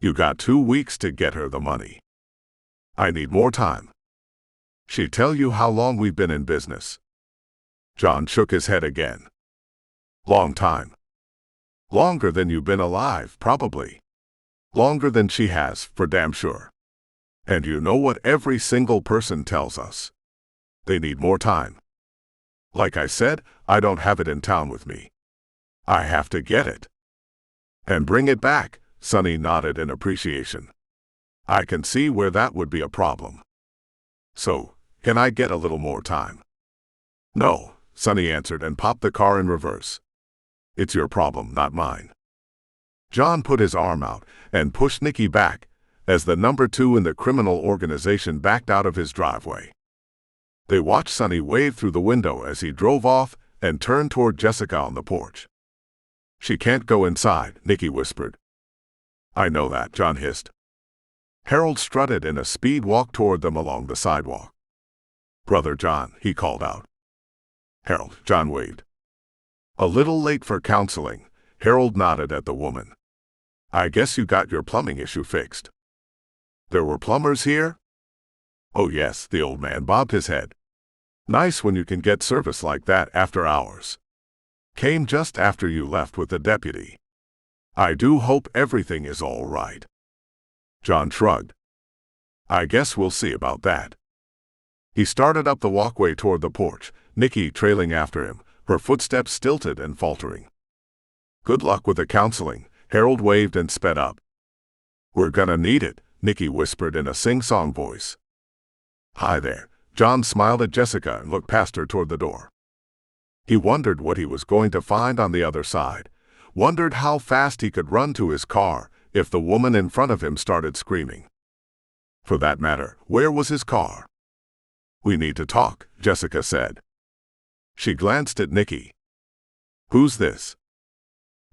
You got 2 weeks to get her the money. I need more time. She tell you how long we've been in business? John shook his head again. Long time. Longer than you've been alive, probably. Longer than she has, for damn sure. And you know what every single person tells us. They need more time. Like I said, I don't have it in town with me. I have to get it. And bring it back, Sonny nodded in appreciation. I can see where that would be a problem. So, can I get a little more time? No, Sonny answered and popped the car in reverse. It's your problem, not mine. John put his arm out and pushed Nicky back as the number 2 in the criminal organization backed out of his driveway. They watched Sonny wave through the window as he drove off and turned toward Jessica on the porch. She can't go inside, Nicky whispered. I know that, John hissed. Harold strutted in a speed walk toward them along the sidewalk. Brother John, he called out. Harold, John waved. A little late for counseling, Harold nodded at the woman. I guess you got your plumbing issue fixed. There were plumbers here? Oh yes, the old man bobbed his head. Nice when you can get service like that after hours. Came just after you left with the deputy. I do hope everything is all right. John shrugged. I guess we'll see about that. He started up the walkway toward the porch, Nicky trailing after him, her footsteps stilted and faltering. Good luck with the counseling, Harold waved and sped up. We're gonna need it, Nicky whispered in a sing-song voice. Hi there, John smiled at Jessica and looked past her toward the door. He wondered what he was going to find on the other side, wondered how fast he could run to his car if the woman in front of him started screaming. For that matter, where was his car? We need to talk, Jessica said. She glanced at Nicky. Who's this?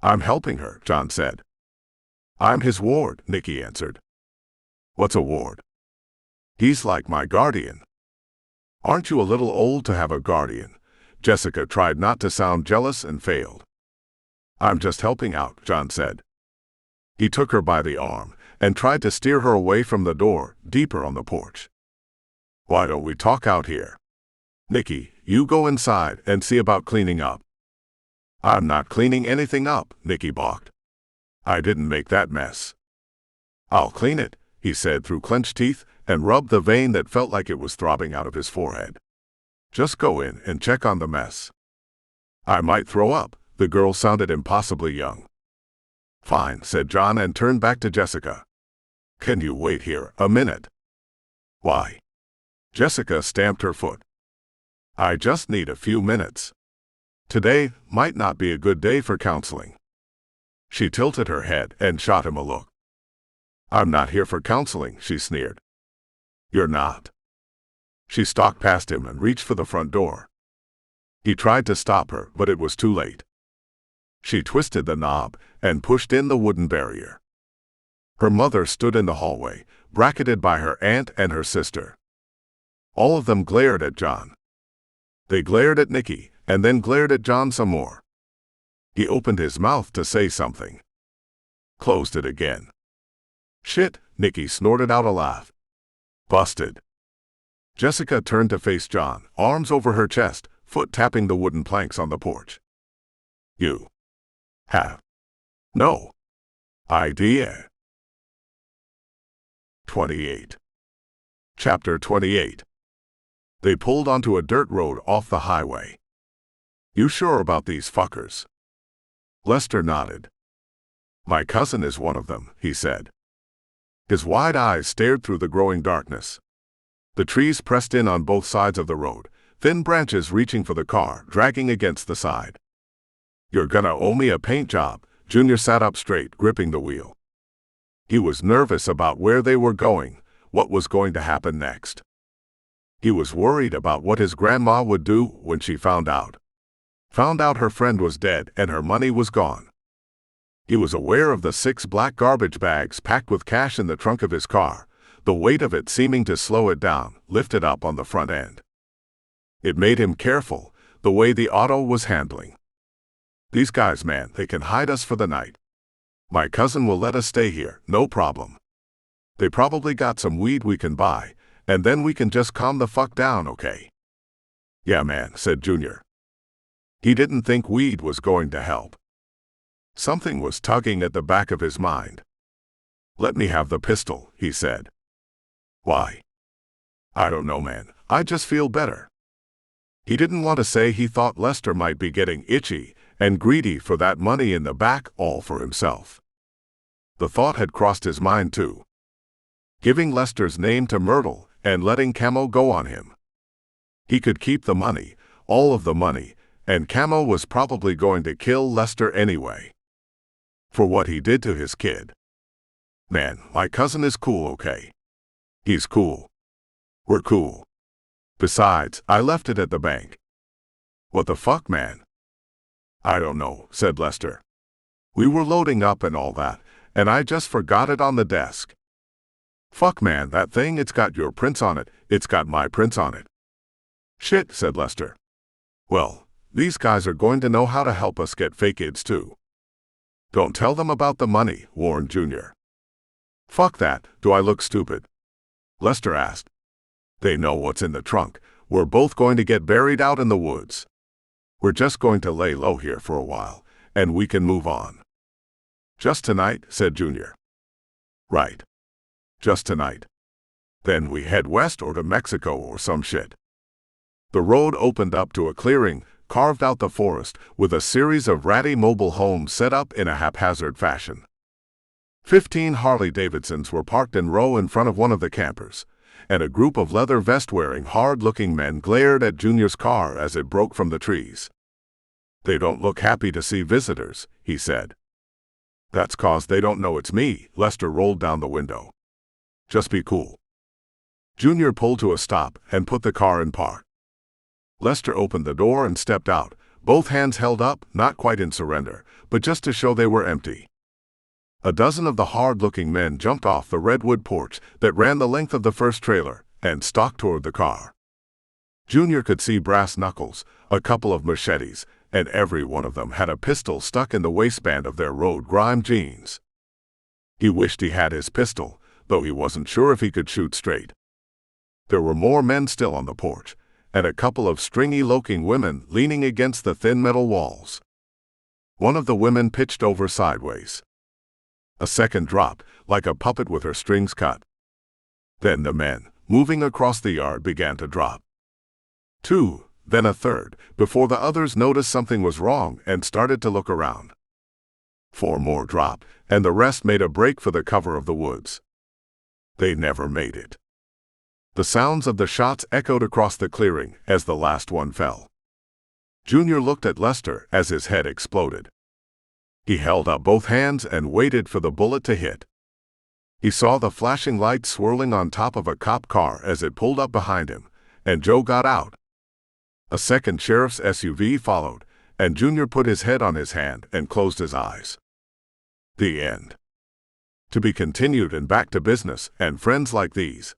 I'm helping her, John said. I'm his ward, Nicky answered. What's a ward? He's like my guardian. Aren't you a little old to have a guardian? Jessica tried not to sound jealous and failed. I'm just helping out, John said. He took her by the arm and tried to steer her away from the door, deeper on the porch. Why don't we talk out here? Nicky, you go inside and see about cleaning up. I'm not cleaning anything up, Nicky balked. I didn't make that mess. I'll clean it, he said through clenched teeth and rubbed the vein that felt like it was throbbing out of his forehead. Just go in and check on the mess. I might throw up, the girl sounded impossibly young. Fine, said John and turned back to Jessica. Can you wait here a minute? Why? Jessica stamped her foot. I just need a few minutes. Today might not be a good day for counseling. She tilted her head and shot him a look. I'm not here for counseling, she sneered. You're not. She stalked past him and reached for the front door. He tried to stop her, but it was too late. She twisted the knob and pushed in the wooden barrier. Her mother stood in the hallway, bracketed by her aunt and her sister. All of them glared at John. They glared at Nicky, and then glared at John some more. He opened his mouth to say something. Closed it again. Shit, Nicky snorted out a laugh. Busted. Jessica turned to face John, arms over her chest, foot tapping the wooden planks on the porch. You have no idea. 28. Chapter 28. They pulled onto a dirt road off the highway. You sure about these fuckers? Lester nodded. My cousin is one of them, he said. His wide eyes stared through the growing darkness. The trees pressed in on both sides of the road, thin branches reaching for the car, dragging against the side. You're gonna owe me a paint job. Junior sat up straight, gripping the wheel. He was nervous about where they were going, what was going to happen next. He was worried about what his grandma would do when she found out. Found out her friend was dead and her money was gone. He was aware of the 6 black garbage bags packed with cash in the trunk of his car, the weight of it seeming to slow it down, lifted up on the front end. It made him careful, the way the auto was handling. These guys, man, they can hide us for the night. My cousin will let us stay here, no problem. They probably got some weed we can buy, and then we can just calm the fuck down, okay? Yeah, man, said Junior. He didn't think weed was going to help. Something was tugging at the back of his mind. Let me have the pistol, he said. Why? I don't know, man. I just feel better. He didn't want to say he thought Lester might be getting itchy and greedy for that money in the back, all for himself. The thought had crossed his mind too. Giving Lester's name to Myrtle and letting Camo go on him. He could keep the money, all of the money, and Camo was probably going to kill Lester anyway. For what he did to his kid. Man, my cousin is cool, okay? He's cool. We're cool. Besides, I left it at the bank. What the fuck, man? I don't know, said Lester. We were loading up and all that, and I just forgot it on the desk. Fuck, man, that thing, it's got your prints on it, it's got my prints on it. Shit, said Lester. Well, these guys are going to know how to help us get fake IDs too. Don't tell them about the money, warned Junior. Fuck that, do I look stupid? Lester asked. They know what's in the trunk. We're both going to get buried out in the woods. We're just going to lay low here for a while, and we can move on. Just tonight, said Junior. Right. Just tonight. Then we head west or to Mexico or some shit. The road opened up to a clearing, carved out the forest, with a series of ratty mobile homes set up in a haphazard fashion. 15 Harley-Davidsons were parked in row in front of one of the campers, and a group of leather vest-wearing, hard-looking men glared at Junior's car as it broke from the trees. They don't look happy to see visitors, he said. That's 'cause they don't know it's me, Lester rolled down the window. Just be cool. Junior pulled to a stop and put the car in park. Lester opened the door and stepped out, both hands held up, not quite in surrender, but just to show they were empty. A dozen of the hard-looking men jumped off the redwood porch that ran the length of the first trailer and stalked toward the car. Junior could see brass knuckles, a couple of machetes, and every one of them had a pistol stuck in the waistband of their road-grimed jeans. He wished he had his pistol, though he wasn't sure if he could shoot straight. There were more men still on the porch, and a couple of stringy-looking women leaning against the thin metal walls. One of the women pitched over sideways. A second dropped, like a puppet with her strings cut. Then the men, moving across the yard, began to drop. 2, then a third, before the others noticed something was wrong and started to look around. 4 more dropped, and the rest made a break for the cover of the woods. They never made it. The sounds of the shots echoed across the clearing as the last one fell. Junior looked at Lester as his head exploded. He held up both hands and waited for the bullet to hit. He saw the flashing lights swirling on top of a cop car as it pulled up behind him, and Joe got out. A second sheriff's SUV followed, and Junior put his head on his hand and closed his eyes. The end. To be continued and back to business and friends like these.